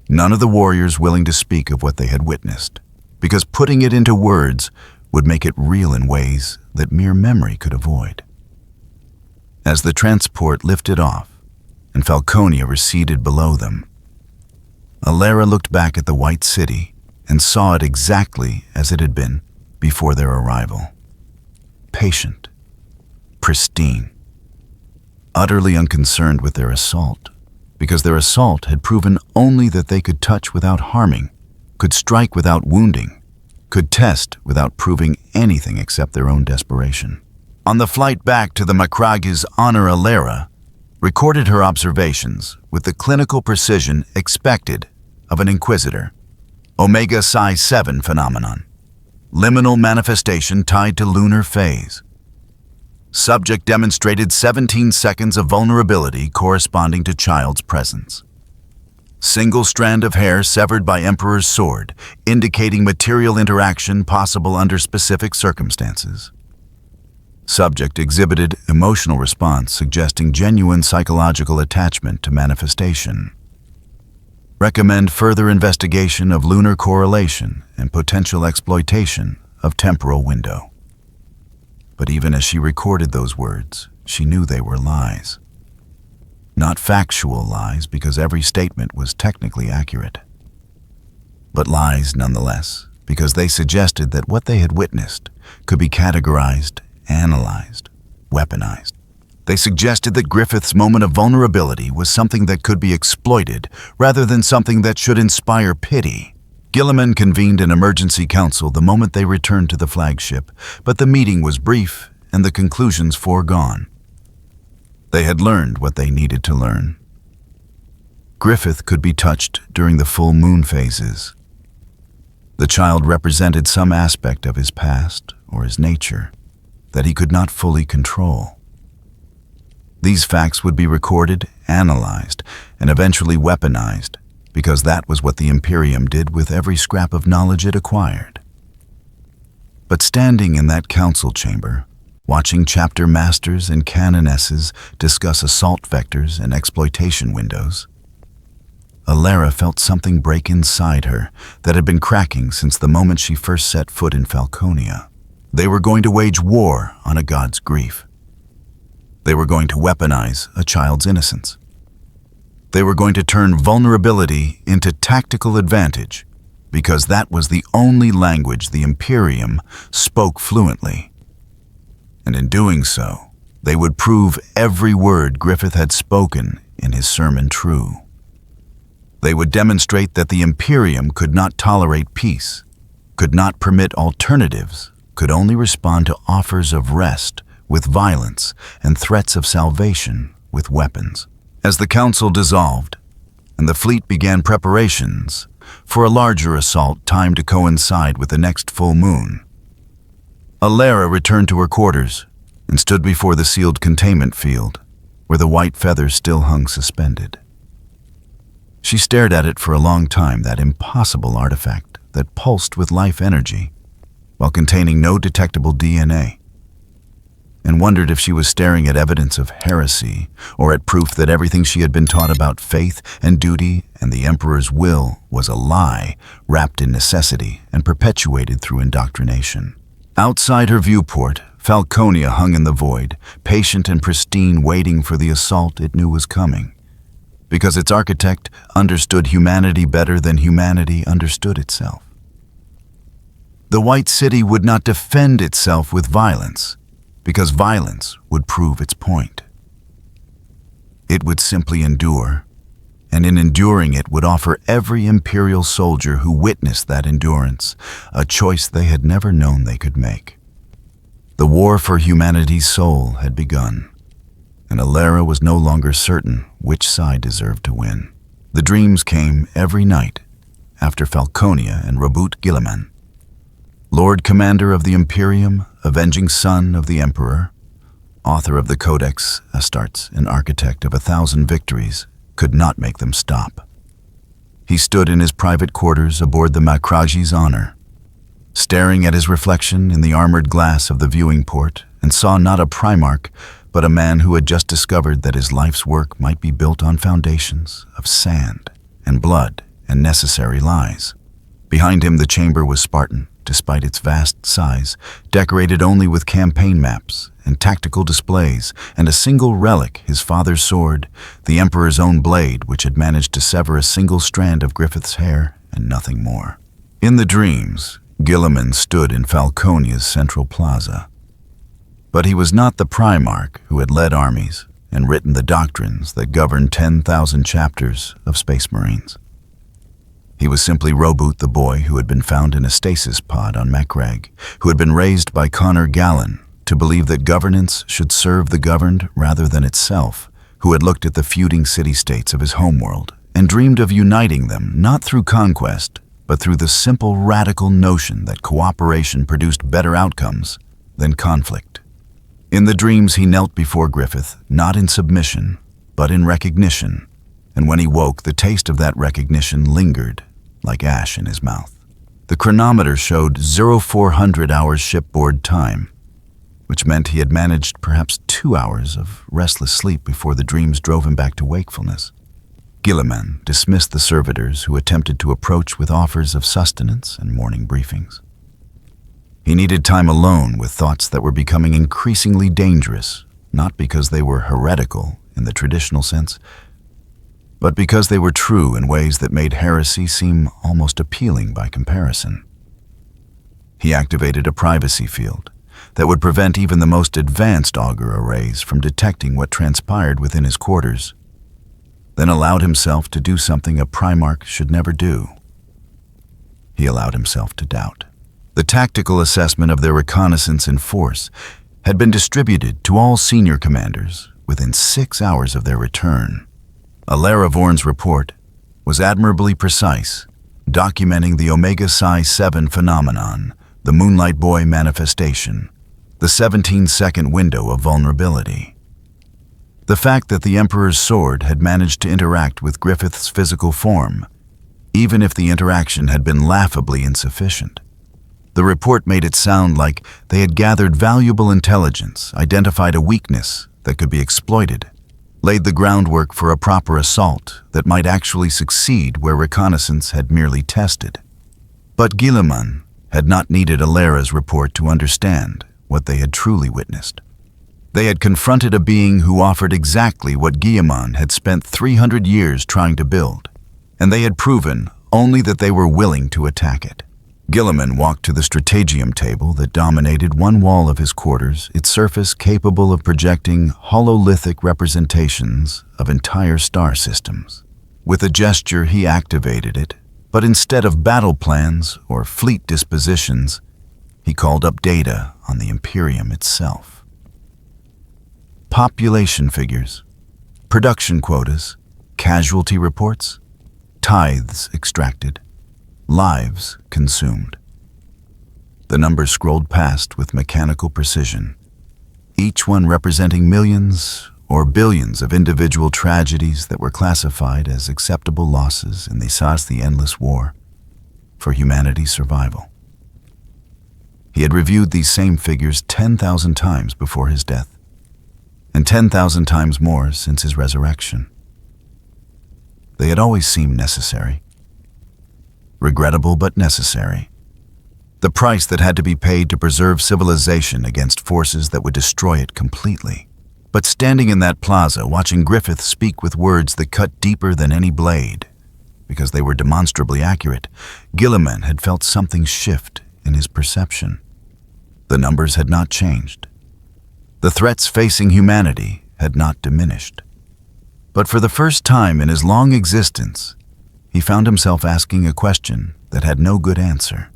None of the warriors willing to speak of what they had witnessed, because putting it into words would make it real in ways that mere memory could avoid. As the transport lifted off and Falconia receded below them, Alara looked back at the white city and saw it exactly as it had been before their arrival. Patient, pristine, utterly unconcerned with their assault, because their assault had proven only that they could touch without harming, could strike without wounding, could test without proving anything except their own desperation. On the flight back to the Macrage's honor, Alara recorded her observations with the clinical precision expected of an Inquisitor. Omega Psi 7 phenomenon. Liminal manifestation tied to lunar phase. Subject demonstrated 17 seconds of vulnerability corresponding to child's presence. Single strand of hair severed by Emperor's sword, indicating material interaction possible under specific circumstances. Subject exhibited emotional response suggesting genuine psychological attachment to manifestation. Recommend further investigation of lunar correlation and potential exploitation of temporal window. But even as she recorded those words, she knew they were lies. Not factual lies, because every statement was technically accurate. But lies nonetheless, because they suggested that what they had witnessed could be categorized, analyzed, weaponized. They suggested that Griffith's moment of vulnerability was something that could be exploited rather than something that should inspire pity. Guilliman convened an emergency council the moment they returned to the flagship, but the meeting was brief and the conclusions foregone. They had learned what they needed to learn. Griffith could be touched during the full moon phases. The child represented some aspect of his past or his nature that he could not fully control. These facts would be recorded, analyzed, and eventually weaponized, because that was what the Imperium did with every scrap of knowledge it acquired. But standing in that council chamber, watching chapter masters and canonesses discuss assault vectors and exploitation windows, Alara felt something break inside her that had been cracking since the moment she first set foot in Falconia. They were going to wage war on a god's grief. They were going to weaponize a child's innocence. They were going to turn vulnerability into tactical advantage, because that was the only language the Imperium spoke fluently. And in doing so, they would prove every word Griffith had spoken in his sermon true. They would demonstrate that the Imperium could not tolerate peace, could not permit alternatives, could only respond to offers of rest with violence and threats of salvation with weapons. As the council dissolved and the fleet began preparations for a larger assault timed to coincide with the next full moon, Alara returned to her quarters and stood before the sealed containment field, where the white feathers still hung suspended. She stared at it for a long time, that impossible artifact that pulsed with life energy while containing no detectable DNA, and wondered if she was staring at evidence of heresy or at proof that everything she had been taught about faith and duty and the Emperor's will was a lie wrapped in necessity and perpetuated through indoctrination. Outside her viewport, Falconia hung in the void, patient and pristine, waiting for the assault it knew was coming, because its architect understood humanity better than humanity understood itself. The White City would not defend itself with violence, because violence would prove its point. It would simply endure, and in enduring it would offer every Imperial soldier who witnessed that endurance a choice they had never known they could make. The war for humanity's soul had begun, and Alara was no longer certain which side deserved to win. The dreams came every night after Falconia and Rabut Guilliman, Lord Commander of the Imperium, avenging son of the Emperor, author of the Codex Astartes, and architect of 1,000 victories, could not make them stop. He stood in his private quarters aboard the Makraji's Honor, staring at his reflection in the armored glass of the viewing port, and saw not a Primarch, but a man who had just discovered that his life's work might be built on foundations of sand and blood and necessary lies. Behind him the chamber was Spartan, despite its vast size, decorated only with campaign maps and tactical displays, and a single relic, his father's sword, the Emperor's own blade, which had managed to sever a single strand of Griffith's hair, and nothing more. In the dreams, Guilliman stood in Falconia's central plaza. But he was not the Primarch who had led armies and written the doctrines that governed 10,000 chapters of Space Marines. He was simply Robut, the boy who had been found in a stasis pod on Mekrag, who had been raised by Connor Gallen to believe that governance should serve the governed rather than itself, who had looked at the feuding city-states of his homeworld and dreamed of uniting them not through conquest, but through the simple radical notion that cooperation produced better outcomes than conflict. In the dreams he knelt before Griffith, not in submission, but in recognition, and when he woke, the taste of that recognition lingered like ash in his mouth. The chronometer showed 0400 hours shipboard time, which meant he had managed perhaps 2 hours of restless sleep before the dreams drove him back to wakefulness. Guilliman dismissed the servitors who attempted to approach with offers of sustenance and morning briefings. He needed time alone with thoughts that were becoming increasingly dangerous, not because they were heretical in the traditional sense, but because they were true in ways that made heresy seem almost appealing by comparison. He activated a privacy field that would prevent even the most advanced auger arrays from detecting what transpired within his quarters, then allowed himself to do something a Primarch should never do. He allowed himself to doubt. The tactical assessment of their reconnaissance in force had been distributed to all senior commanders within 6 hours of their return. Alara Vorn's report was admirably precise, documenting the Omega Psi 7 phenomenon, the Moonlight Boy manifestation, the 17-second window of vulnerability. The fact that the Emperor's sword had managed to interact with Griffith's physical form, even if the interaction had been laughably insufficient. The report made it sound like they had gathered valuable intelligence, identified a weakness that could be exploited, laid the groundwork for a proper assault that might actually succeed where reconnaissance had merely tested. But Guilliman had not needed Alara's report to understand what they had truly witnessed. They had confronted a being who offered exactly what Guilliman had spent 300 years trying to build, and they had proven only that they were willing to attack it. Guilliman walked to the strategium table that dominated one wall of his quarters, its surface capable of projecting hololithic representations of entire star systems. With a gesture, he activated it, but instead of battle plans or fleet dispositions, he called up data on the Imperium itself. Population figures, production quotas, casualty reports, tithes extracted, lives consumed. The numbers scrolled past with mechanical precision, each one representing millions or billions of individual tragedies that were classified as acceptable losses in the endless war for humanity's survival. He had reviewed these same figures 10,000 times before his death, and 10,000 times more since his resurrection. They had always seemed necessary. Regrettable but necessary. The price that had to be paid to preserve civilization against forces that would destroy it completely. But standing in that plaza, watching Griffith speak with words that cut deeper than any blade, because they were demonstrably accurate, Guilliman had felt something shift in his perception. The numbers had not changed. The threats facing humanity had not diminished. But for the first time in his long existence, he found himself asking a question that had no good answer.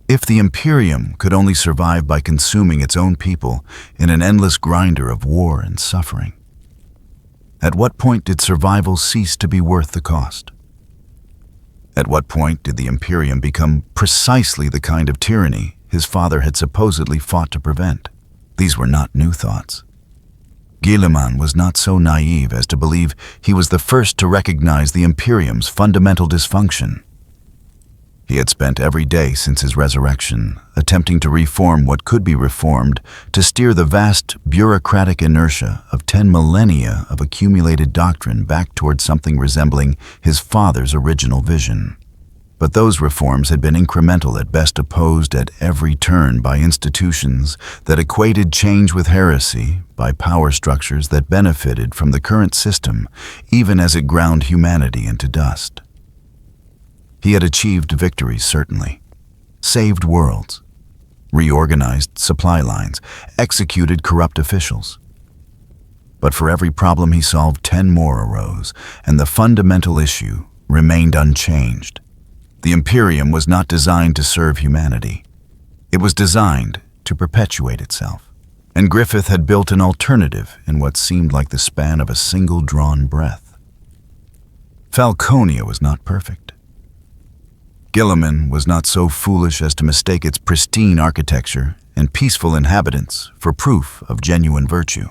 If the Imperium could only survive by consuming its own people in an endless grinder of war and suffering, at what point did survival cease to be worth the cost? At what point did the Imperium become precisely the kind of tyranny his father had supposedly fought to prevent? These were not new thoughts. Guilliman was not so naive as to believe he was the first to recognize the Imperium's fundamental dysfunction. He had spent every day since his resurrection attempting to reform what could be reformed, to steer the vast bureaucratic inertia of 10 millennia of accumulated doctrine back toward something resembling his father's original vision. But those reforms had been incremental at best, opposed at every turn by institutions that equated change with heresy, by power structures that benefited from the current system, even as it ground humanity into dust. He had achieved victories, certainly, saved worlds, reorganized supply lines, executed corrupt officials. But for every problem he solved, 10 more arose, and the fundamental issue remained unchanged. The Imperium was not designed to serve humanity. It was designed to perpetuate itself. And Griffith had built an alternative in what seemed like the span of a single drawn breath. Falconia was not perfect. Guilliman was not so foolish as to mistake its pristine architecture and peaceful inhabitants for proof of genuine virtue.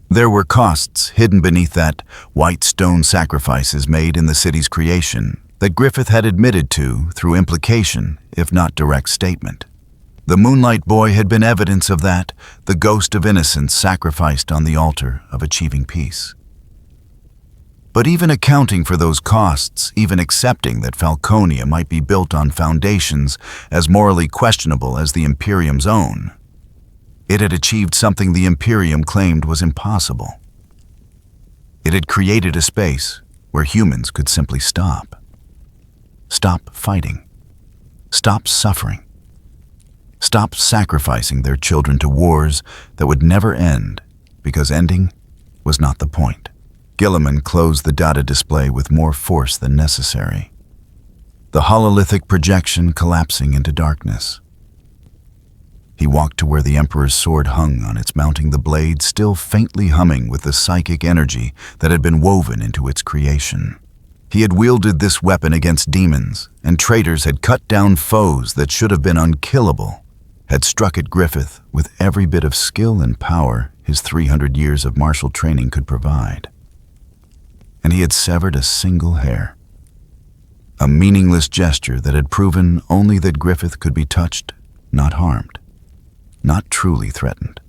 There were costs hidden beneath that white stone sacrifices made in the city's creation that Griffith had admitted to through implication, if not direct statement. The Moonlight Boy had been evidence of that, the ghost of innocence sacrificed on the altar of achieving peace. But even accounting for those costs, even accepting that Falconia might be built on foundations as morally questionable as the Imperium's own, it had achieved something the Imperium claimed was impossible. It had created a space where humans could simply stop. Stop fighting. Stop suffering. Stop sacrificing their children to wars that would never end, because ending was not the point. Guilliman closed the data display with more force than necessary, the hololithic projection collapsing into darkness. He walked to where the Emperor's sword hung on its mounting, the blade still faintly humming with the psychic energy that had been woven into its creation. He had wielded this weapon against demons, and traitors had cut down foes that should have been unkillable, had struck at Griffith with every bit of skill and power his 300 years of martial training could provide. And he had severed a single hair. A meaningless gesture that had proven only that Griffith could be touched, not harmed, not truly threatened.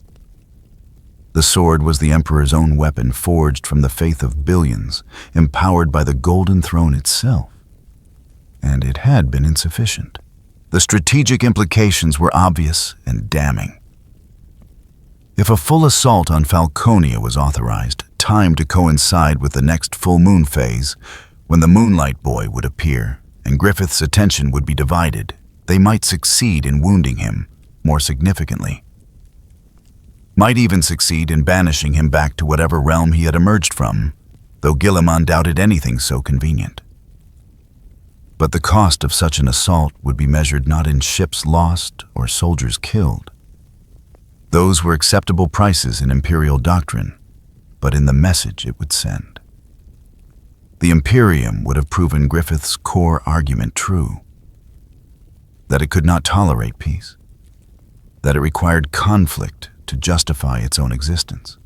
The sword was the Emperor's own weapon, forged from the faith of billions, empowered by the Golden Throne itself. And it had been insufficient. The strategic implications were obvious and damning. If If a full assault on Falconia was authorized, timed to coincide with the next full moon phase, when the Moonlight Boy would appear and Griffith's attention would be divided, they might succeed in wounding him more significantly. Might even succeed in banishing him back to whatever realm he had emerged from, though Guilliman doubted anything so convenient. But the cost of such an assault would be measured not in ships lost or soldiers killed. Those were acceptable prices in Imperial doctrine, but in the message it would send. The Imperium would have proven Griffith's core argument true, that it could not tolerate peace, that it required conflict to justify its own existence,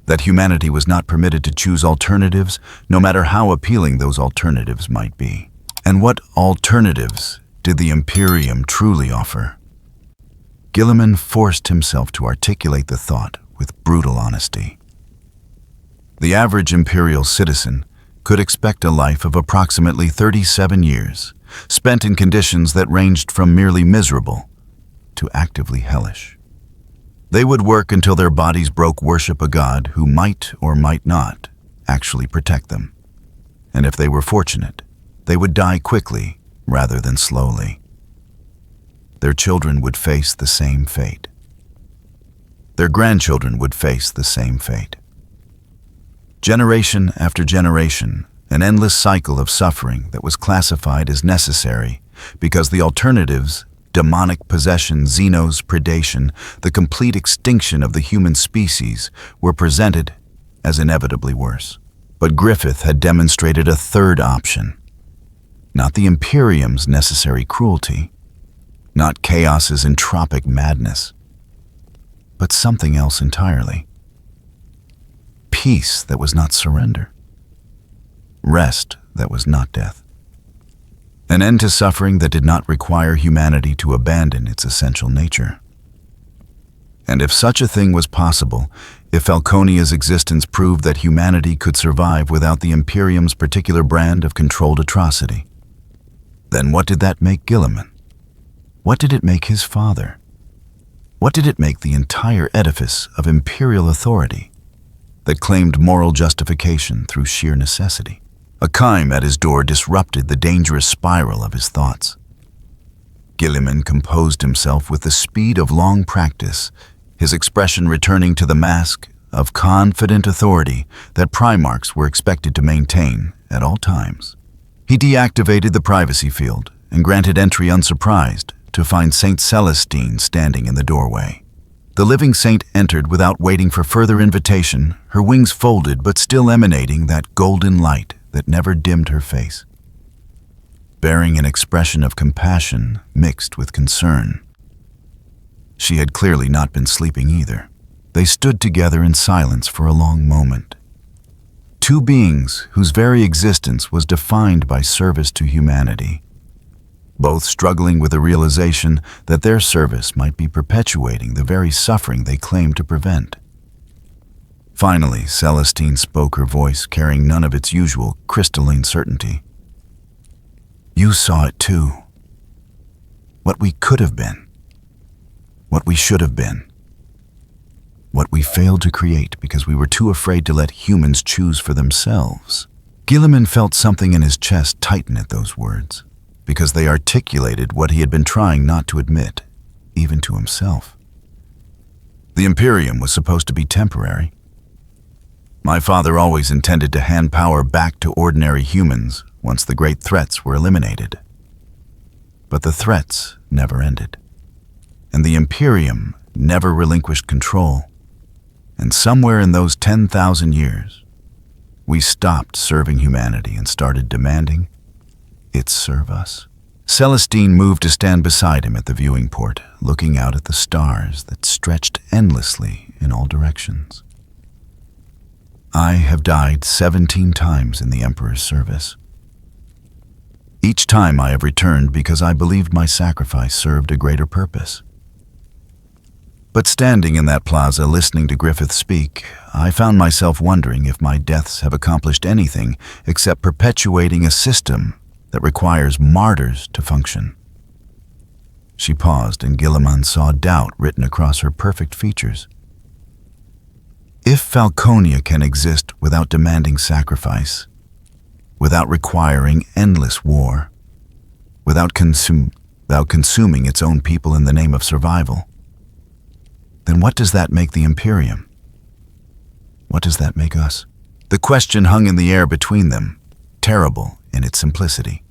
that humanity was not permitted to choose alternatives, no matter how appealing those alternatives might be. And what alternatives did the Imperium truly offer? Guilliman forced himself to articulate the thought with brutal honesty. The average Imperial citizen could expect a life of approximately 37 years, spent in conditions that ranged from merely miserable to actively hellish. They would work until their bodies broke worship a god who might or might not actually protect them. And if they were fortunate, they would die quickly rather than slowly. Their children would face the same fate. Their grandchildren would face the same fate. Generation after generation, an endless cycle of suffering that was classified as necessary because the alternatives, demonic possession, Xenos predation, the complete extinction of the human species, were presented as inevitably worse. But Griffith had demonstrated a third option. Not the Imperium's necessary cruelty, not chaos's entropic madness, but something else entirely. Peace that was not surrender. Rest that was not death. An end to suffering that did not require humanity to abandon its essential nature. And if such a thing was possible, if Falconia's existence proved that humanity could survive without the Imperium's particular brand of controlled atrocity, then what did that make Guilliman? What did it make his father? What did it make the entire edifice of imperial authority that claimed moral justification through sheer necessity? A chime at his door disrupted the dangerous spiral of his thoughts. Guilliman composed himself with the speed of long practice, his expression returning to the mask of confident authority that Primarchs were expected to maintain at all times. He deactivated the privacy field and granted entry unsurprised to find Saint Celestine standing in the doorway. The living saint entered without waiting for further invitation, her wings folded but still emanating that golden light that never dimmed her face. Bearing an expression of compassion mixed with concern. She had clearly not been sleeping either. They stood together in silence for a long moment. Two beings whose very existence was defined by service to humanity, both struggling with the realization that their service might be perpetuating the very suffering they claimed to prevent. Finally, Celestine spoke, her voice carrying none of its usual crystalline certainty. You saw it too. What we could have been. What we should have been. What we failed to create because we were too afraid to let humans choose for themselves. Guilliman felt something in his chest tighten at those words, because they articulated what he had been trying not to admit, even to himself. The Imperium was supposed to be temporary. My father always intended to hand power back to ordinary humans once the great threats were eliminated. But the threats never ended, and the Imperium never relinquished control. And somewhere in those 10,000 years, we stopped serving humanity and started demanding it serve us. Celestine moved to stand beside him at the viewing port, looking out at the stars that stretched endlessly in all directions. I have died 17 times in the Emperor's service. Each time I have returned because I believed my sacrifice served a greater purpose. But standing in that plaza listening to Griffith speak, I found myself wondering if my deaths have accomplished anything except perpetuating a system that requires martyrs to function. She paused, and Guilliman saw doubt written across her perfect features. If Falconia can exist without demanding sacrifice, without requiring endless war, without consuming its own people in the name of survival, then what does that make the Imperium? What does that make us? The question hung in the air between them, terrible in its simplicity.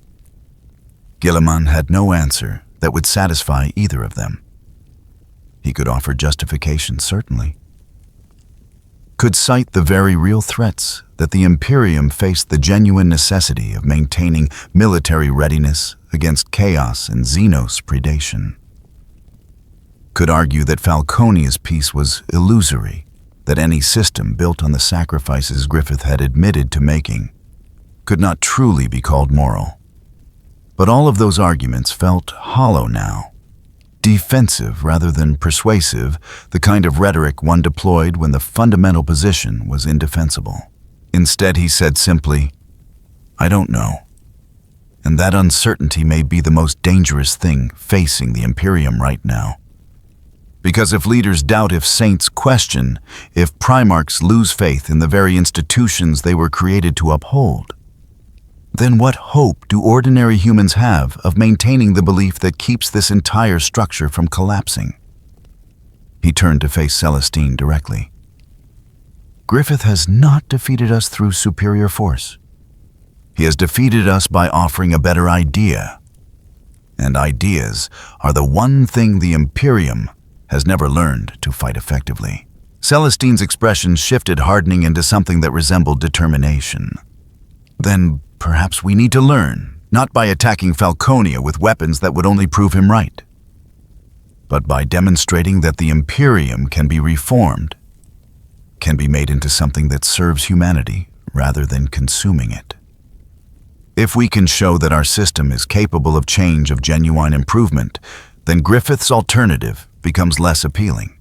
Guilliman had no answer that would satisfy either of them. He could offer justification, certainly. Could cite the very real threats that the Imperium faced, the genuine necessity of maintaining military readiness against chaos and Xenos predation. Could argue that Falconia's peace was illusory, that any system built on the sacrifices Griffith had admitted to making could not truly be called moral. But all of those arguments felt hollow now. Defensive rather than persuasive, the kind of rhetoric one deployed when the fundamental position was indefensible. Instead, he said simply, "I don't know." And that uncertainty may be the most dangerous thing facing the Imperium right now. Because if leaders doubt, if saints question, if primarchs lose faith in the very institutions they were created to uphold, then what hope do ordinary humans have of maintaining the belief that keeps this entire structure from collapsing? He turned to face Celestine directly. Griffith has not defeated us through superior force. He has defeated us by offering a better idea. And ideas are the one thing the Imperium has never learned to fight effectively. Celestine's expression shifted, hardening into something that resembled determination. Then perhaps we need to learn, not by attacking Falconia with weapons that would only prove him right, but by demonstrating that the Imperium can be reformed, can be made into something that serves humanity rather than consuming it. If we can show that our system is capable of change, of genuine improvement, then Griffith's alternative becomes less appealing.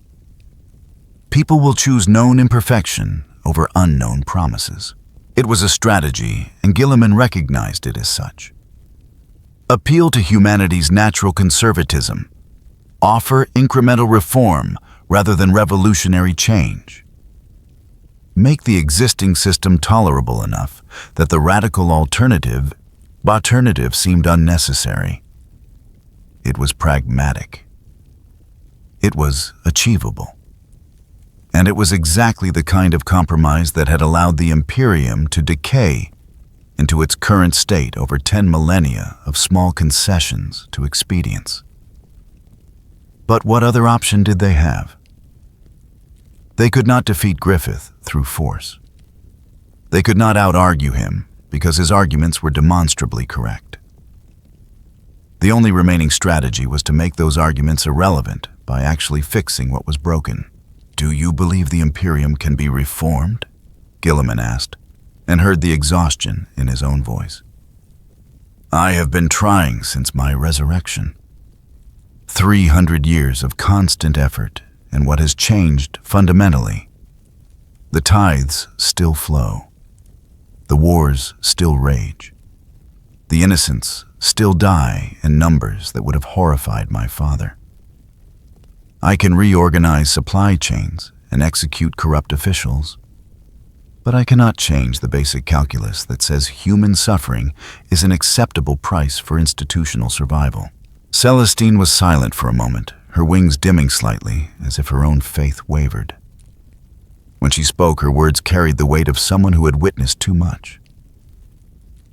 People will choose known imperfection over unknown promises. It was a strategy, and Guilliman recognized it as such. Appeal to humanity's natural conservatism. Offer incremental reform rather than revolutionary change. Make the existing system tolerable enough that the radical alternative seemed unnecessary. It was pragmatic. It was achievable. And it was exactly the kind of compromise that had allowed the Imperium to decay into its current state over 10 millennia of small concessions to expedience. But what other option did they have? They could not defeat Griffith through force. They could not out-argue him because his arguments were demonstrably correct. The only remaining strategy was to make those arguments irrelevant by actually fixing what was broken. "Do you believe the Imperium can be reformed?" Guilliman asked, and heard the exhaustion in his own voice. "I have been trying since my resurrection. 300 years of constant effort, and what has changed fundamentally? The tithes still flow. The wars still rage. The innocents still die in numbers that would have horrified my father. I can reorganize supply chains and execute corrupt officials, but I cannot change the basic calculus that says human suffering is an acceptable price for institutional survival." Celestine was silent for a moment, her wings dimming slightly as if her own faith wavered. When she spoke, her words carried the weight of someone who had witnessed too much.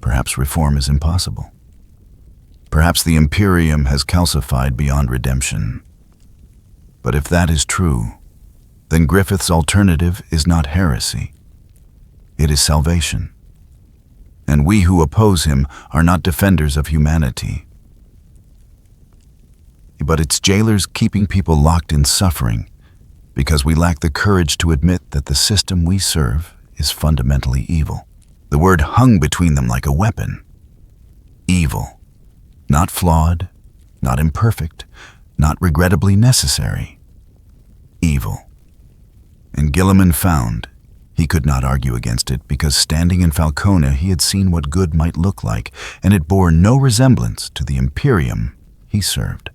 Perhaps reform is impossible. Perhaps the Imperium has calcified beyond redemption. But if that is true, then Griffith's alternative is not heresy. It is salvation. And we who oppose him are not defenders of humanity, but its jailers keeping people locked in suffering because we lack the courage to admit that the system we serve is fundamentally evil. The word hung between them like a weapon. Evil. Not flawed, not imperfect, not regrettably necessary. Evil. And Guilliman found he could not argue against it because standing in Falconia he had seen what good might look like, and it bore no resemblance to the Imperium he served.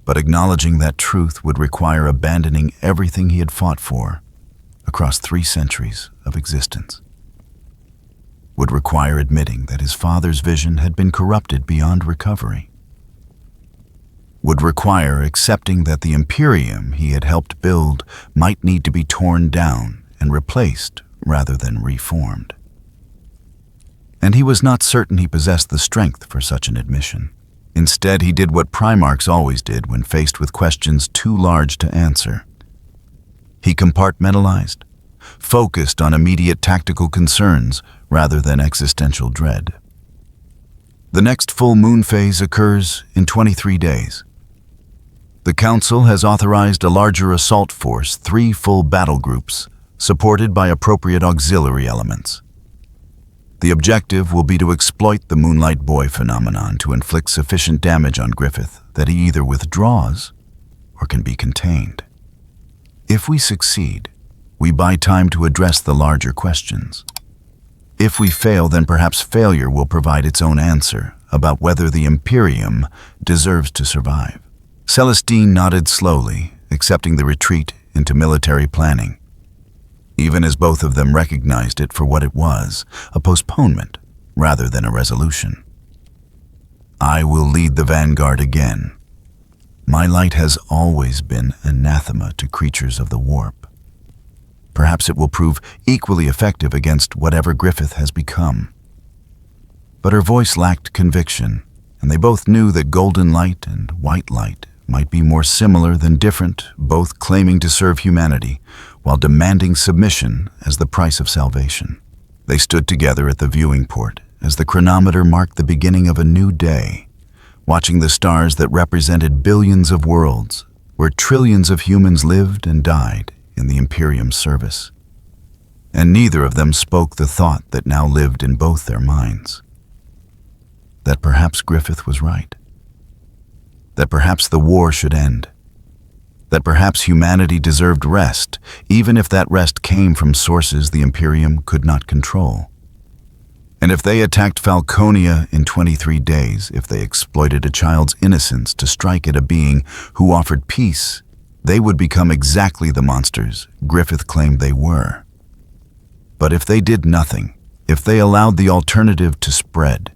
But acknowledging that truth would require abandoning everything he had fought for across 3 centuries of existence. Would require admitting that his father's vision had been corrupted beyond recovery. Would require accepting that the Imperium he had helped build might need to be torn down and replaced rather than reformed. And he was not certain he possessed the strength for such an admission. Instead, he did what Primarchs always did when faced with questions too large to answer. He compartmentalized, focused on immediate tactical concerns rather than existential dread. The next full moon phase occurs in 23 days. The Council has authorized a larger assault force, 3 full battle groups, supported by appropriate auxiliary elements. The objective will be to exploit the Moonlight Boy phenomenon to inflict sufficient damage on Griffith that he either withdraws or can be contained. If we succeed, we buy time to address the larger questions. If we fail, then perhaps failure will provide its own answer about whether the Imperium deserves to survive. Celestine nodded slowly, accepting the retreat into military planning, even as both of them recognized it for what it was, a postponement rather than a resolution. I will lead the vanguard again. My light has always been anathema to creatures of the warp. Perhaps it will prove equally effective against whatever Griffith has become. But her voice lacked conviction, and they both knew that golden light and white light might be more similar than different, both claiming to serve humanity while demanding submission as the price of salvation. They stood together at the viewing port as the chronometer marked the beginning of a new day, watching the stars that represented billions of worlds, where trillions of humans lived and died in the Imperium's service. And neither of them spoke the thought that now lived in both their minds. That perhaps Griffith was right. That perhaps the war should end. That perhaps humanity deserved rest, even if that rest came from sources the Imperium could not control. And if they attacked Falconia in 23 days, if they exploited a child's innocence to strike at a being who offered peace, they would become exactly the monsters Griffith claimed they were. But if they did nothing, if they allowed the alternative to spread,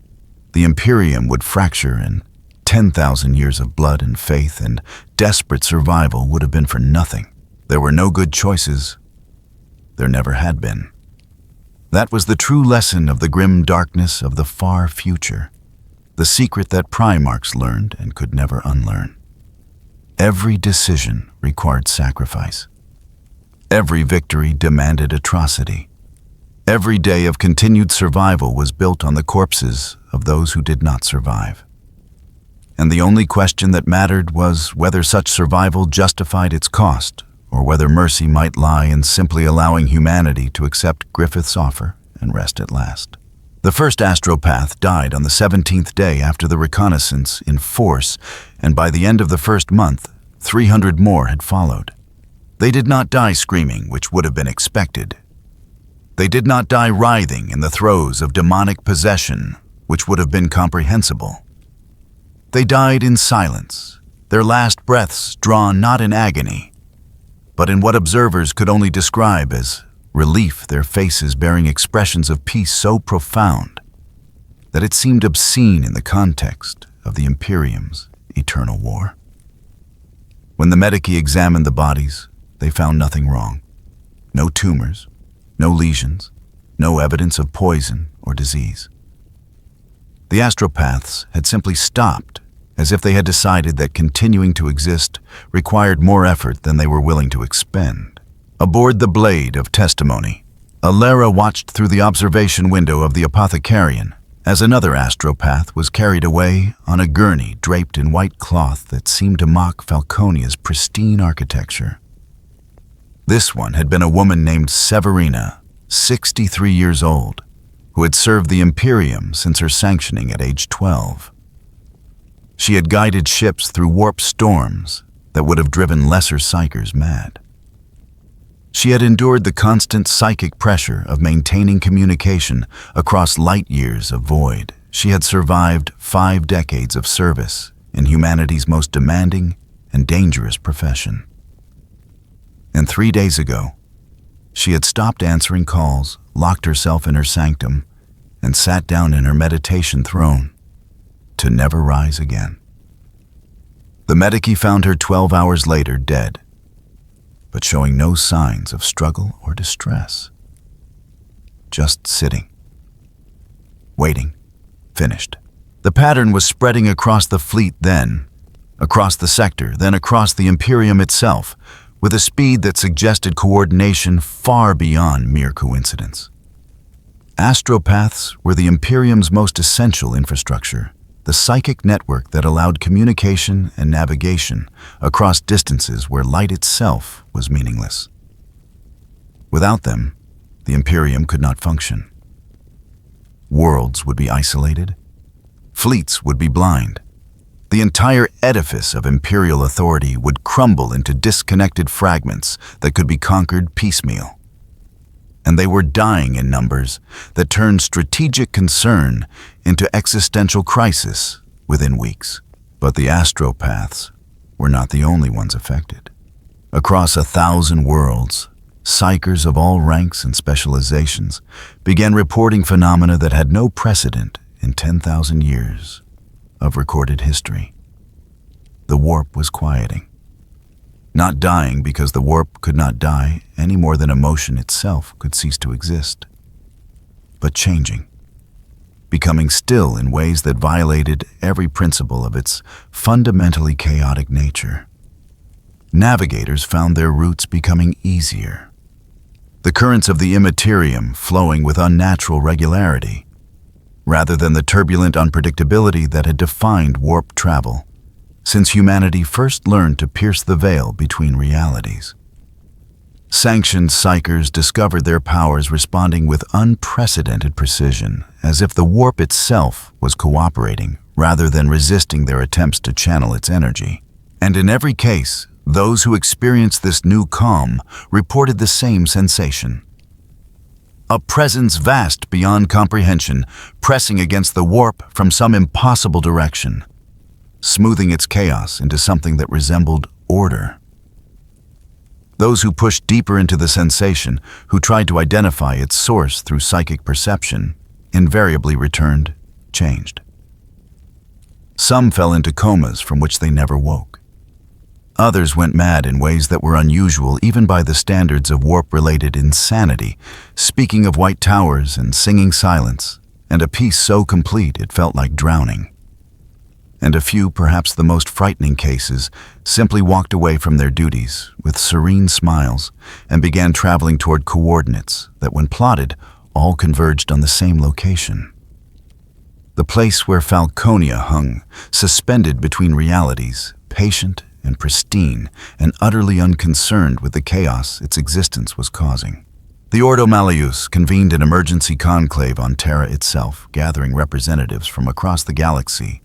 the Imperium would fracture, and 10,000 years of blood and faith and desperate survival would have been for nothing. There were no good choices. There never had been. That was the true lesson of the grim darkness of the far future, the secret that Primarchs learned and could never unlearn. Every decision required sacrifice. Every victory demanded atrocity. Every day of continued survival was built on the corpses of those who did not survive. And the only question that mattered was whether such survival justified its cost, or whether mercy might lie in simply allowing humanity to accept Griffith's offer and rest at last. The first astropath died on the 17th day after the reconnaissance in force, and by the end of the first month, 300 more had followed. They did not die screaming, which would have been expected. They did not die writhing in the throes of demonic possession, which would have been comprehensible. They died in silence, their last breaths drawn not in agony, but in what observers could only describe as relief, their faces bearing expressions of peace so profound that it seemed obscene in the context of the Imperium's eternal war. When the medici examined the bodies, they found nothing wrong. No tumors, no lesions, no evidence of poison or disease. The astropaths had simply stopped, as if they had decided that continuing to exist required more effort than they were willing to expend. Aboard the Blade of Testimony, Alara watched through the observation window of the apothecarian as another astropath was carried away on a gurney draped in white cloth that seemed to mock Falconia's pristine architecture. This one had been a woman named Severina, 63 years old, who had served the Imperium since her sanctioning at age 12. She had guided ships through warp storms that would have driven lesser psychers mad. She had endured the constant psychic pressure of maintaining communication across light years of void. She had survived 5 decades of service in humanity's most demanding and dangerous profession. And 3 days ago, She had stopped answering calls, locked herself in her sanctum, and sat down in her meditation throne to never rise again. The Medici found her 12 hours later dead, but showing no signs of struggle or distress. Just sitting, waiting, finished. The pattern was spreading across the fleet then, across the sector, then across the Imperium itself, with a speed that suggested coordination far beyond mere coincidence. Astropaths were the Imperium's most essential infrastructure, the psychic network that allowed communication and navigation across distances where light itself was meaningless. Without them, the Imperium could not function. Worlds would be isolated. Fleets would be blind. The entire edifice of imperial authority would crumble into disconnected fragments that could be conquered piecemeal. And they were dying in numbers that turned strategic concern into existential crisis within weeks. But the astropaths were not the only ones affected. Across 1,000 worlds, psychers of all ranks and specializations began reporting phenomena that had no precedent in 10,000 years of recorded history. The warp was quieting. Not dying because the warp could not die any more than emotion itself could cease to exist, but changing, becoming still in ways that violated every principle of its fundamentally chaotic nature. Navigators found their routes becoming easier. The currents of the Imperium flowing with unnatural regularity, rather than the turbulent unpredictability that had defined warp travel since humanity first learned to pierce the veil between realities. Sanctioned psychers discovered their powers responding with unprecedented precision, as if the warp itself was cooperating rather than resisting their attempts to channel its energy. And in every case, those who experienced this new calm reported the same sensation. A presence vast beyond comprehension, pressing against the warp from some impossible direction, smoothing its chaos into something that resembled order. Those who pushed deeper into the sensation, who tried to identify its source through psychic perception, invariably returned changed. Some fell into comas from which they never woke. Others went mad in ways that were unusual even by the standards of warp-related insanity, speaking of white towers and singing silence, and a peace so complete it felt like drowning. And a few, perhaps the most frightening cases, simply walked away from their duties with serene smiles and began traveling toward coordinates that, when plotted, all converged on the same location. The place where Falconia hung, suspended between realities, patient and pristine, and utterly unconcerned with the chaos its existence was causing. The Ordo Malleus convened an emergency conclave on Terra itself, gathering representatives from across the galaxy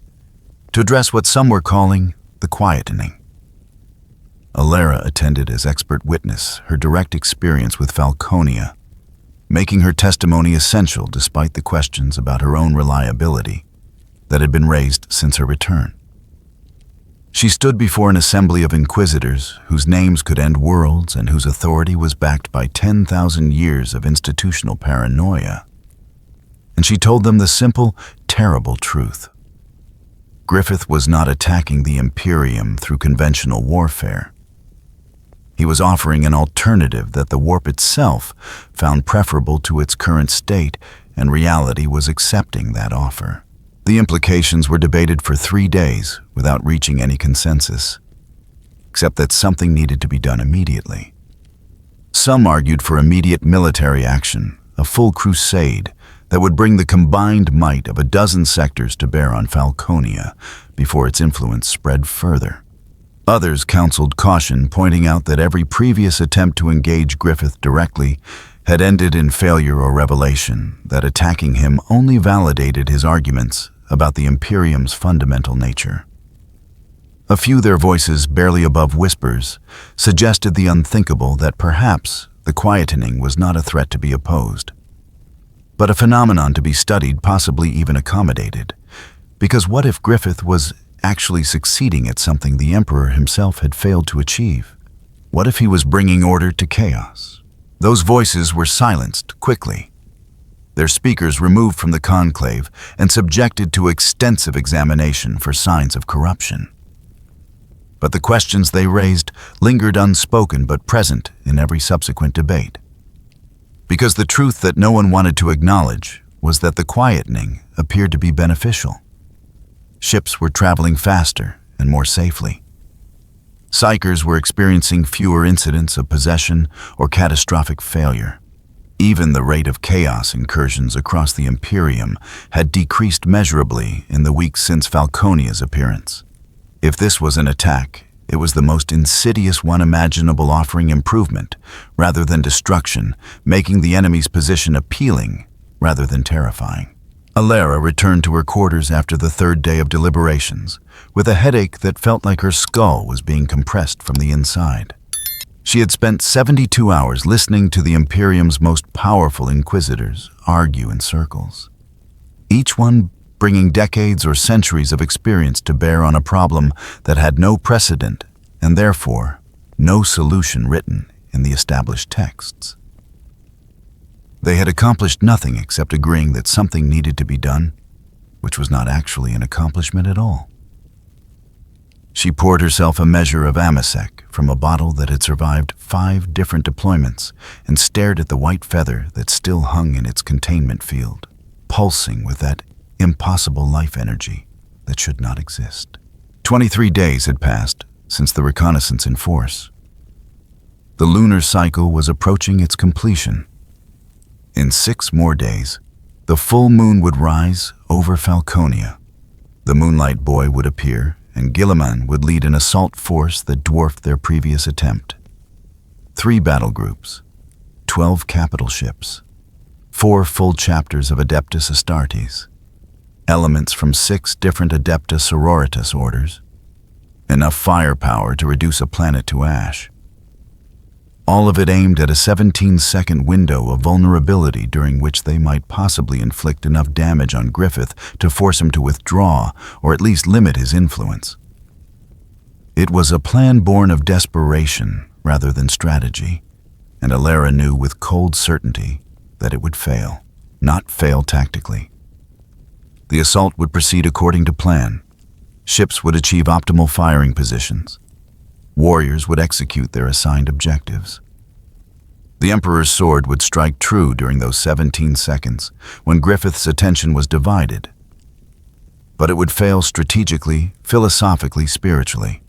to address what some were calling the quietening. Alara attended as expert witness her direct experience with Falconia, making her testimony essential despite the questions about her own reliability that had been raised since her return. She stood before an assembly of inquisitors whose names could end worlds and whose authority was backed by 10,000 years of institutional paranoia. And she told them the simple, terrible truth. Griffith was not attacking the Imperium through conventional warfare. He was offering an alternative that the warp itself found preferable to its current state, and reality was accepting that offer. The implications were debated for 3 days without reaching any consensus, except that something needed to be done immediately. Some argued for immediate military action, a full crusade that would bring the combined might of a dozen sectors to bear on Falconia before its influence spread further. Others counseled caution, pointing out that every previous attempt to engage Griffith directly had ended in failure or revelation, that attacking him only validated his arguments about the Imperium's fundamental nature. A few, their voices barely above whispers, suggested the unthinkable that perhaps the quietening was not a threat to be opposed, but a phenomenon to be studied, possibly even accommodated. Because what if Griffith was actually succeeding at something the Emperor himself had failed to achieve? What if he was bringing order to chaos? Those voices were silenced quickly, their speakers removed from the conclave and subjected to extensive examination for signs of corruption. But the questions they raised lingered unspoken but present in every subsequent debate. Because the truth that no one wanted to acknowledge was that the quietening appeared to be beneficial. Ships were traveling faster and more safely. Psychers were experiencing fewer incidents of possession or catastrophic failure. Even the rate of chaos incursions across the Imperium had decreased measurably in the weeks since Falconia's appearance. If this was an attack, it was the most insidious one imaginable, offering improvement rather than destruction, making the enemy's position appealing rather than terrifying. Alara returned to her quarters after the third day of deliberations, with a headache that felt like her skull was being compressed from the inside. She had spent 72 hours listening to the Imperium's most powerful inquisitors argue in circles, each one bringing decades or centuries of experience to bear on a problem that had no precedent and therefore no solution written in the established texts. They had accomplished nothing except agreeing that something needed to be done, which was not actually an accomplishment at all. She poured herself a measure of amasec from a bottle that had survived 5 different deployments and stared at the white feather that still hung in its containment field, pulsing with that impossible life energy that should not exist. 23 days had passed since the reconnaissance in force. The lunar cycle was approaching its completion. In 6 more days, the full moon would rise over Falconia. The Moonlight Boy would appear, and Guilliman would lead an assault force that dwarfed their previous attempt. 3 battle groups, 12 capital ships, 4 full chapters of Adeptus Astartes, elements from 6 different Adeptus Sororitas orders, enough firepower to reduce a planet to ash. All of it aimed at a 17-second window of vulnerability during which they might possibly inflict enough damage on Griffith to force him to withdraw or at least limit his influence. It was a plan born of desperation rather than strategy, and Alara knew with cold certainty that it would fail, not fail tactically. The assault would proceed according to plan. Ships would achieve optimal firing positions. Warriors would execute their assigned objectives. The Emperor's sword would strike true during those 17 seconds when Griffith's attention was divided. But it would fail strategically, philosophically, spiritually.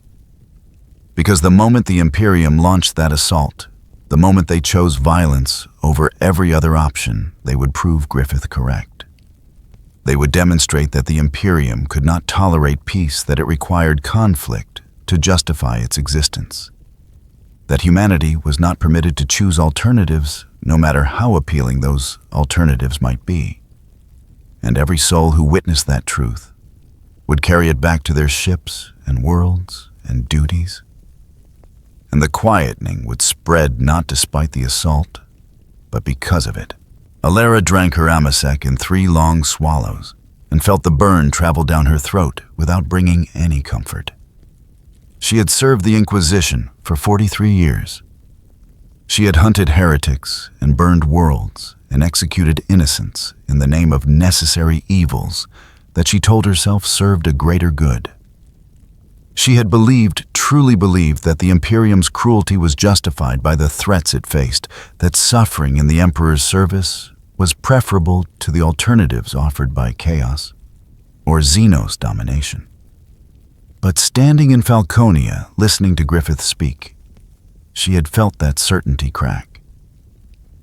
Because the moment the Imperium launched that assault, the moment they chose violence over every other option, they would prove Griffith correct. They would demonstrate that the Imperium could not tolerate peace, that it required conflict to justify its existence, that humanity was not permitted to choose alternatives, no matter how appealing those alternatives might be. And every soul who witnessed that truth would carry it back to their ships and worlds and duties. And the quietening would spread not despite the assault, but because of it. Alara drank her amasec in 3 long swallows and felt the burn travel down her throat without bringing any comfort. She had served the Inquisition for 43 years. She had hunted heretics and burned worlds and executed innocents in the name of necessary evils that she told herself served a greater good. She had truly believed that the Imperium's cruelty was justified by the threats it faced, that suffering in the Emperor's service was preferable to the alternatives offered by chaos or Xenos domination. But standing in Falconia, listening to Griffith speak, she had felt that certainty crack.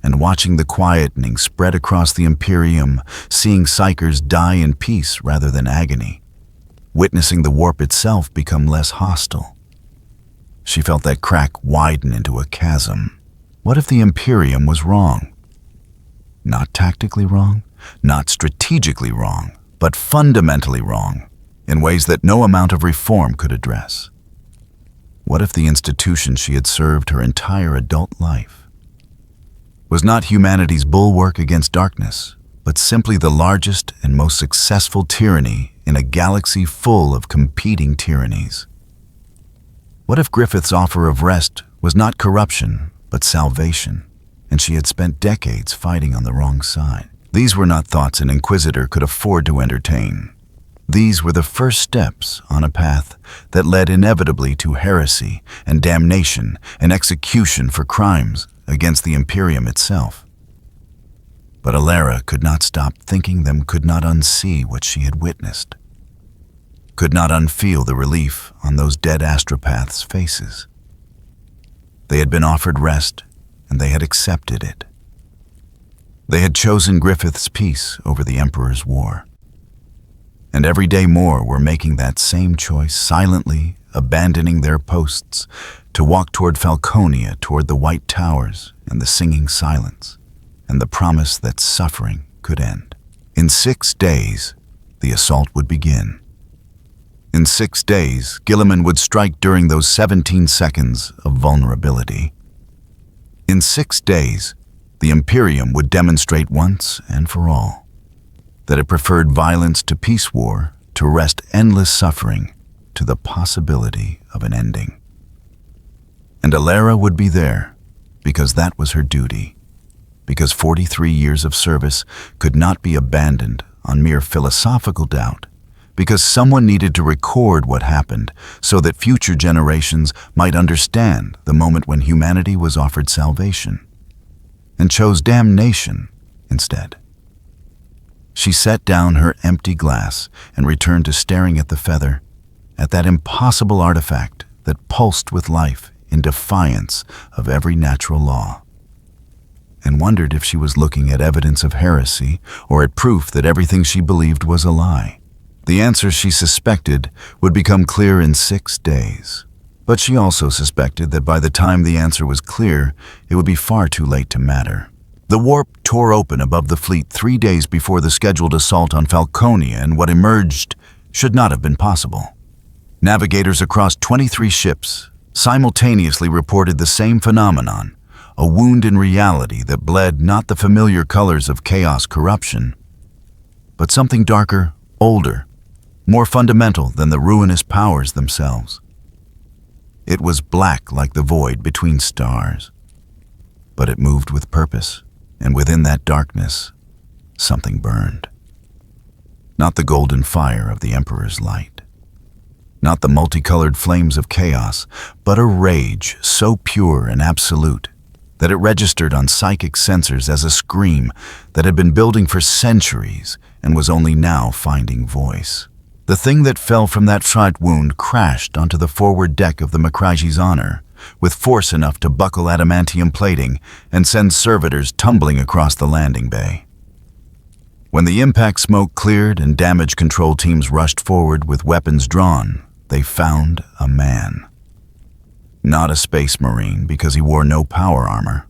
And watching the quietening spread across the Imperium, seeing Psychers die in peace rather than agony, witnessing the warp itself become less hostile, she felt that crack widen into a chasm. What if the Imperium was wrong? Not tactically wrong, not strategically wrong, but fundamentally wrong, in ways that no amount of reform could address. What if the institution she had served her entire adult life was not humanity's bulwark against darkness, but simply the largest and most successful tyranny in a galaxy full of competing tyrannies? What if Griffith's offer of rest was not corruption, but salvation? and she had spent decades fighting on the wrong side. These were not thoughts an inquisitor could afford to entertain. These were the first steps on a path that led inevitably to heresy and damnation and execution for crimes against the Imperium itself. But Alara could not stop thinking them, could not unsee what she had witnessed, could not unfeel the relief on those dead astropaths' faces. They had been offered rest, and they had accepted it. They had chosen Griffith's peace over the Emperor's war. And every day more were making that same choice, silently abandoning their posts to walk toward Falconia, toward the White Towers and the singing silence, and the promise that suffering could end. In 6 days, the assault would begin. In 6 days, Guilliman would strike during those 17 seconds of vulnerability. In 6 days, the Imperium would demonstrate once and for all that it preferred violence to peace war, to wrest endless suffering to the possibility of an ending. And Alara would be there, because that was her duty, because 43 years of service could not be abandoned on mere philosophical doubt, because someone needed to record what happened so that future generations might understand the moment when humanity was offered salvation and chose damnation instead. She set down her empty glass and returned to staring at the feather, at that impossible artifact that pulsed with life in defiance of every natural law, and wondered if she was looking at evidence of heresy or at proof that everything she believed was a lie. The answer she suspected would become clear in 6 days. But she also suspected that by the time the answer was clear, it would be far too late to matter. The warp tore open above the fleet 3 days before the scheduled assault on Falconia, and what emerged should not have been possible. Navigators across 23 ships simultaneously reported the same phenomenon, a wound in reality that bled not the familiar colors of chaos corruption, but something darker, older, more fundamental than the ruinous powers themselves. It was black like the void between stars, but it moved with purpose, and within that darkness, something burned. Not the golden fire of the Emperor's light, not the multicolored flames of chaos, but a rage so pure and absolute that it registered on psychic sensors as a scream that had been building for centuries and was only now finding voice. The thing that fell from that shot wound crashed onto the forward deck of the Makraiji's Honor, with force enough to buckle adamantium plating and send servitors tumbling across the landing bay. When the impact smoke cleared and damage control teams rushed forward with weapons drawn, they found a man. Not a space marine because he wore no power armor.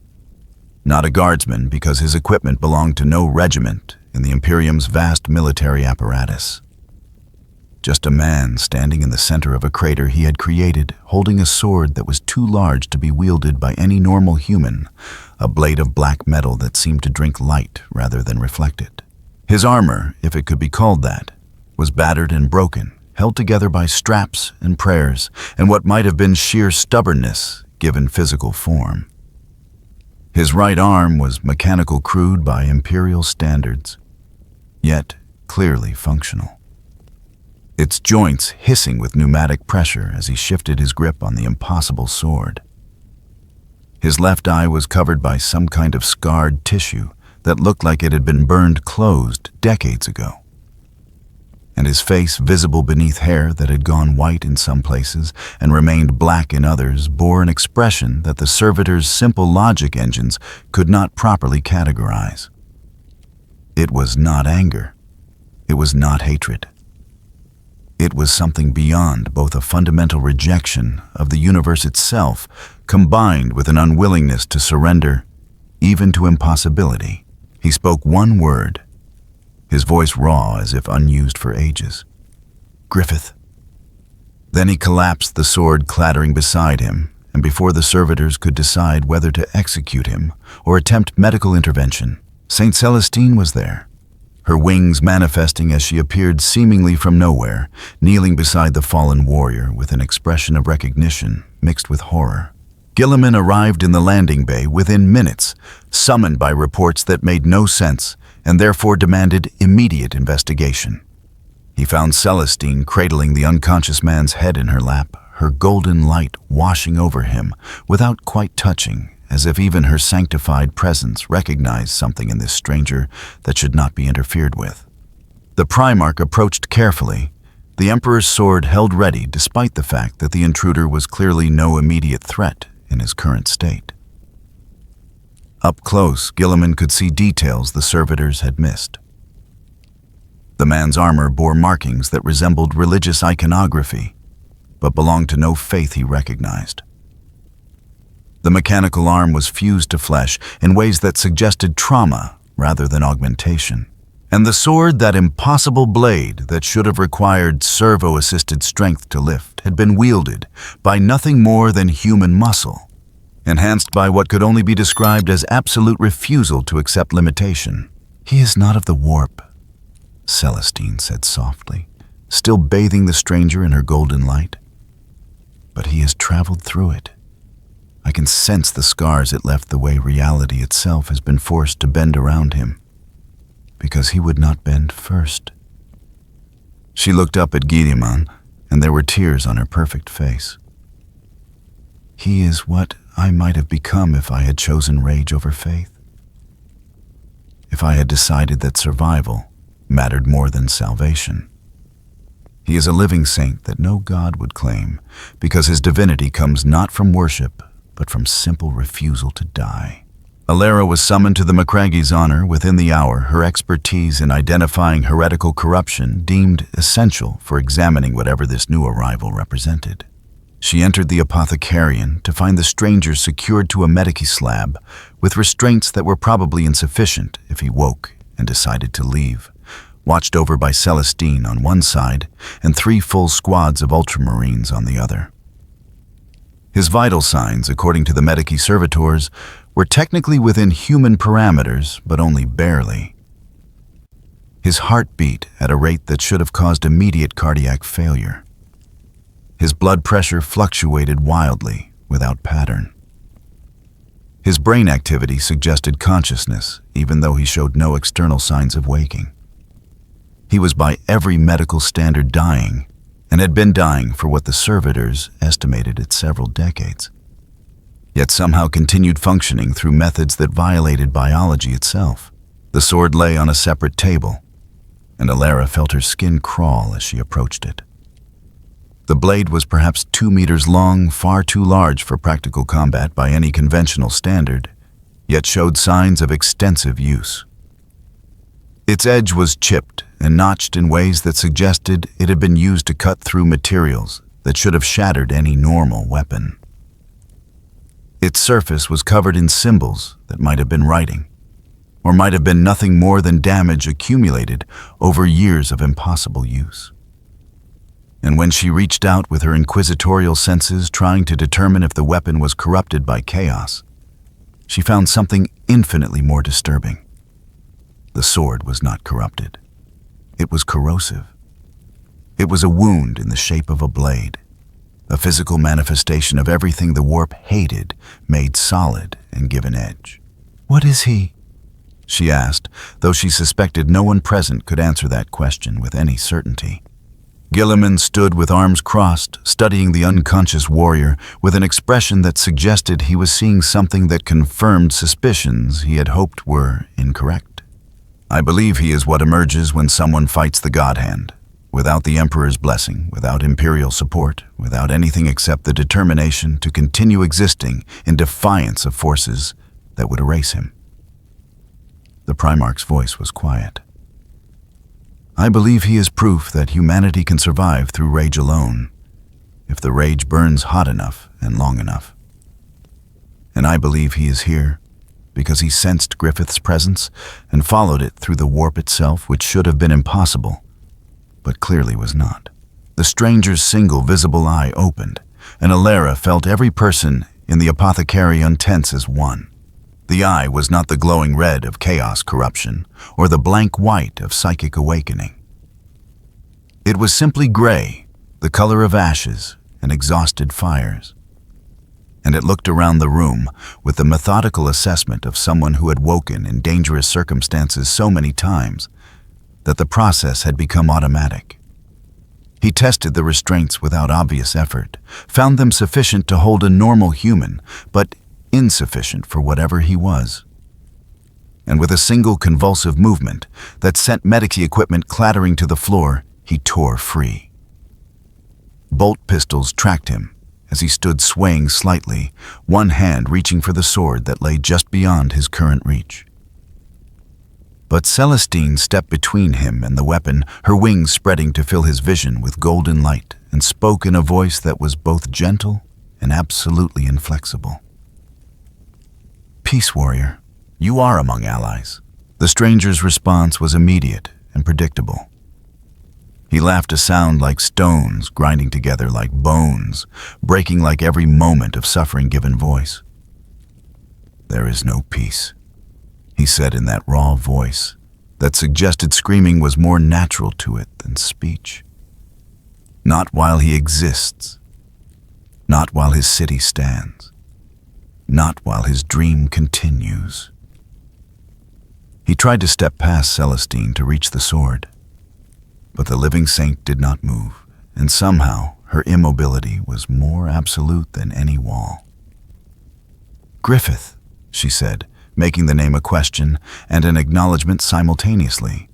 Not a guardsman because his equipment belonged to no regiment in the Imperium's vast military apparatus. Just a man standing in the center of a crater he had created, holding a sword that was too large to be wielded by any normal human, a blade of black metal that seemed to drink light rather than reflect it. His armor, if it could be called that, was battered and broken, held together by straps and prayers, and what might have been sheer stubbornness given physical form. His right arm was mechanical crude by Imperial standards, yet clearly functional. Its joints hissing with pneumatic pressure as he shifted his grip on the impossible sword. His left eye was covered by some kind of scarred tissue that looked like it had been burned closed decades ago. And his face, visible beneath hair that had gone white in some places and remained black in others, bore an expression that the servitor's simple logic engines could not properly categorize. It was not anger. It was not hatred. It was something beyond both a fundamental rejection of the universe itself, combined with an unwillingness to surrender, even to impossibility. He spoke one word, his voice raw as if unused for ages. "Griffith." Then he collapsed, the sword clattering beside him, and before the servitors could decide whether to execute him or attempt medical intervention, Saint Celestine was there, her wings manifesting as she appeared seemingly from nowhere, kneeling beside the fallen warrior with an expression of recognition mixed with horror. Gilliman arrived in the landing bay within minutes, summoned by reports that made no sense and therefore demanded immediate investigation. He found Celestine cradling the unconscious man's head in her lap, her golden light washing over him without quite touching, as if even her sanctified presence recognized something in this stranger that should not be interfered with. The Primarch approached carefully, the Emperor's sword held ready despite the fact that the intruder was clearly no immediate threat in his current state. Up close, Gilliman could see details the servitors had missed. The man's armor bore markings that resembled religious iconography, but belonged to no faith he recognized. The mechanical arm was fused to flesh in ways that suggested trauma rather than augmentation. And the sword, that impossible blade that should have required servo-assisted strength to lift, had been wielded by nothing more than human muscle, enhanced by what could only be described as absolute refusal to accept limitation. "He is not of the warp," Celestine said softly, still bathing the stranger in her golden light. "But he has traveled through it. I can sense the scars it left the way reality itself has been forced to bend around him, because he would not bend first." She looked up at Gilliman, and there were tears on her perfect face. "He is what I might have become if I had chosen rage over faith. If I had decided that survival mattered more than salvation. He is a living saint that no god would claim, because his divinity comes not from worship, but from simple refusal to die." Alara was summoned to the Macraggie's honor within the hour, her expertise in identifying heretical corruption deemed essential for examining whatever this new arrival represented. She entered the apothecarian to find the stranger secured to a medici slab with restraints that were probably insufficient if he woke and decided to leave, watched over by Celestine on one side and 3 full squads of ultramarines on the other. His vital signs, according to the medici servitors, were technically within human parameters, but only barely. His heart beat at a rate that should have caused immediate cardiac failure. His blood pressure fluctuated wildly, without pattern. His brain activity suggested consciousness, even though he showed no external signs of waking. He was by every medical standard dying, and had been dying for what the servitors estimated at several decades, yet somehow continued functioning through methods that violated biology itself. The sword lay on a separate table, and Alara felt her skin crawl as she approached it. The blade was perhaps 2 meters long, far too large for practical combat by any conventional standard, yet showed signs of extensive use. Its edge was chipped and notched in ways that suggested it had been used to cut through materials that should have shattered any normal weapon. Its surface was covered in symbols that might have been writing, or might have been nothing more than damage accumulated over years of impossible use. And when she reached out with her inquisitorial senses trying to determine if the weapon was corrupted by chaos, she found something infinitely more disturbing. The sword was not corrupted. It was corrosive. It was a wound in the shape of a blade, a physical manifestation of everything the warp hated, made solid and given edge. "What is he?" she asked, though she suspected no one present could answer that question with any certainty. Gilliman stood with arms crossed, studying the unconscious warrior with an expression that suggested he was seeing something that confirmed suspicions he had hoped were incorrect. "I believe he is what emerges when someone fights the God Hand, without the Emperor's blessing, without Imperial support, without anything except the determination to continue existing in defiance of forces that would erase him." The Primarch's voice was quiet. "I believe he is proof that humanity can survive through rage alone, if the rage burns hot enough and long enough. And I believe he is here because he sensed Griffith's presence and followed it through the warp itself, which should have been impossible, but clearly was not." The stranger's single visible eye opened, and Alara felt every person in the apothecarian tense as one. The eye was not the glowing red of chaos corruption or the blank white of psychic awakening. It was simply gray, the color of ashes and exhausted fires. and it looked around the room with the methodical assessment of someone who had woken in dangerous circumstances so many times that the process had become automatic. He tested the restraints without obvious effort, found them sufficient to hold a normal human, but insufficient for whatever he was. And with a single convulsive movement that sent medical equipment clattering to the floor, he tore free. Bolt pistols tracked him as he stood swaying slightly, one hand reaching for the sword that lay just beyond his current reach. But Celestine stepped between him and the weapon, her wings spreading to fill his vision with golden light, and spoke in a voice that was both gentle and absolutely inflexible. "Peace, warrior. You are among allies." The stranger's response was immediate and predictable. He laughed a sound like stones grinding together like bones, breaking like every moment of suffering given voice. "There is no peace," he said in that raw voice that suggested screaming was more natural to it than speech. "Not while he exists. Not while his city stands. Not while his dream continues." He tried to step past Celestine to reach the sword, but the living saint did not move, and somehow her immobility was more absolute than any wall. "Griffith," she said, making the name a question and an acknowledgement simultaneously.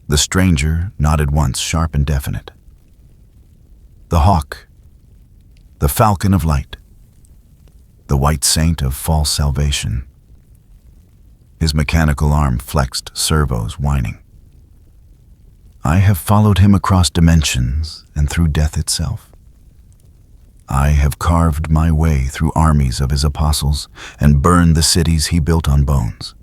The stranger nodded once, sharp and definite. "The hawk, the falcon of light, the white saint of false salvation." His mechanical arm flexed, servos whining. "I have followed him across dimensions and through death itself. I have carved my way through armies of his apostles and burned the cities he built on bones.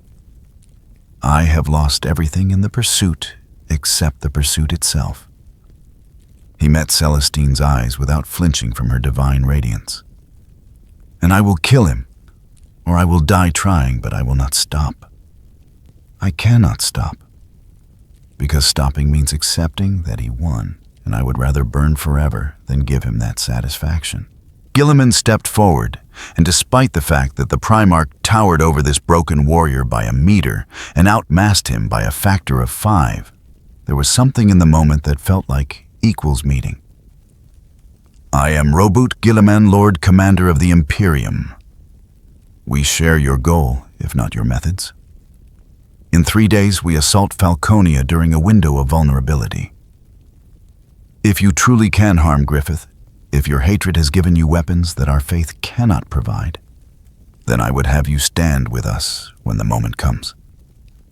I have lost everything in the pursuit except the pursuit itself." He met Celestine's eyes without flinching from her divine radiance. "And I will kill him, or I will die trying, but I will not stop. I cannot stop, because stopping means accepting that he won, and I would rather burn forever than give him that satisfaction." Guilliman stepped forward, and despite the fact that the Primarch towered over this broken warrior by a meter and outmassed him by a factor of 5, there was something in the moment that felt like equals meeting. "I am Robert Guilliman, Lord Commander of the Imperium. We share your goal, if not your methods. In 3 days, we assault Falconia during a window of vulnerability. If you truly can harm Griffith, if your hatred has given you weapons that our faith cannot provide, then I would have you stand with us when the moment comes."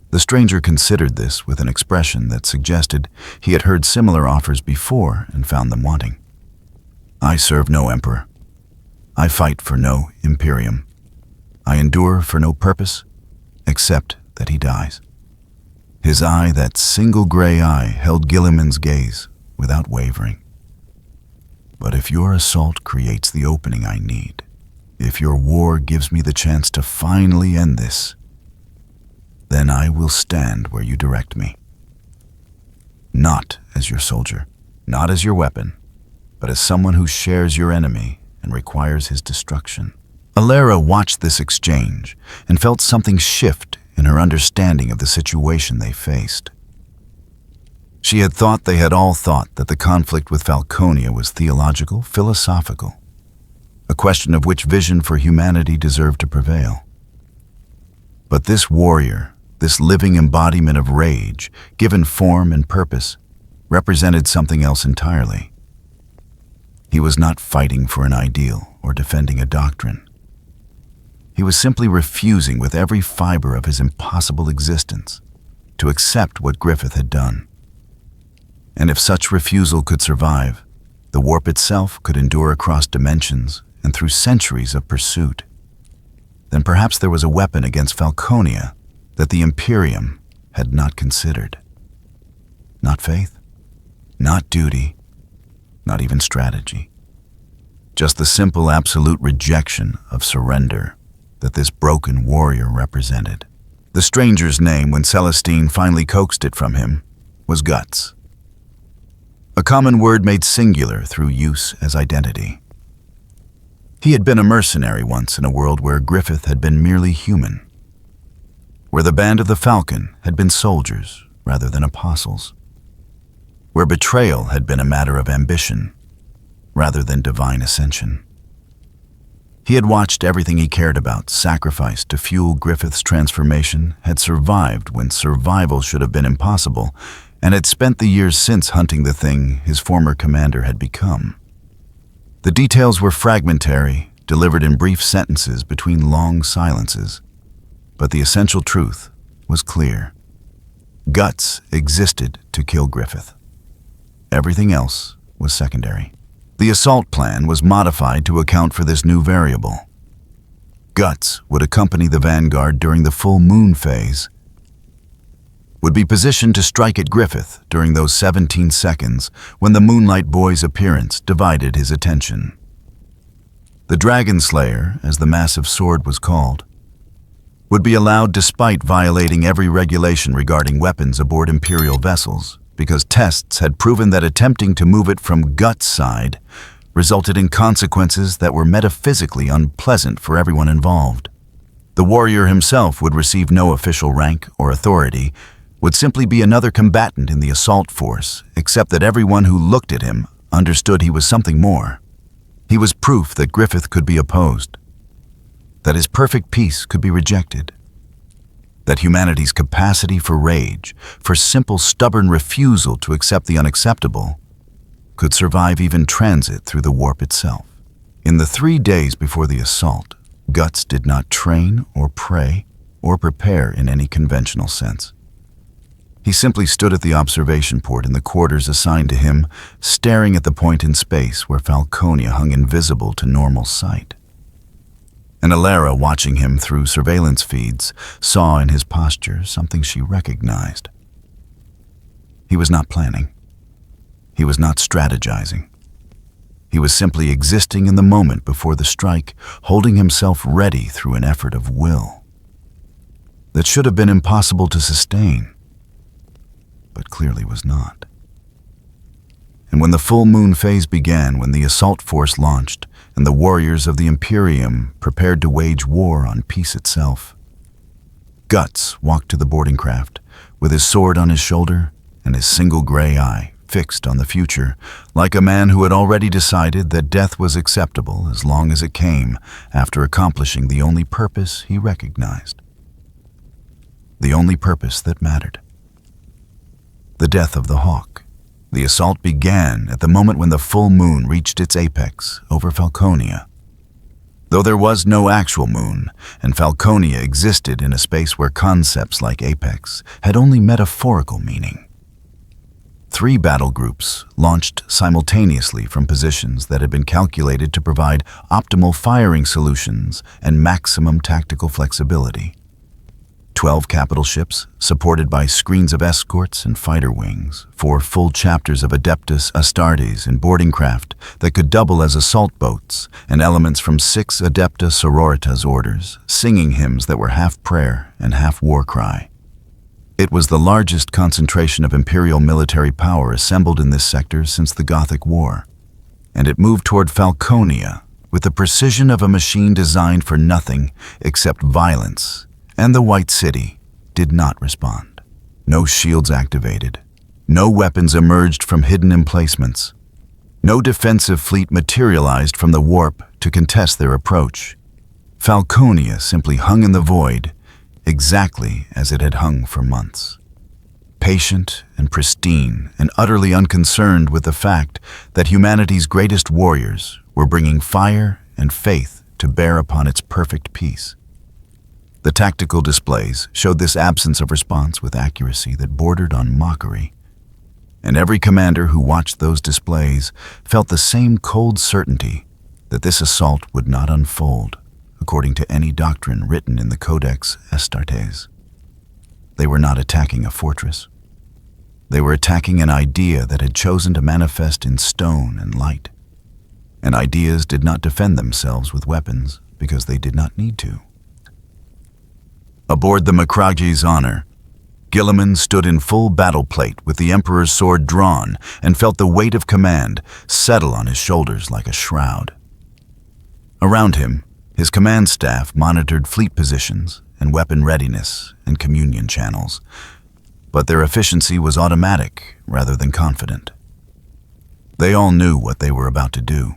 The stranger considered this with an expression that suggested he had heard similar offers before and found them wanting. "I serve no emperor. I fight for no Imperium. I endure for no purpose except that he dies." His eye, that single gray eye, held Guilliman's gaze without wavering. "But if your assault creates the opening I need, if your war gives me the chance to finally end this, then I will stand where you direct me. Not as your soldier, not as your weapon, but as someone who shares your enemy and requires his destruction." Alara watched this exchange and felt something shift in her understanding of the situation they faced. She had thought they had all thought that the conflict with Falconia was theological, philosophical, a question of which vision for humanity deserved to prevail. But this warrior, this living embodiment of rage, given form and purpose, represented something else entirely. He was not fighting for an ideal or defending a doctrine. He was simply refusing with every fiber of his impossible existence to accept what Griffith had done. And if such refusal could survive, the warp itself could endure across dimensions and through centuries of pursuit, then perhaps there was a weapon against Falconia that the Imperium had not considered. Not faith, not duty, not even strategy. Just the simple absolute rejection of surrender that this broken warrior represented. The stranger's name, when Celestine finally coaxed it from him, was Guts. A common word made singular through use as identity. He had been a mercenary once in a world where Griffith had been merely human, where the band of the Falcon had been soldiers rather than apostles, where betrayal had been a matter of ambition rather than divine ascension. He had watched everything he cared about sacrificed to fuel Griffith's transformation, had survived when survival should have been impossible, and had spent the years since hunting the thing his former commander had become. The details were fragmentary, delivered in brief sentences between long silences, but the essential truth was clear. Guts existed to kill Griffith. Everything else was secondary. The assault plan was modified to account for this new variable. Guts would accompany the vanguard during the full moon phase, would be positioned to strike at Griffith during those 17 seconds when the Moonlight Boy's appearance divided his attention. The Dragon Slayer, as the massive sword was called, would be allowed despite violating every regulation regarding weapons aboard Imperial vessels, because tests had proven that attempting to move it from Guts' side resulted in consequences that were metaphysically unpleasant for everyone involved. The warrior himself would receive no official rank or authority, would simply be another combatant in the assault force, except that everyone who looked at him understood he was something more. He was proof that Griffith could be opposed, that his perfect peace could be rejected, that humanity's capacity for rage, for simple stubborn refusal to accept the unacceptable, could survive even transit through the warp itself. In the 3 days before the assault, Guts did not train or pray or prepare in any conventional sense. He simply stood at the observation port in the quarters assigned to him, staring at the point in space where Falconia hung invisible to normal sight. And Alara, watching him through surveillance feeds, saw in his posture something she recognized. He was not planning. He was not strategizing. He was simply existing in the moment before the strike, holding himself ready through an effort of will that should have been impossible to sustain, but clearly was not. And when the full moon phase began, when the assault force launched, and the warriors of the Imperium prepared to wage war on peace itself, Guts walked to the boarding craft, with his sword on his shoulder and his single gray eye fixed on the future, like a man who had already decided that death was acceptable as long as it came after accomplishing the only purpose he recognized. The only purpose that mattered. The death of the Hawk. The assault began at the moment when the full moon reached its apex over Falconia. Though there was no actual moon, and Falconia existed in a space where concepts like apex had only metaphorical meaning. 3 battle groups launched simultaneously from positions that had been calculated to provide optimal firing solutions and maximum tactical flexibility. 12 capital ships, supported by screens of escorts and fighter wings, 4 full chapters of Adeptus Astartes in boarding craft that could double as assault boats, and elements from 6 Adepta Sororitas orders, singing hymns that were half prayer and half war cry. It was the largest concentration of Imperial military power assembled in this sector since the Gothic War, and it moved toward Falconia with the precision of a machine designed for nothing except violence. And the White City did not respond. No shields activated. No weapons emerged from hidden emplacements. No defensive fleet materialized from the warp to contest their approach. Falconia simply hung in the void, exactly as it had hung for months. Patient and pristine and utterly unconcerned with the fact that humanity's greatest warriors were bringing fire and faith to bear upon its perfect peace. The tactical displays showed this absence of response with accuracy that bordered on mockery, and every commander who watched those displays felt the same cold certainty that this assault would not unfold according to any doctrine written in the Codex Astartes. They were not attacking a fortress. They were attacking an idea that had chosen to manifest in stone and light, and ideas did not defend themselves with weapons because they did not need to. Aboard the Macragi's Honor, Gilliman stood in full battle plate with the Emperor's sword drawn and felt the weight of command settle on his shoulders like a shroud. Around him, his command staff monitored fleet positions and weapon readiness and communion channels, but their efficiency was automatic rather than confident. They all knew what they were about to do.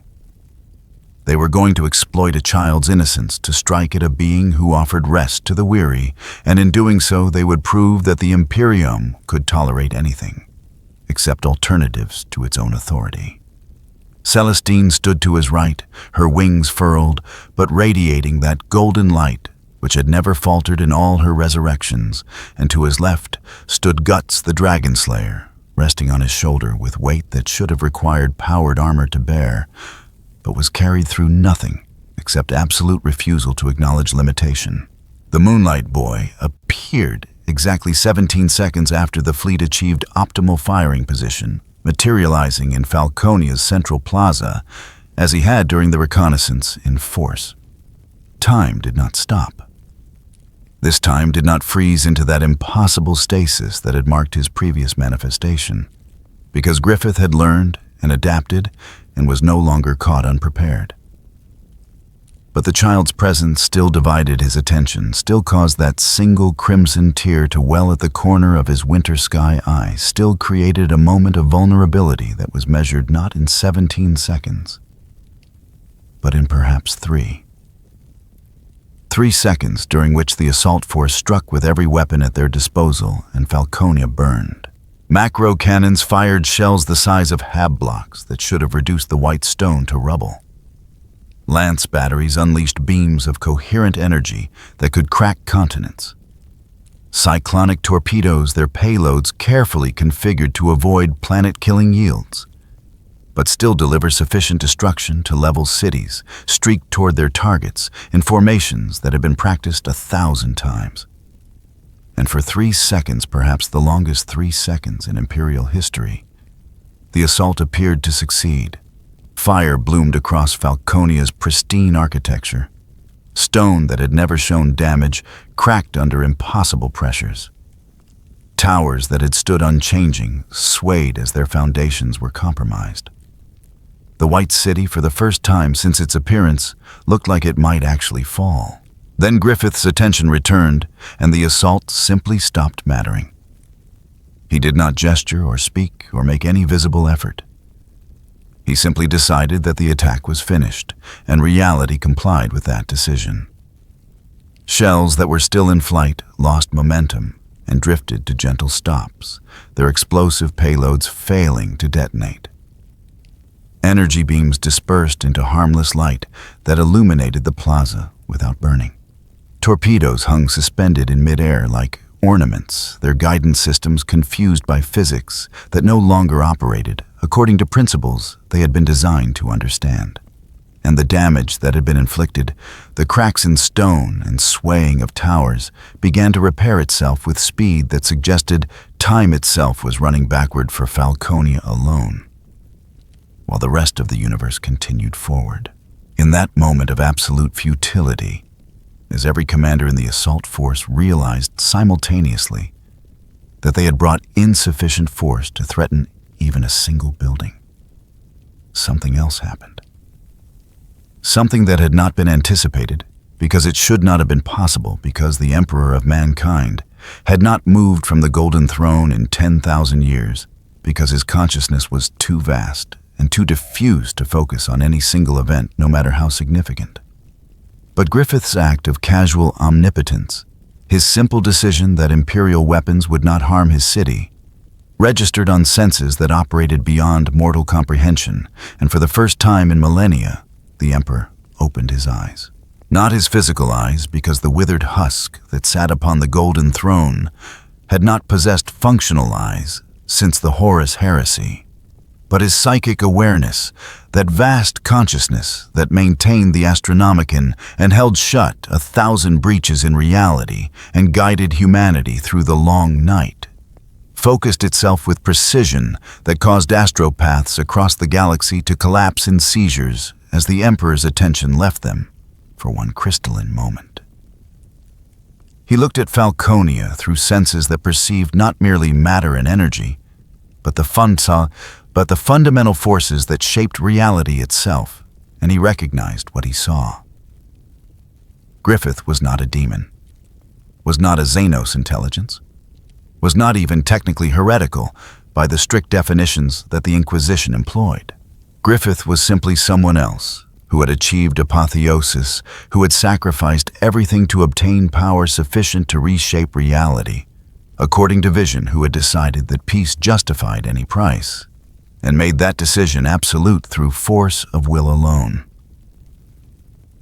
They were going to exploit a child's innocence to strike at a being who offered rest to the weary, and in doing so they would prove that the Imperium could tolerate anything, except alternatives to its own authority. Celestine stood to his right, her wings furled, but radiating that golden light which had never faltered in all her resurrections, and to his left stood Guts the Dragon Slayer, resting on his shoulder with weight that should have required powered armor to bear, but was carried through nothing except absolute refusal to acknowledge limitation. The Moonlight Boy appeared exactly 17 seconds after the fleet achieved optimal firing position, materializing in Falconia's central plaza, as he had during the reconnaissance in force. Time did not stop. This time did not freeze into that impossible stasis that had marked his previous manifestation, because Griffith had learned and adapted and was no longer caught unprepared. But the child's presence still divided his attention, still caused that single crimson tear to well at the corner of his winter sky eye, still created a moment of vulnerability that was measured not in 17 seconds, but in perhaps 3. 3 seconds during which the assault force struck with every weapon at their disposal and Falconia burned. Macro cannons fired shells the size of hab blocks that should have reduced the white stone to rubble. Lance batteries unleashed beams of coherent energy that could crack continents. Cyclonic torpedoes, their payloads carefully configured to avoid planet-killing yields, but still deliver sufficient destruction to level cities, streaked toward their targets in formations that had been practiced 1,000 times. And for 3 seconds, perhaps the longest 3 seconds in Imperial history, the assault appeared to succeed. Fire bloomed across Falconia's pristine architecture. Stone that had never shown damage cracked under impossible pressures. Towers that had stood unchanging swayed as their foundations were compromised. The White City, for the first time since its appearance, looked like it might actually fall. Then Griffith's attention returned, and the assault simply stopped mattering. He did not gesture or speak or make any visible effort. He simply decided that the attack was finished, and reality complied with that decision. Shells that were still in flight lost momentum and drifted to gentle stops, their explosive payloads failing to detonate. Energy beams dispersed into harmless light that illuminated the plaza without burning. Torpedoes hung suspended in midair like ornaments, their guidance systems confused by physics that no longer operated according to principles they had been designed to understand. And the damage that had been inflicted, the cracks in stone and swaying of towers, began to repair itself with speed that suggested time itself was running backward for Falconia alone, while the rest of the universe continued forward. In that moment of absolute futility, as every commander in the assault force realized simultaneously that they had brought insufficient force to threaten even a single building, something else happened. Something that had not been anticipated, because it should not have been possible, because the Emperor of mankind had not moved from the Golden Throne in 10,000 years, because his consciousness was too vast and too diffused to focus on any single event, no matter how significant. But Griffith's act of casual omnipotence, his simple decision that Imperial weapons would not harm his city, registered on senses that operated beyond mortal comprehension, and for the first time in millennia, the Emperor opened his eyes. Not his physical eyes, because the withered husk that sat upon the Golden Throne had not possessed functional eyes since the Horus Heresy, but his psychic awareness, that vast consciousness that maintained the Astronomicon and held shut 1,000 breaches in reality and guided humanity through the long night, focused itself with precision that caused astropaths across the galaxy to collapse in seizures as the Emperor's attention left them for one crystalline moment. He looked at Falconia through senses that perceived not merely matter and energy, but the fundamental forces that shaped reality itself, and he recognized what he saw. Griffith was not a demon, was not a Xenos intelligence, was not even technically heretical by the strict definitions that the Inquisition employed. Griffith was simply someone else who had achieved apotheosis, who had sacrificed everything to obtain power sufficient to reshape reality, according to vision, who had decided that peace justified any price, and made that decision absolute through force of will alone.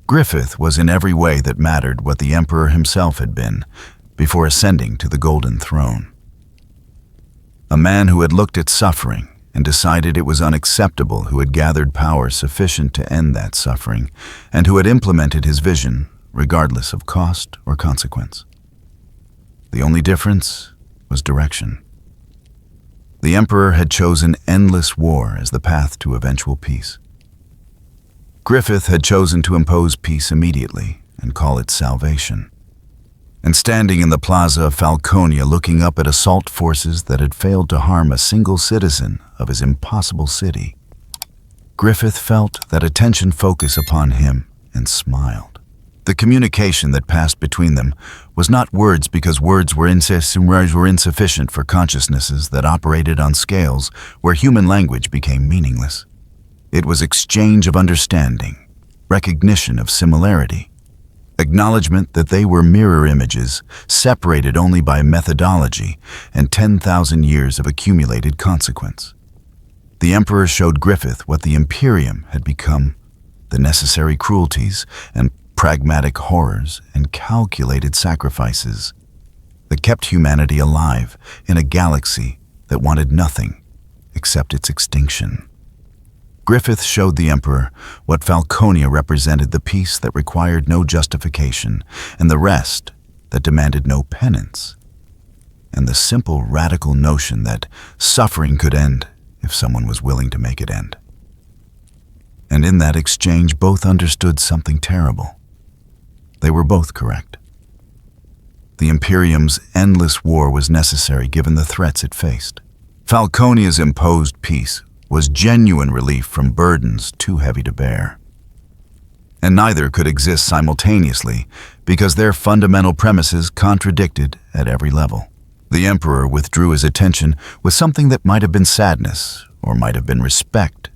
Griffith was in every way that mattered what the Emperor himself had been before ascending to the Golden Throne. A man who had looked at suffering and decided it was unacceptable, who had gathered power sufficient to end that suffering, and who had implemented his vision regardless of cost or consequence. The only difference was direction. The Emperor had chosen endless war as the path to eventual peace. Griffith had chosen to impose peace immediately and call it salvation. And standing in the plaza of Falconia, looking up at assault forces that had failed to harm a single citizen of his impossible city, Griffith felt that attention focus upon him and smiled. The communication that passed between them was not words, because words were insufficient for consciousnesses that operated on scales where human language became meaningless. It was exchange of understanding, recognition of similarity, acknowledgement that they were mirror images, separated only by methodology and 10,000 years of accumulated consequence. The Emperor showed Griffith what the Imperium had become: the necessary cruelties and pragmatic horrors and calculated sacrifices that kept humanity alive in a galaxy that wanted nothing except its extinction. Griffith showed the Emperor what Falconia represented: the peace that required no justification, and the rest that demanded no penance, and the simple, radical notion that suffering could end if someone was willing to make it end. And in that exchange, both understood something terrible. They were both correct. The Imperium's endless war was necessary given the threats it faced. Falconia's imposed peace was genuine relief from burdens too heavy to bear. And neither could exist simultaneously because their fundamental premises contradicted at every level. The Emperor withdrew his attention with something that might have been sadness, or might have been respect,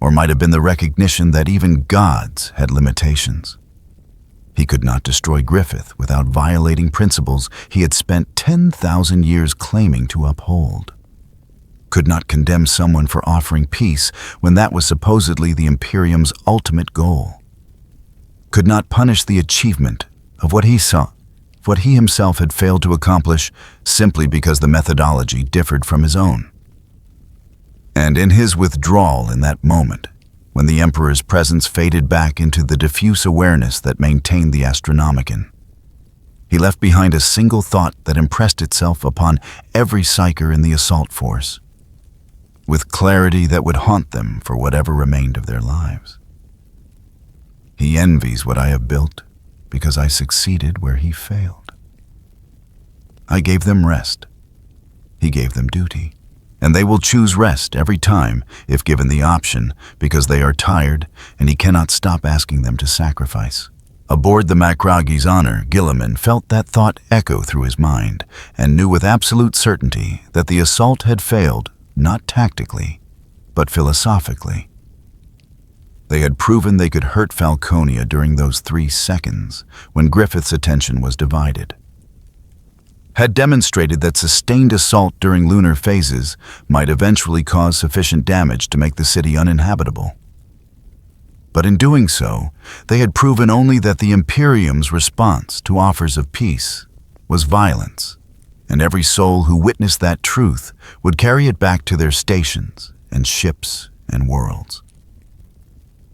or might have been the recognition that even gods had limitations. He could not destroy Griffith without violating principles he had spent 10,000 years claiming to uphold. Could not condemn someone for offering peace when that was supposedly the Imperium's ultimate goal. Could not punish the achievement of what he himself had failed to accomplish simply because the methodology differed from his own. And in his withdrawal in that moment, when the Emperor's presence faded back into the diffuse awareness that maintained the Astronomicon, he left behind a single thought that impressed itself upon every psyker in the assault force, with clarity that would haunt them for whatever remained of their lives. He envies what I have built because I succeeded where he failed. I gave them rest. He gave them duty. And they will choose rest every time if given the option, because they are tired and he cannot stop asking them to sacrifice. Aboard the Macragi's honor, Gilliman felt that thought echo through his mind and knew with absolute certainty that the assault had failed, not tactically, but philosophically. They had proven they could hurt Falconia during those 3 seconds when Griffith's attention was divided. Had demonstrated that sustained assault during lunar phases might eventually cause sufficient damage to make the city uninhabitable. But in doing so, they had proven only that the Imperium's response to offers of peace was violence, and every soul who witnessed that truth would carry it back to their stations and ships and worlds.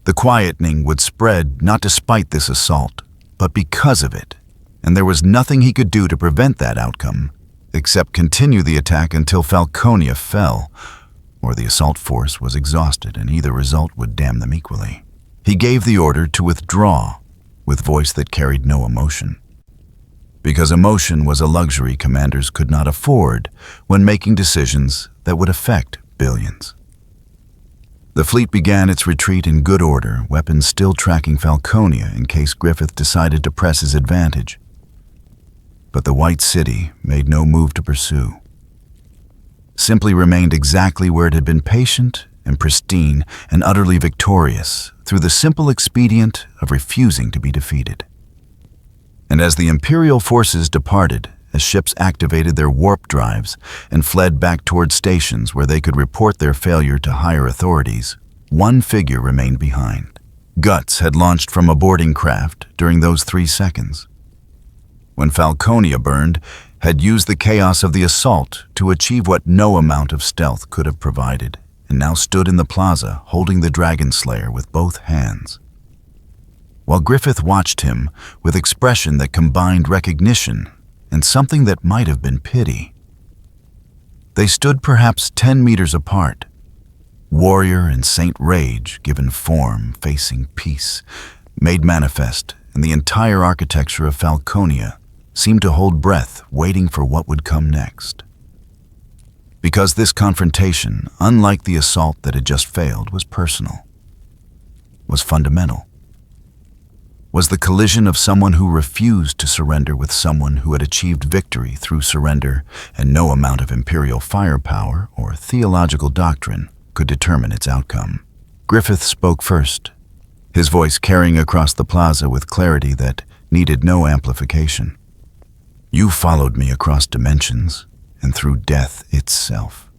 The quietening would spread not despite this assault, but because of it, and there was nothing he could do to prevent that outcome except continue the attack until Falconia fell, or the assault force was exhausted, and either result would damn them equally. He gave the order to withdraw with voice that carried no emotion, because emotion was a luxury commanders could not afford when making decisions that would affect billions. The fleet began its retreat in good order, weapons still tracking Falconia in case Griffith decided to press his advantage. But the White City made no move to pursue. Simply remained exactly where it had been, patient and pristine and utterly victorious through the simple expedient of refusing to be defeated. And as the Imperial forces departed, as ships activated their warp drives and fled back toward stations where they could report their failure to higher authorities, one figure remained behind. Guts had launched from a boarding craft during those 3 seconds. When Falconia burned, had used the chaos of the assault to achieve what no amount of stealth could have provided, and now stood in the plaza holding the Dragon Slayer with both hands. While Griffith watched him with expression that combined recognition and something that might have been pity. They stood perhaps 10 meters apart, warrior and Saint Rage given form, facing peace, made manifest, and the entire architecture of Falconia seemed to hold breath, waiting for what would come next. Because this confrontation, unlike the assault that had just failed, was personal, was fundamental. Was the collision of someone who refused to surrender with someone who had achieved victory through surrender, and no amount of imperial firepower or theological doctrine could determine its outcome. Griffith spoke first, his voice carrying across the plaza with clarity that needed no amplification. You followed me across dimensions and through death itself.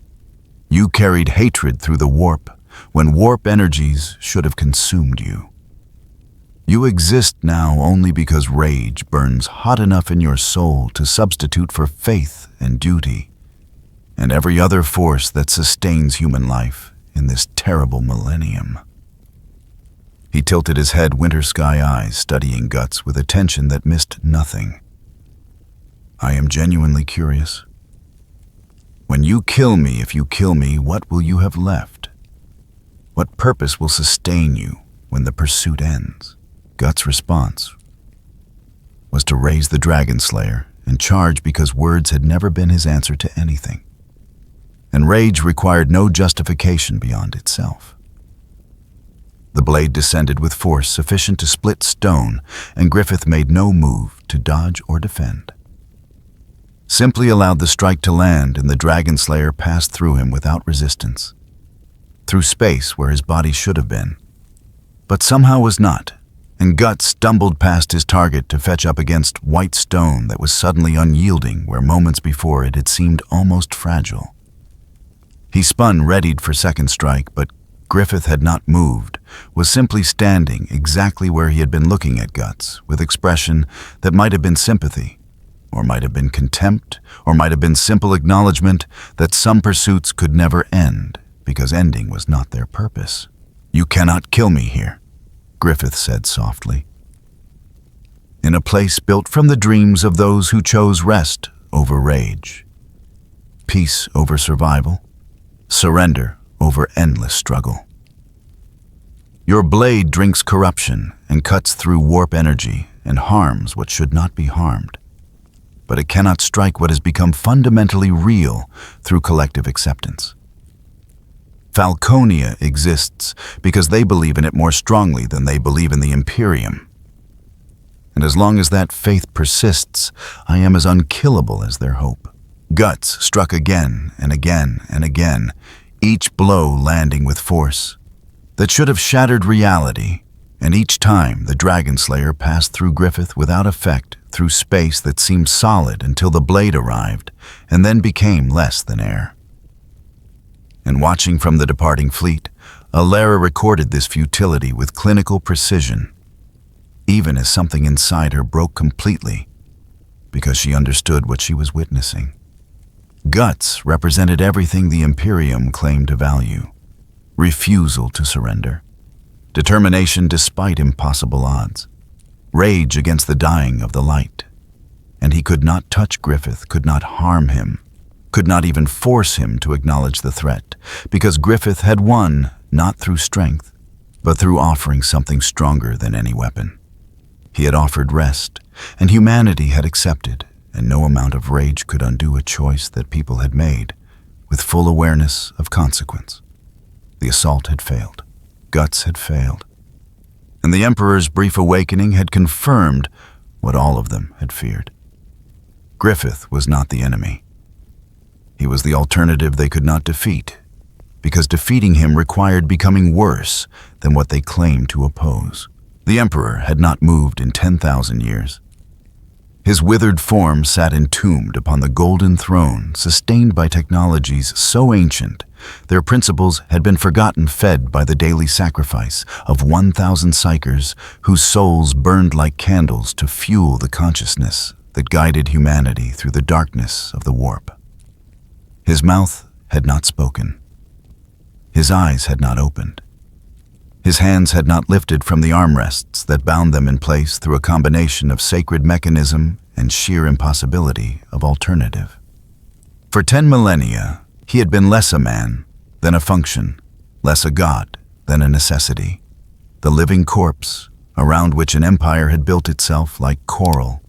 You carried hatred through the warp when warp energies should have consumed you. You exist now only because rage burns hot enough in your soul to substitute for faith and duty, and every other force that sustains human life in this terrible millennium. He tilted his head, winter sky eyes studying Guts with attention that missed nothing. I am genuinely curious. When you kill me, if you kill me, what will you have left? What purpose will sustain you when the pursuit ends? Guts' response was to raise the Dragon Slayer and charge because words had never been his answer to anything. And rage required no justification beyond itself. The blade descended with force sufficient to split stone, and Griffith made no move to dodge or defend. Simply allowed the strike to land, and the Dragon Slayer passed through him without resistance, through space where his body should have been, but somehow was not, and Guts stumbled past his target to fetch up against white stone that was suddenly unyielding where moments before it had seemed almost fragile. He spun, readied for second strike, but Griffith had not moved, was simply standing exactly where he had been looking at Guts, with expression that might have been sympathy, or might have been contempt, or might have been simple acknowledgement that some pursuits could never end, because ending was not their purpose. You cannot kill me here, Griffith said softly. In a place built from the dreams of those who chose rest over rage, peace over survival, surrender over endless struggle. Your blade drinks corruption and cuts through warp energy and harms what should not be harmed, but it cannot strike what has become fundamentally real through collective acceptance. Falconia exists because they believe in it more strongly than they believe in the Imperium. And as long as that faith persists, I am as unkillable as their hope. Guts struck again and again and again, each blow landing with force that should have shattered reality, and each time the Dragon Slayer passed through Griffith without effect through space that seemed solid until the blade arrived and then became less than air. And watching from the departing fleet, Alara recorded this futility with clinical precision, even as something inside her broke completely, because she understood what she was witnessing. Guts represented everything the Imperium claimed to value: refusal to surrender, determination despite impossible odds, rage against the dying of the light. And he could not touch Griffith, could not harm him, could not even force him to acknowledge the threat, because Griffith had won not through strength, but through offering something stronger than any weapon. He had offered rest, and humanity had accepted, and no amount of rage could undo a choice that people had made with full awareness of consequence. The assault had failed. Guts had failed. And the Emperor's brief awakening had confirmed what all of them had feared. Griffith was not the enemy. He was the alternative they could not defeat, because defeating him required becoming worse than what they claimed to oppose. The Emperor had not moved in 10,000 years. His withered form sat entombed upon the golden throne, sustained by technologies so ancient, their principles had been forgotten, fed by the daily sacrifice of 1,000 psychers whose souls burned like candles to fuel the consciousness that guided humanity through the darkness of the warp. His mouth had not spoken. His eyes had not opened. His hands had not lifted from the armrests that bound them in place through a combination of sacred mechanism and sheer impossibility of alternative. For 10 millennia, he had been less a man than a function, less a god than a necessity, the living corpse around which an empire had built itself like coral,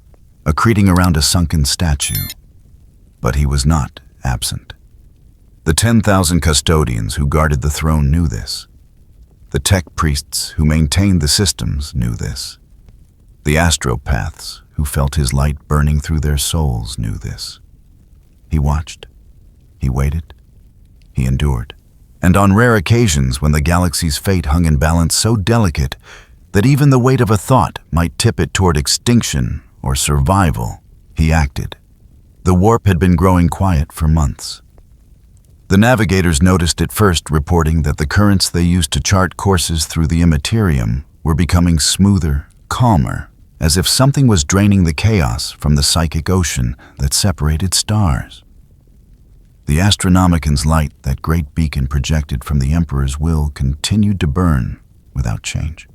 accreting around a sunken statue. But he was not absent. The 10,000 custodians who guarded the throne knew this. The tech priests who maintained the systems knew this. The astropaths who felt his light burning through their souls knew this. He watched. He waited. He endured. And on rare occasions when the galaxy's fate hung in balance so delicate that even the weight of a thought might tip it toward extinction or survival, he acted. The warp had been growing quiet for months. The navigators noticed it first, reporting that the currents they used to chart courses through the Imperium were becoming smoother, calmer, as if something was draining the chaos from the psychic ocean that separated stars. The Astronomican's light, that great beacon projected from the Emperor's will, continued to burn without change.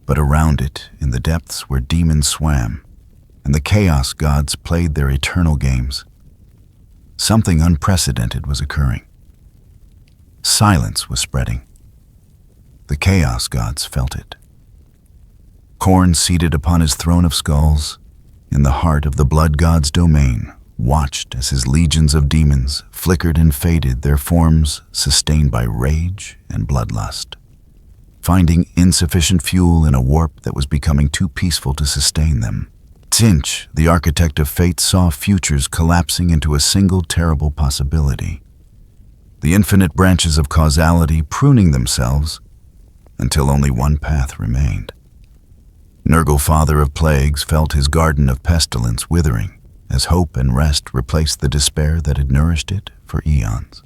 But around it, in the depths where demons swam, and the chaos gods played their eternal games, something unprecedented was occurring. Silence was spreading. The chaos gods felt it. Khorne, seated upon his throne of skulls, in the heart of the blood god's domain, watched as his legions of demons flickered and faded, their forms sustained by rage and bloodlust. Finding insufficient fuel in a warp that was becoming too peaceful to sustain them, Tzinch, the architect of fate, saw futures collapsing into a single terrible possibility. The infinite branches of causality pruning themselves until only one path remained. Nurgle, father of plagues, felt his garden of pestilence withering as hope and rest replaced the despair that had nourished it for eons.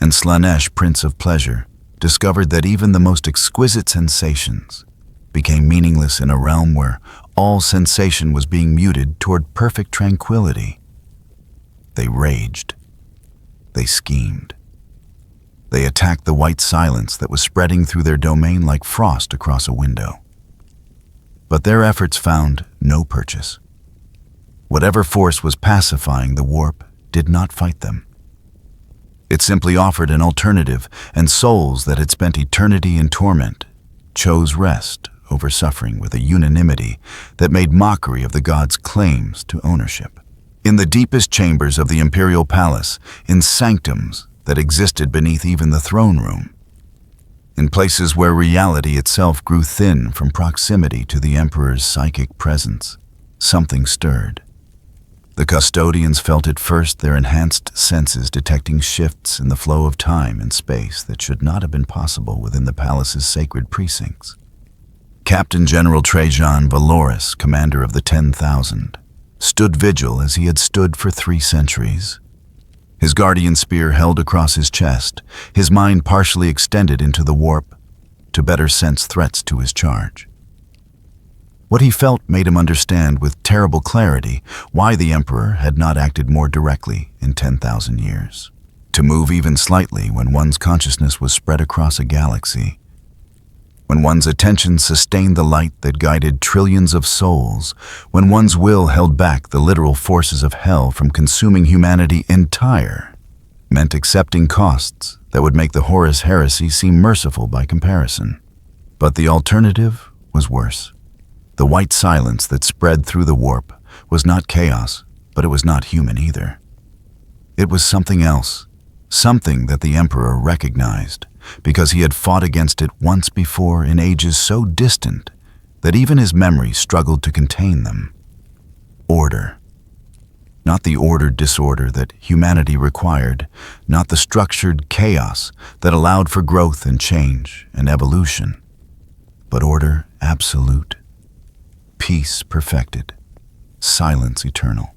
And Slaanesh, prince of pleasure, discovered that even the most exquisite sensations became meaningless in a realm where all sensation was being muted toward perfect tranquility. They raged. They schemed. They attacked the white silence that was spreading through their domain like frost across a window. But their efforts found no purchase. Whatever force was pacifying the warp did not fight them. It simply offered an alternative, and souls that had spent eternity in torment chose rest over suffering with a unanimity that made mockery of the gods' claims to ownership. In the deepest chambers of the imperial palace, in sanctums that existed beneath even the throne room, in places where reality itself grew thin from proximity to the Emperor's psychic presence, something stirred. The custodians felt it first, their enhanced senses detecting shifts in the flow of time and space that should not have been possible within the palace's sacred precincts. Captain General Trajan Valoris, commander of the 10,000, stood vigil as he had stood for 3 centuries. His guardian spear held across his chest, his mind partially extended into the warp to better sense threats to his charge. What he felt made him understand with terrible clarity why the Emperor had not acted more directly in 10,000 years. To move even slightly when one's consciousness was spread across a galaxy, when one's attention sustained the light that guided trillions of souls, when one's will held back the literal forces of hell from consuming humanity entire, meant accepting costs that would make the Horus heresy seem merciful by comparison. But the alternative was worse. The white silence that spread through the warp was not chaos, but it was not human either. It was something else, something that the Emperor recognized, because he had fought against it once before in ages so distant that even his memory struggled to contain them. Order. Not the ordered disorder that humanity required, not the structured chaos that allowed for growth and change and evolution, but order absolute, peace perfected, silence eternal.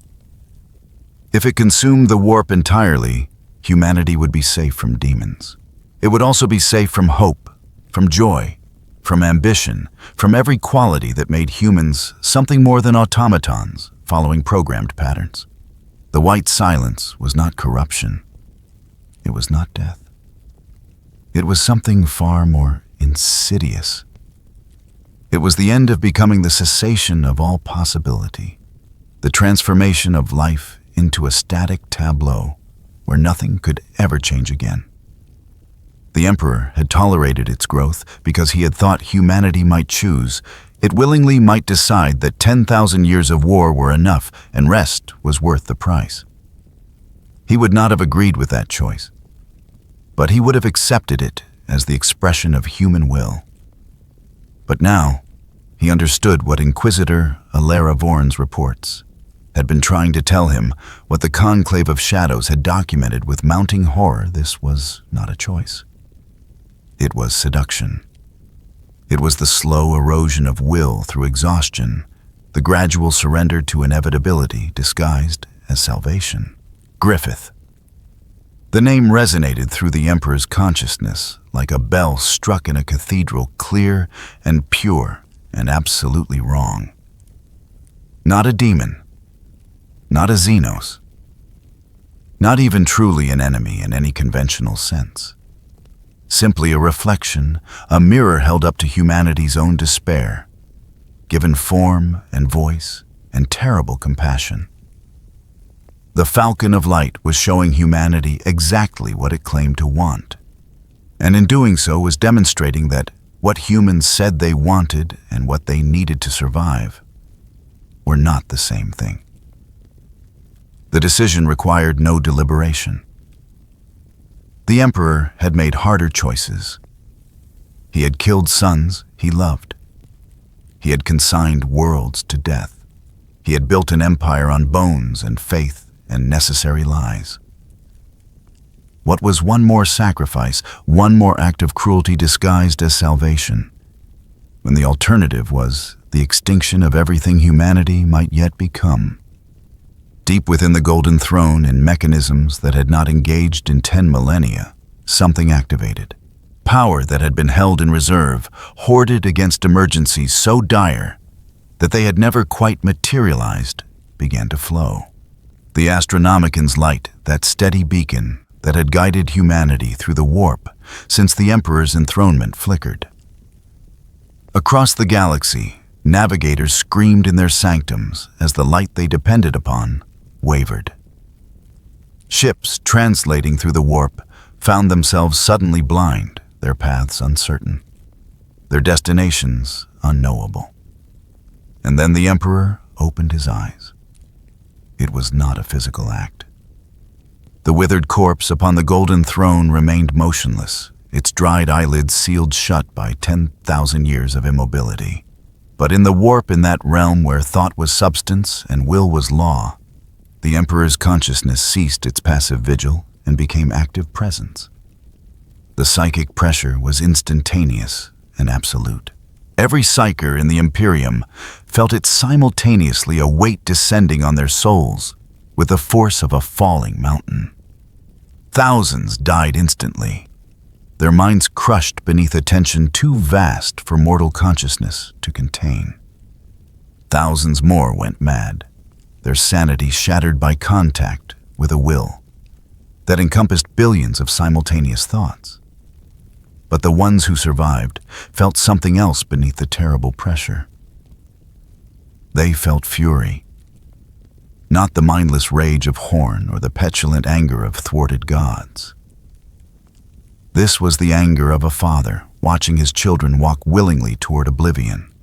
If it consumed the warp entirely, humanity would be safe from demons. It would also be safe from hope, from joy, from ambition, from every quality that made humans something more than automatons following programmed patterns. The white silence was not corruption. It was not death. It was something far more insidious. It was the end of becoming the cessation of all possibility, the transformation of life into a static tableau where nothing could ever change again. The Emperor had tolerated its growth because he had thought humanity might choose. It willingly might decide that 10,000 years of war were enough and rest was worth the price. He would not have agreed with that choice, but he would have accepted it as the expression of human will. But now, he understood what Inquisitor Alara Vorn's reports had been trying to tell him, what the Conclave of Shadows had documented with mounting horror. This was not a choice. It was seduction. It was the slow erosion of will through exhaustion, the gradual surrender to inevitability disguised as salvation. Griffith. The name resonated through the Emperor's consciousness like a bell struck in a cathedral, clear and pure and absolutely wrong. Not a demon, not a Xenos, not even truly an enemy in any conventional sense. Simply a reflection, a mirror held up to humanity's own despair, given form and voice and terrible compassion. The Falcon of Light was showing humanity exactly what it claimed to want, and in doing so was demonstrating that what humans said they wanted and what they needed to survive were not the same thing. The decision required no deliberation. The Emperor had made harder choices. He had killed sons he loved. He had consigned worlds to death. He had built an empire on bones and faith and necessary lies. What was one more sacrifice, one more act of cruelty disguised as salvation, when the alternative was the extinction of everything humanity might yet become? Deep within the Golden Throne, in mechanisms that had not engaged in 10 millennia, something activated. Power that had been held in reserve, hoarded against emergencies so dire that they had never quite materialized, began to flow. The Astronomican's light, that steady beacon that had guided humanity through the warp since the Emperor's enthronement, flickered. Across the galaxy, navigators screamed in their sanctums as the light they depended upon wavered. Ships translating through the warp found themselves suddenly blind, their paths uncertain, their destinations unknowable. And then the Emperor opened his eyes. It was not a physical act. The withered corpse upon the Golden Throne remained motionless, its dried eyelids sealed shut by 10,000 years of immobility. But in the warp, in that realm where thought was substance and will was law, the Emperor's consciousness ceased its passive vigil and became active presence. The psychic pressure was instantaneous and absolute. Every psyker in the Imperium felt it simultaneously, a weight descending on their souls with the force of a falling mountain. Thousands died instantly, their minds crushed beneath a tension too vast for mortal consciousness to contain. Thousands more went mad, their sanity shattered by contact with a will that encompassed billions of simultaneous thoughts. But the ones who survived felt something else beneath the terrible pressure. They felt fury, not the mindless rage of Horn or the petulant anger of thwarted gods. This was the anger of a father watching his children walk willingly toward oblivion.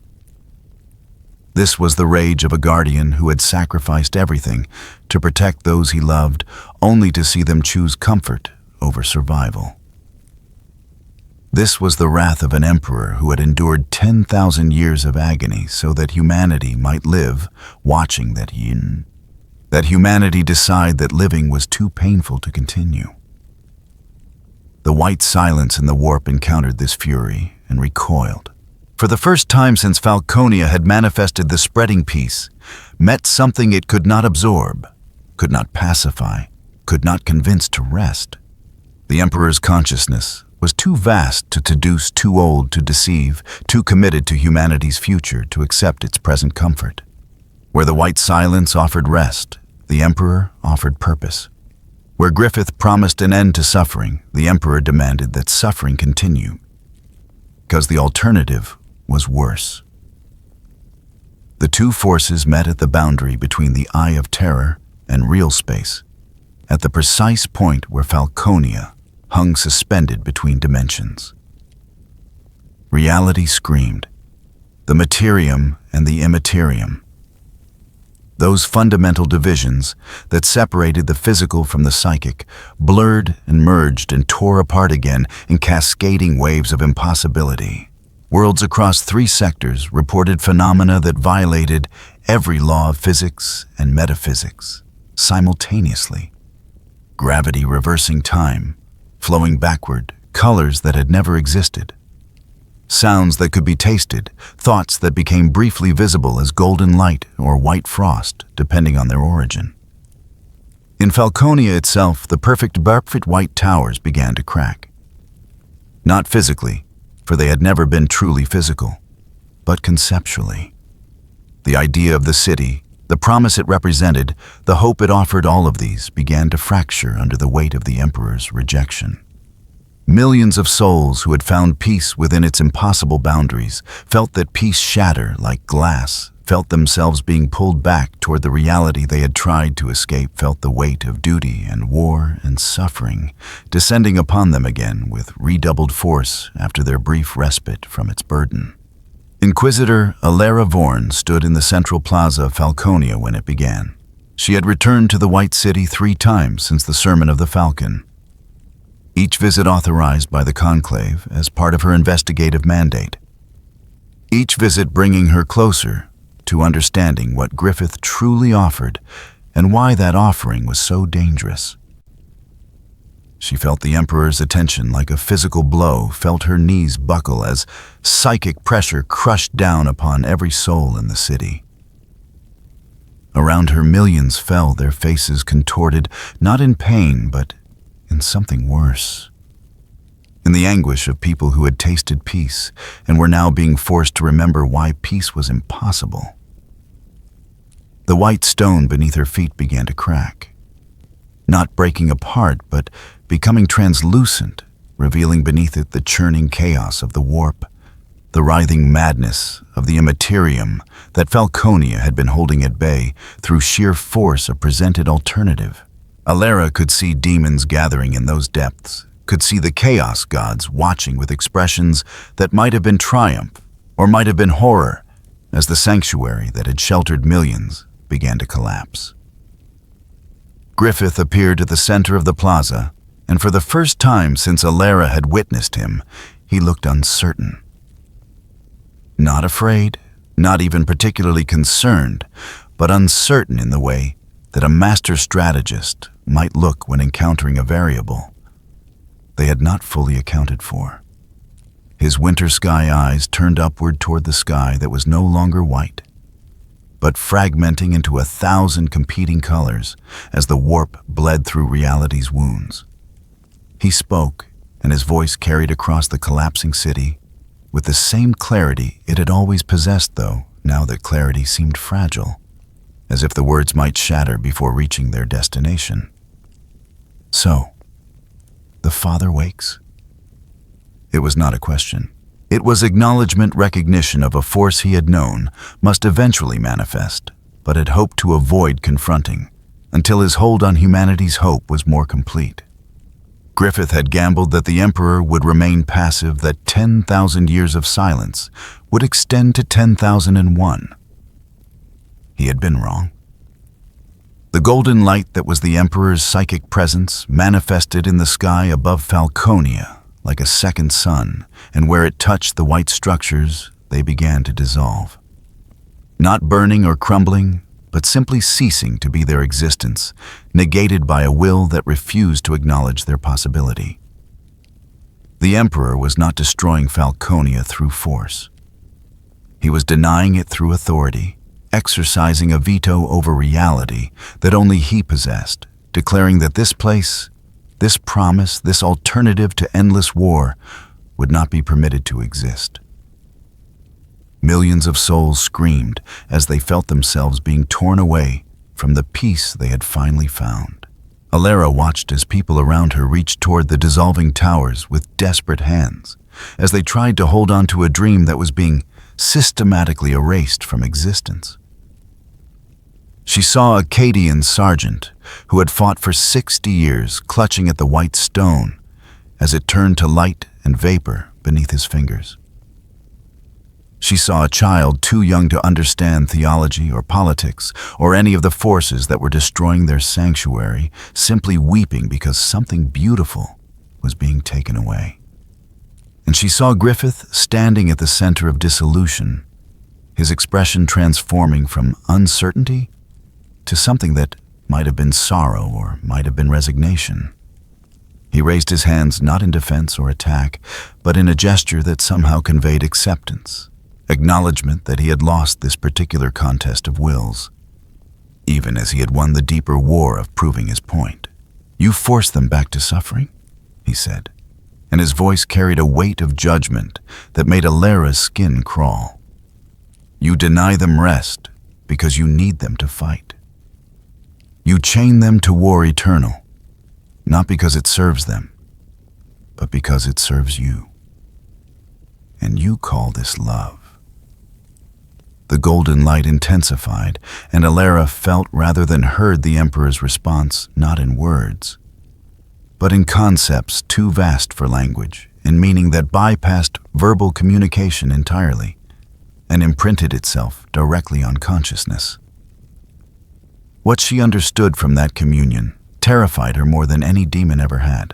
This was the rage of a guardian who had sacrificed everything to protect those he loved, only to see them choose comfort over survival. This was the wrath of an emperor who had endured 10,000 years of agony so that humanity might live, watching that humanity decide that living was too painful to continue. The white silence in the warp encountered this fury and recoiled. For the first time since Falconia had manifested the spreading peace, met something it could not absorb, could not pacify, could not convince to rest. The emperor's consciousness was too vast to seduce, too old to deceive, too committed to humanity's future to accept its present comfort. Where the white silence offered rest, the emperor offered purpose. Where Griffith promised an end to suffering, the emperor demanded that suffering continue, because the alternative was worse. The two forces met at the boundary between the Eye of Terror and real space, at the precise point where Falconia hung suspended between dimensions. Reality screamed, the materium and the immaterium. Those fundamental divisions that separated the physical from the psychic blurred and merged and tore apart again in cascading waves of impossibility. Worlds across 3 sectors reported phenomena that violated every law of physics and metaphysics simultaneously. Gravity reversing time, flowing backward, colors that had never existed. Sounds that could be tasted, thoughts that became briefly visible as golden light or white frost, depending on their origin. In Falconia itself, the perfect white towers began to crack. Not physically, for they had never been truly physical, but conceptually. The idea of the city, the promise it represented, the hope it offered, all of these began to fracture under the weight of the emperor's rejection. Millions of souls who had found peace within its impossible boundaries felt that peace shatter like glass, felt themselves being pulled back toward the reality they had tried to escape, felt the weight of duty and war and suffering descending upon them again with redoubled force after their brief respite from its burden. Inquisitor Alara Vorn stood in the central plaza of Falconia when it began. She had returned to the White City 3 times since the Sermon of the Falcon, each visit authorized by the Conclave as part of her investigative mandate. Each visit bringing her closer to understanding what Griffith truly offered and why that offering was so dangerous. She felt the Emperor's attention like a physical blow, felt her knees buckle as psychic pressure crushed down upon every soul in the city. Around her, millions fell, their faces contorted, not in pain, but in something worse. In the anguish of people who had tasted peace and were now being forced to remember why peace was impossible. The white stone beneath her feet began to crack, not breaking apart, but becoming translucent, revealing beneath it the churning chaos of the warp, the writhing madness of the Imperium that Falconia had been holding at bay through sheer force of presented alternative. Alara could see demons gathering in those depths, could see the chaos gods watching with expressions that might have been triumph or might have been horror as the sanctuary that had sheltered millions began to collapse. Griffith appeared at the center of the plaza, and for the first time since Alara had witnessed him, he looked uncertain. Not afraid, not even particularly concerned, but uncertain in the way that a master strategist might look when encountering a variable they had not fully accounted for. His winter sky eyes turned upward toward the sky that was no longer white, but fragmenting into 1,000 competing colors as the warp bled through reality's wounds. He spoke, and his voice carried across the collapsing city with the same clarity it had always possessed, though now that clarity seemed fragile, as if the words might shatter before reaching their destination. So, the Father wakes? It was not a question. It was acknowledgement, recognition of a force he had known must eventually manifest, but had hoped to avoid confronting, until his hold on humanity's hope was more complete. Griffith had gambled that the Emperor would remain passive, that 10,000 years of silence would extend to 10,001. He had been wrong. The The golden light that was the Emperor's psychic presence manifested in the sky above Falconia like a second sun, and where it touched the white structures, they began to dissolve. Not burning or crumbling, but simply ceasing to be their existence, negated by a will that refused to acknowledge their possibility. The Emperor was not destroying Falconia through force. He was denying it through authority, exercising a veto over reality that only he possessed, declaring that this place, this promise, this alternative to endless war, would not be permitted to exist. Millions of souls screamed as they felt themselves being torn away from the peace they had finally found. Alara watched as people around her reached toward the dissolving towers with desperate hands, as they tried to hold on to a dream that was being systematically erased from existence. She saw a Cadian sergeant who had fought for 60 years clutching at the white stone as it turned to light and vapor beneath his fingers. She saw a child too young to understand theology or politics or any of the forces that were destroying their sanctuary, simply weeping because something beautiful was being taken away. And she saw Griffith standing at the center of dissolution, his expression transforming from uncertainty to something that might have been sorrow or might have been resignation. He raised his hands not in defense or attack, but in a gesture that somehow conveyed acceptance, acknowledgement that he had lost this particular contest of wills, even as he had won the deeper war of proving his point. "You forced them back to suffering," he said, and his voice carried a weight of judgment that made Alara's skin crawl. "You deny them rest because you need them to fight. You chain them to war eternal, not because it serves them, but because it serves you. And you call this love." The golden light intensified, and Alara felt rather than heard the Emperor's response, not in words, but in concepts too vast for language, in meaning that bypassed verbal communication entirely, and imprinted itself directly on consciousness. What she understood from that communion terrified her more than any demon ever had.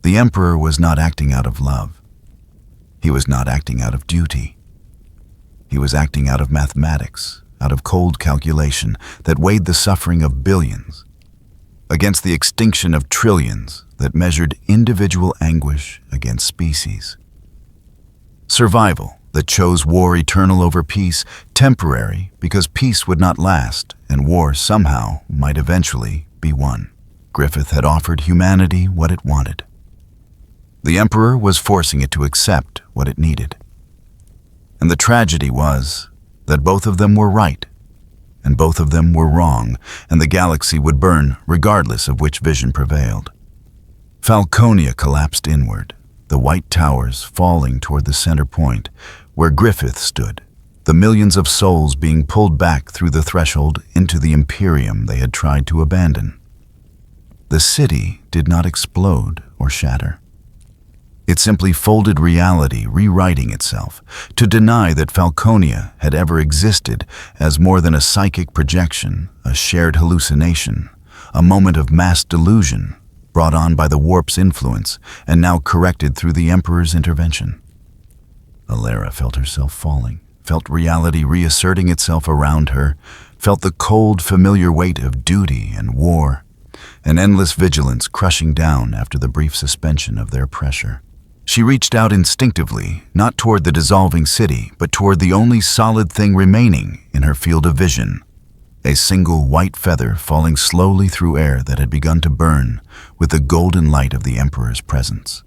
The Emperor was not acting out of love. He was not acting out of duty. He was acting out of mathematics, out of cold calculation that weighed the suffering of billions against the extinction of trillions that measured individual anguish against species. Survival that chose war eternal over peace, temporary because peace would not last and war somehow might eventually be won. Griffith had offered humanity what it wanted. The Emperor was forcing it to accept what it needed. And the tragedy was that both of them were right, and both of them were wrong, and the galaxy would burn regardless of which vision prevailed. Falconia collapsed inward, the white towers falling toward the center point where Griffith stood, the millions of souls being pulled back through the threshold into the Imperium they had tried to abandon. The city did not explode or shatter. It simply folded reality, rewriting itself, to deny that Falconia had ever existed as more than a psychic projection, a shared hallucination, a moment of mass delusion brought on by the warp's influence and now corrected through the Emperor's intervention. Alara felt herself falling, felt reality reasserting itself around her, felt the cold, familiar weight of duty and war, an endless vigilance crushing down after the brief suspension of their pressure. She reached out instinctively, not toward the dissolving city, but toward the only solid thing remaining in her field of vision, a single white feather falling slowly through air that had begun to burn with the golden light of the Emperor's presence.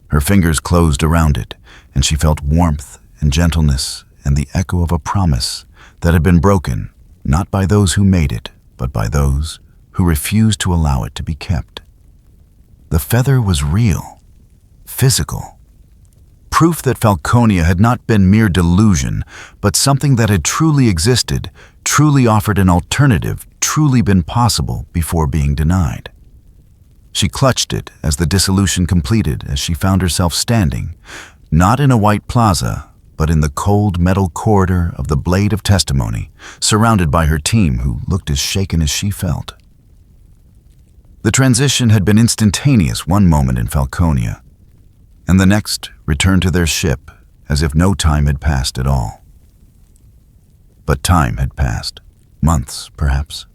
Her fingers closed around it, and she felt warmth and gentleness and the echo of a promise that had been broken, not by those who made it, but by those who refused to allow it to be kept. The feather was real, physical, proof that Falconia had not been mere delusion, but something that had truly existed, truly offered an alternative, truly been possible before being denied. She clutched it as the dissolution completed, as she found herself standing, not in a white plaza, but in the cold metal corridor of the Blade of Testimony, surrounded by her team who looked as shaken as she felt. The transition had been instantaneous one moment in Falconia, and the next returned to their ship as if no time had passed at all. But time had passed, months perhaps,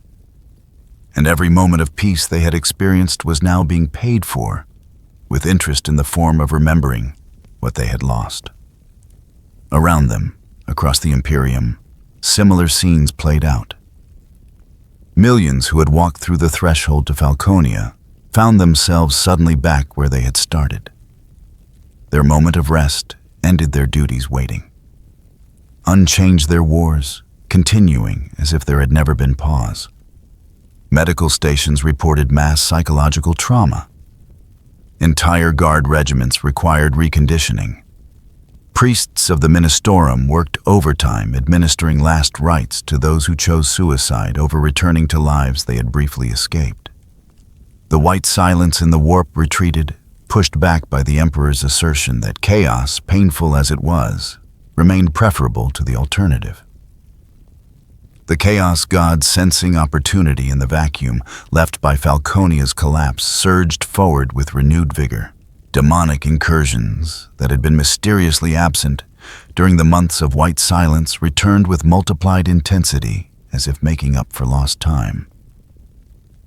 and every moment of peace they had experienced was now being paid for, with interest in the form of remembering what they had lost. Around them, across the Imperium, similar scenes played out. Millions who had walked through the threshold to Falconia found themselves suddenly back where they had started. Their moment of rest ended their duties waiting. Unchanged their wars, continuing as if there had never been pause. Medical stations reported mass psychological trauma. Entire guard regiments required reconditioning. Priests of the Ministorum worked overtime administering last rites to those who chose suicide over returning to lives they had briefly escaped. The white silence in the warp retreated, pushed back by the Emperor's assertion that chaos, painful as it was, remained preferable to the alternative. The Chaos God, sensing opportunity in the vacuum left by Falconia's collapse, surged forward with renewed vigor. Demonic incursions that had been mysteriously absent during the months of white silence returned with multiplied intensity as if making up for lost time.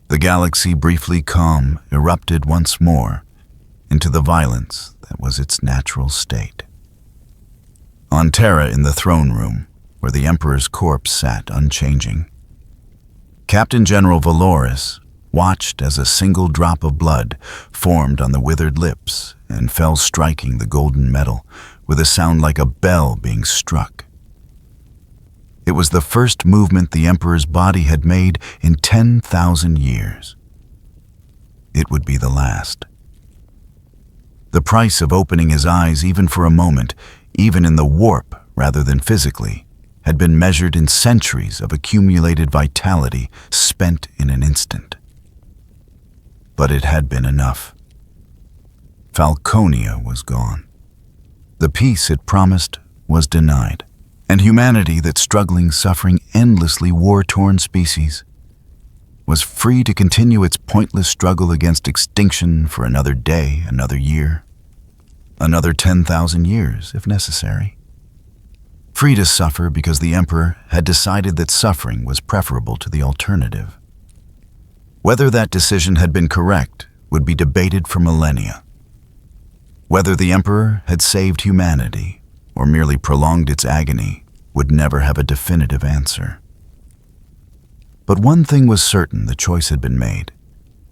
The galaxy, briefly calm, erupted once more into the violence that was its natural state. On Terra, in the throne room, where the Emperor's corpse sat unchanging, Captain General Valoris watched as a single drop of blood formed on the withered lips and fell, striking the golden metal with a sound like a bell being struck. It was the first movement the Emperor's body had made in 10,000 years. It would be the last. The price of opening his eyes even for a moment, even in the warp rather than physically, had been measured in centuries of accumulated vitality spent in an instant. But it had been enough. Falconia was gone. The peace it promised was denied, and humanity, that struggling, suffering, endlessly war-torn species, was free to continue its pointless struggle against extinction for another day, another year, another 10,000 years if necessary. Free to suffer because the Emperor had decided that suffering was preferable to the alternative. Whether that decision had been correct would be debated for millennia. Whether the Emperor had saved humanity or merely prolonged its agony would never have a definitive answer. But one thing was certain: the choice had been made,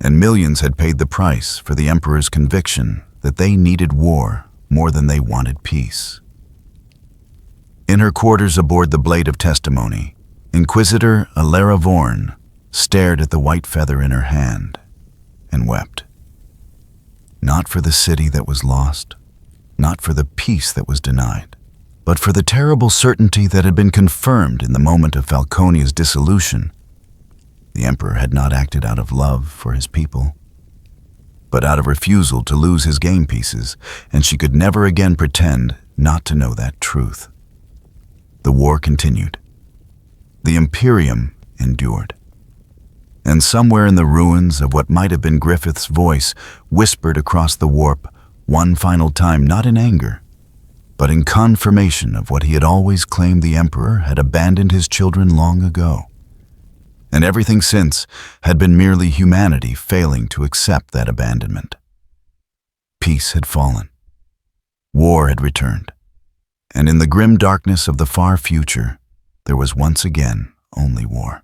and millions had paid the price for the Emperor's conviction that they needed war more than they wanted peace. In her quarters aboard the Blade of Testimony, Inquisitor Alara Vorn stared at the white feather in her hand and wept. Not for the city that was lost, not for the peace that was denied, but for the terrible certainty that had been confirmed in the moment of Falconia's dissolution. The Emperor had not acted out of love for his people, but out of refusal to lose his game pieces, and she could never again pretend not to know that truth. The war continued. The Imperium endured. And somewhere in the ruins of what might have been Griffith's voice whispered across the warp one final time, not in anger, but in confirmation of what he had always claimed: the Emperor had abandoned his children long ago. And everything since had been merely humanity failing to accept that abandonment. Peace had fallen. War had returned. And in the grim darkness of the far future, there was once again only war.